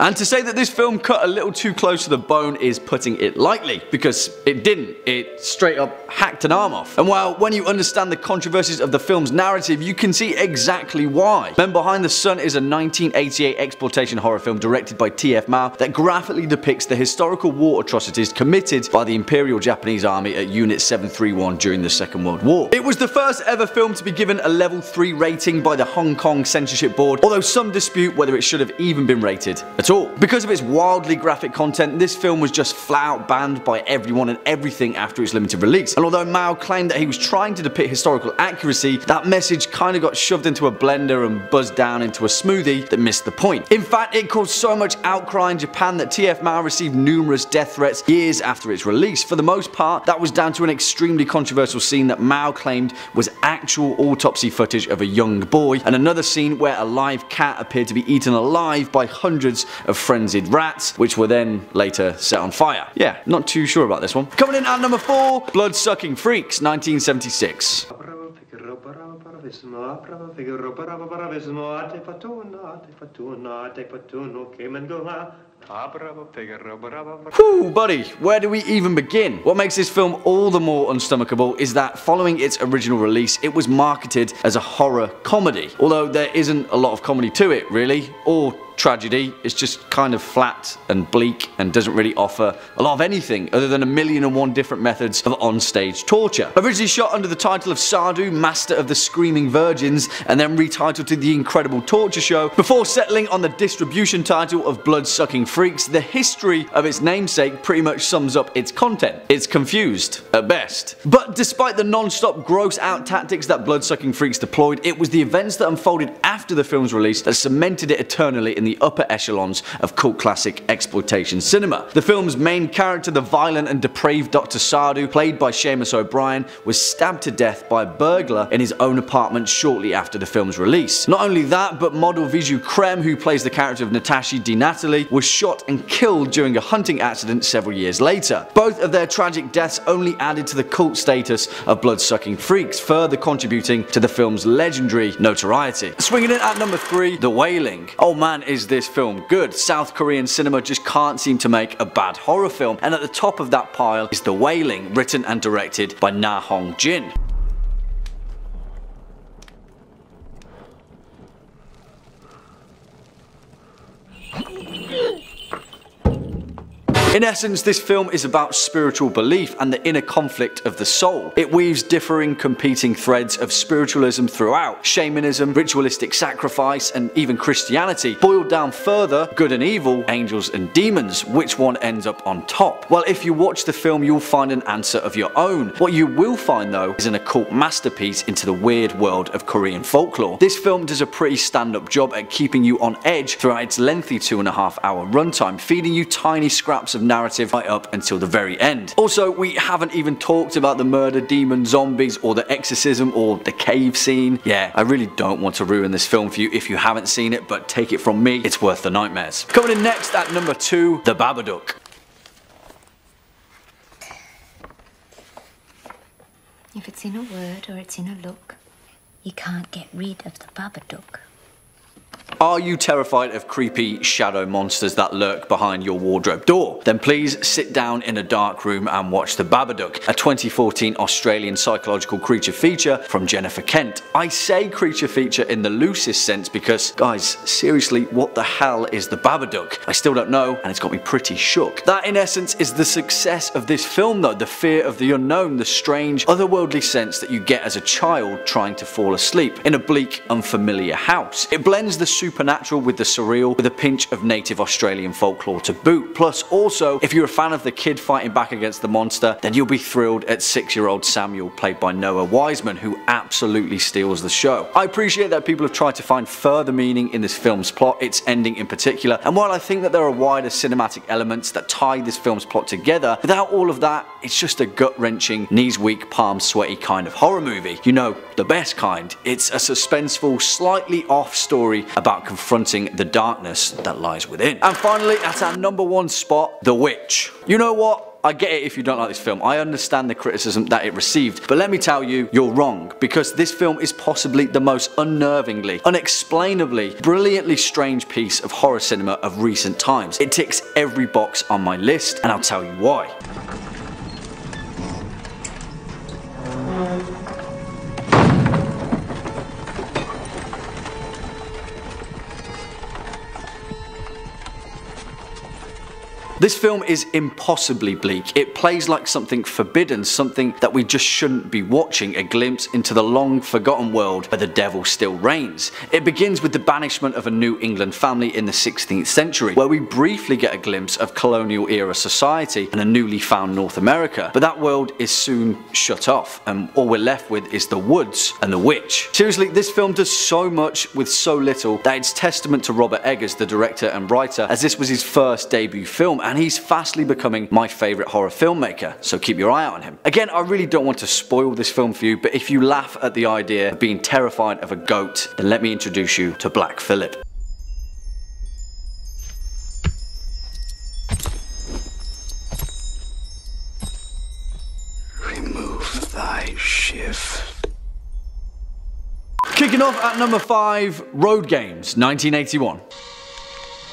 And to say that this film cut a little too close to the bone is putting it lightly, because it didn't. It straight up hacked an arm off. And while when you understand the controversies of the film's narrative, you can see exactly why. Men Behind the Sun is a 1988 exploitation horror film directed by T.F. Mao that graphically depicts the historical war atrocities committed by the Imperial Japanese Army at Unit 731 during the Second World War. It was the first ever film to be given a level 3 rating by the Hong Kong Censorship Board, although some dispute whether it should have even been rated at all. Because of its wildly graphic content, this film was just flat out banned by everyone and everything after its limited release. And although Mao claimed that he was trying to depict historical accuracy, that message kinda got shoved into a blender and buzzed down into a smoothie that missed the point. In fact, it caused so much outcry in Japan that T.F. Mao received numerous death threats years after its release. For the most part, that was down to an extremely controversial scene that Mao claimed was actual autopsy footage of a young boy, and another scene where a live cat appeared to be eaten alive by hundreds of frenzied rats, which were then later set on fire. Yeah, not too sure about this one. Coming in at number 4, Blood-Sucking Freaks, 1976. Whew, buddy, where do we even begin? What makes this film all the more unstomachable is that following its original release, it was marketed as a horror comedy. Although there isn't a lot of comedy to it, really, or tragedy. It's just kind of flat and bleak and doesn't really offer a lot of anything other than 1,000,001 different methods of onstage torture. Originally shot under the title of Sardu, Master of the Screaming Virgins, and then retitled to The Incredible Torture Show, before settling on the distribution title of Blood-Sucking Freaks, the history of its namesake pretty much sums up its content. It's confused, at best. But despite the non-stop gross out tactics that Blood-Sucking Freaks deployed, it was the events that unfolded after the film's release that cemented it eternally in the upper echelons of cult classic exploitation cinema. The film's main character, the violent and depraved Dr. Sardu, played by Seamus O'Brien, was stabbed to death by a burglar in his own apartment shortly after the film's release. Not only that, but model Viju Krem, who plays the character of Natasha Di Natale, was shot and killed during a hunting accident several years later. Both of their tragic deaths only added to the cult status of Blood-Sucking Freaks, further contributing to the film's legendary notoriety. Swinging in at number 3, The Wailing. Oh man, is this film good. South Korean cinema just can't seem to make a bad horror film, and at the top of that pile is The Wailing, written and directed by Na Hong Jin. In essence, this film is about spiritual belief and the inner conflict of the soul. It weaves differing, competing threads of spiritualism throughout. Shamanism, ritualistic sacrifice, and even Christianity. Boiled down further, good and evil, angels and demons. Which one ends up on top? Well, if you watch the film, you'll find an answer of your own. What you will find, though, is an occult masterpiece into the weird world of Korean folklore. This film does a pretty stand-up job at keeping you on edge throughout its lengthy 2.5-hour runtime, feeding you tiny scraps of narrative right up until the very end. Also, we haven't even talked about the murder, demon, zombies, or the exorcism, or the cave scene. Yeah, I really don't want to ruin this film for you if you haven't seen it, but take it from me, it's worth the nightmares. Coming in next at number 2, The Babadook. If it's in a word or it's in a look, you can't get rid of the Babadook. Are you terrified of creepy shadow monsters that lurk behind your wardrobe door? Then please sit down in a dark room and watch The Babadook, a 2014 Australian psychological creature feature from Jennifer Kent. I say creature feature in the loosest sense because, guys, seriously, what the hell is The Babadook? I still don't know, and it's got me pretty shook. That, in essence, is the success of this film though, the fear of the unknown, the strange, otherworldly sense that you get as a child trying to fall asleep in a bleak, unfamiliar house. It blends the supernatural with the surreal, with a pinch of native Australian folklore to boot. Plus, also, if you're a fan of the kid fighting back against the monster, then you'll be thrilled at 6-year-old Samuel, played by Noah Wiseman, who absolutely steals the show. I appreciate that people have tried to find further meaning in this film's plot, its ending in particular, and while I think that there are wider cinematic elements that tie this film's plot together, without all of that, it's just a gut-wrenching, knees-weak, palms-sweaty kind of horror movie. You know, the best kind. It's a suspenseful, slightly off story about confronting the darkness that lies within. And finally, at our number 1 spot, The Witch. You know what? I get it if you don't like this film. I understand the criticism that it received, but let me tell you, you're wrong, because this film is possibly the most unnervingly, unexplainably, brilliantly strange piece of horror cinema of recent times. It ticks every box on my list, and I'll tell you why. This film is impossibly bleak. It plays like something forbidden, something that we just shouldn't be watching, a glimpse into the long forgotten world where the devil still reigns. It begins with the banishment of a New England family in the 16th century, where we briefly get a glimpse of colonial era society and a newly found North America, but that world is soon shut off, and all we're left with is the woods and the witch. Seriously, this film does so much with so little that it's testament to Robert Eggers, the director and writer, as this was his first debut film, and he's fastly becoming my favourite horror filmmaker, so keep your eye out on him. Again, I really don't want to spoil this film for you, but if you laugh at the idea of being terrified of a goat, then let me introduce you to Black Phillip. shift. Kicking off at number 5, Road Games, 1981.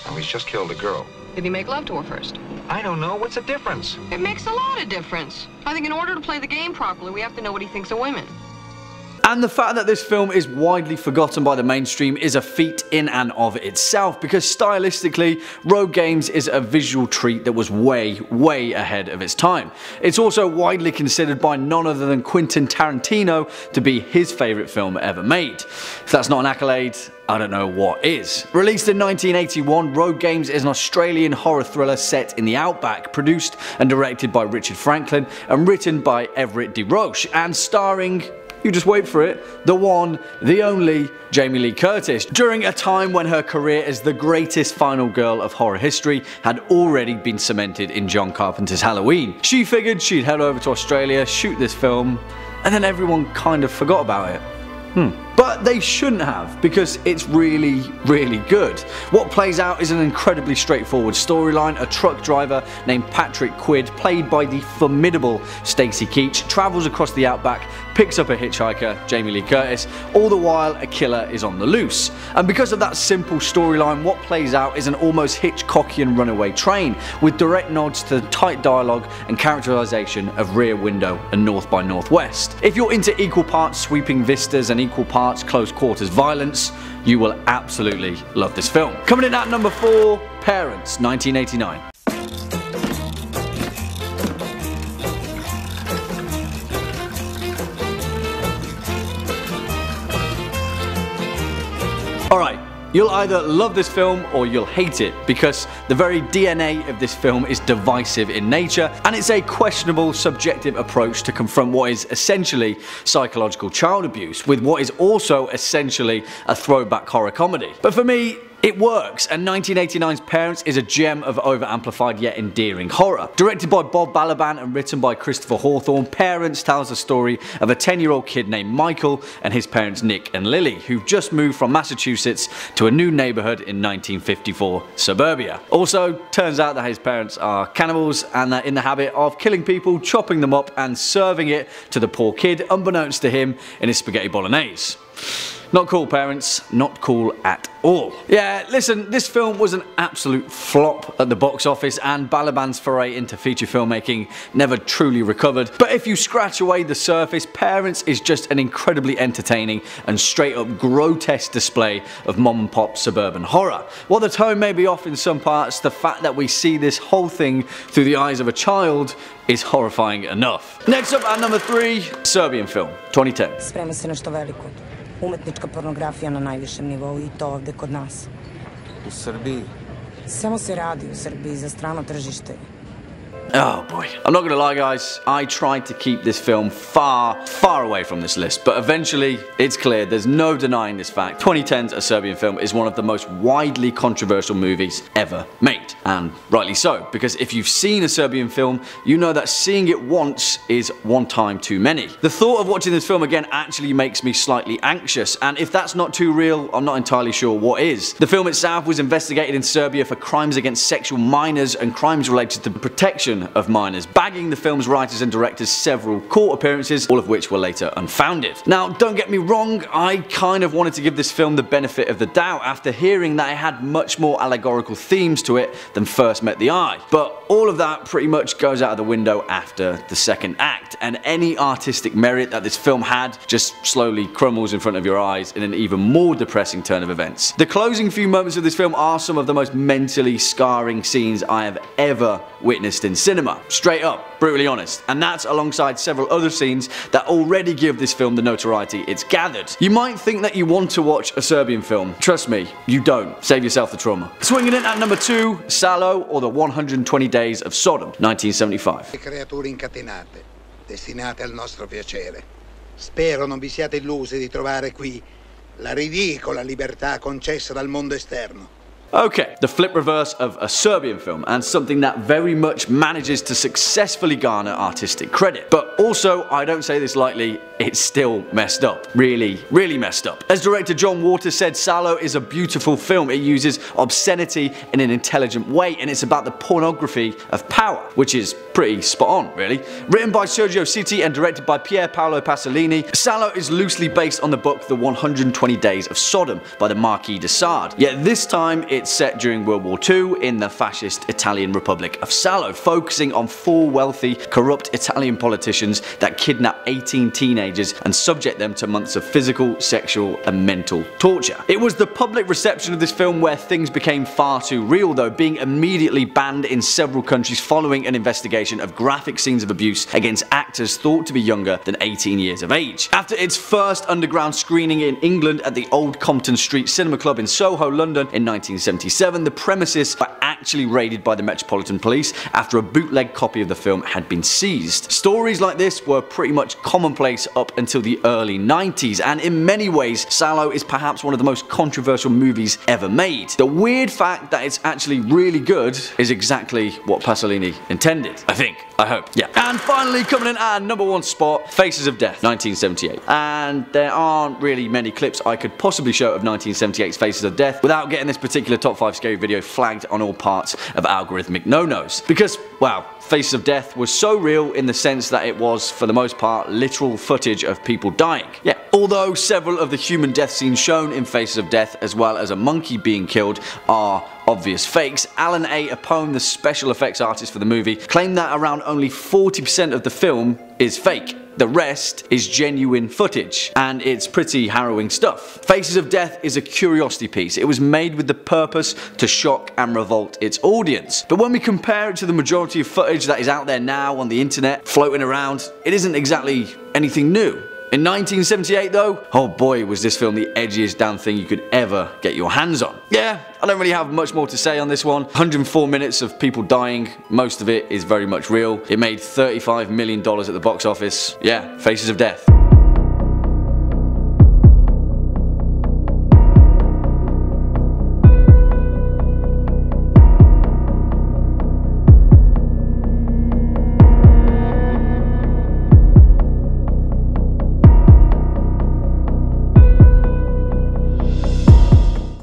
Oh, he's just killed a girl. Did he make love to her first? I don't know. What's the difference? It makes a lot of difference. I think in order to play the game properly, we have to know what he thinks of women. And the fact that this film is widely forgotten by the mainstream is a feat in and of itself, because stylistically, Road Games is a visual treat that was way, way ahead of its time. It's also widely considered by none other than Quentin Tarantino to be his favourite film ever made. If that's not an accolade, I don't know what is. Released in 1981, Road Games is an Australian horror thriller set in the outback, produced and directed by Richard Franklin and written by Everett DeRoche, and starring, you just wait for it, the one, the only, Jamie Lee Curtis, during a time when her career as the greatest final girl of horror history had already been cemented in John Carpenter's Halloween. She figured she'd head over to Australia, shoot this film, and then everyone kind of forgot about it. But they shouldn't have, because it's really, really good. What plays out is an incredibly straightforward storyline. A truck driver named Patrick Quid, played by the formidable Stacy Keach, travels across the outback, picks up a hitchhiker, Jamie Lee Curtis, all the while a killer is on the loose. And because of that simple storyline, what plays out is an almost Hitchcockian runaway train, with direct nods to tight dialogue and characterization of Rear Window and North by Northwest. If you're into equal parts sweeping vistas and equal parts close quarters violence, you will absolutely love this film. Coming in at number 4, Parents, 1989. Alright, you'll either love this film or you'll hate it, because the very DNA of this film is divisive in nature, and it's a questionable subjective approach to confront what is essentially psychological child abuse with what is also essentially a throwback horror comedy. But for me, it works, and 1989's Parents is a gem of over-amplified yet endearing horror. Directed by Bob Balaban and written by Christopher Hawthorne, Parents tells the story of a 10-year-old kid named Michael and his parents Nick and Lily, who've just moved from Massachusetts to a new neighborhood in 1954 suburbia. Also, turns out that his parents are cannibals and they're in the habit of killing people, chopping them up and serving it to the poor kid, unbeknownst to him, in his spaghetti bolognese. Not cool, Parents. Not cool at all. Yeah, listen, this film was an absolute flop at the box office, and Balaban's foray into feature filmmaking never truly recovered. But if you scratch away the surface, Parents is just an incredibly entertaining and straight up grotesque display of mom and pop suburban horror. While the tone may be off in some parts, the fact that we see this whole thing through the eyes of a child is horrifying enough. Next up at number 3, Serbian film, 2010. Sprema se nešto veliko. Umetnička pornografija na najvišem nivou i to ovde kod nas. U Srbiji? Samo se radi u Srbiji za strano tržište. Oh boy. I'm not gonna lie, guys, I tried to keep this film far away from this list, but eventually it's clear, there's no denying this fact. 2010's A Serbian Film is one of the most widely controversial movies ever made, and rightly so, because if you've seen a Serbian film, you know that seeing it once is one time too many. The thought of watching this film again actually makes me slightly anxious, and if that's not too real, I'm not entirely sure what is. The film itself was investigated in Serbia for crimes against sexual minors and crimes related to the protection of minors, bagging the film's writers and directors several court appearances, all of which were later unfounded. Now, don't get me wrong, I kind of wanted to give this film the benefit of the doubt after hearing that it had much more allegorical themes to it than first met the eye. But all of that pretty much goes out of the window after the second act, and any artistic merit that this film had just slowly crumbles in front of your eyes in an even more depressing turn of events. The closing few moments of this film are some of the most mentally scarring scenes I have ever witnessed in cinema. Straight up, brutally honest. And that's alongside several other scenes that already give this film the notoriety it's gathered. You might think that you want to watch a Serbian film. Trust me, you don't. Save yourself the trauma. Swinging in at number 2, Salo, or the 120 Days of Sodom, 1975. Creature incatenate, destinate al nostro piacere. Spero non vi siate illusi di trovare qui la ridicola libertà concessa dal mondo esterno. Okay, the flip reverse of a Serbian film, and something that very much manages to successfully garner artistic credit. But also, I don't say this lightly, it's still messed up. Really, really messed up. As director John Waters said, Salo is a beautiful film. It uses obscenity in an intelligent way, and it's about the pornography of power, which is pretty spot on, really. Written by Sergio Citti and directed by Pier Paolo Pasolini, Salo is loosely based on the book The 120 Days of Sodom by the Marquis de Sade. Yet this time it's set during World War II in the fascist Italian Republic of Salo, focusing on 4 wealthy, corrupt Italian politicians that kidnap 18 teenagers and subject them to months of physical, sexual and mental torture. It was the public reception of this film where things became far too real though, being immediately banned in several countries following an investigation of graphic scenes of abuse against actors thought to be younger than 18 years of age. After its first underground screening in England at the Old Compton Street Cinema Club in Soho, London in 1977, the premises were actually raided by the Metropolitan Police after a bootleg copy of the film had been seized. Stories like this were pretty much commonplace up until the early 90s, and in many ways Salo is perhaps one of the most controversial movies ever made. The weird fact that it's actually really good is exactly what Pasolini intended, I think. I hope. Yeah. And finally, coming in at number 1 spot, Faces of Death, 1978. And there aren't really many clips I could possibly show of 1978's Faces of Death without getting this particular top 5 scary video flagged on all parts of algorithmic no-nos. Because, wow, Faces of Death was so real in the sense that it was, for the most part, literal footage of people dying. Yeah. Although several of the human death scenes shown in Faces of Death, as well as a monkey being killed, are obvious fakes, Alan A. Apone, the special effects artist for the movie, claimed that around only 40% of the film is fake. The rest is genuine footage, and it's pretty harrowing stuff. Faces of Death is a curiosity piece. It was made with the purpose to shock and revolt its audience. But when we compare it to the majority of footage that is out there now on the internet, floating around, it isn't exactly anything new. In 1978 though, oh boy was this film the edgiest damn thing you could ever get your hands on. Yeah, I don't really have much more to say on this one. 104 minutes of people dying, most of it is very much real. It made $35 million at the box office. Yeah, Faces of Death.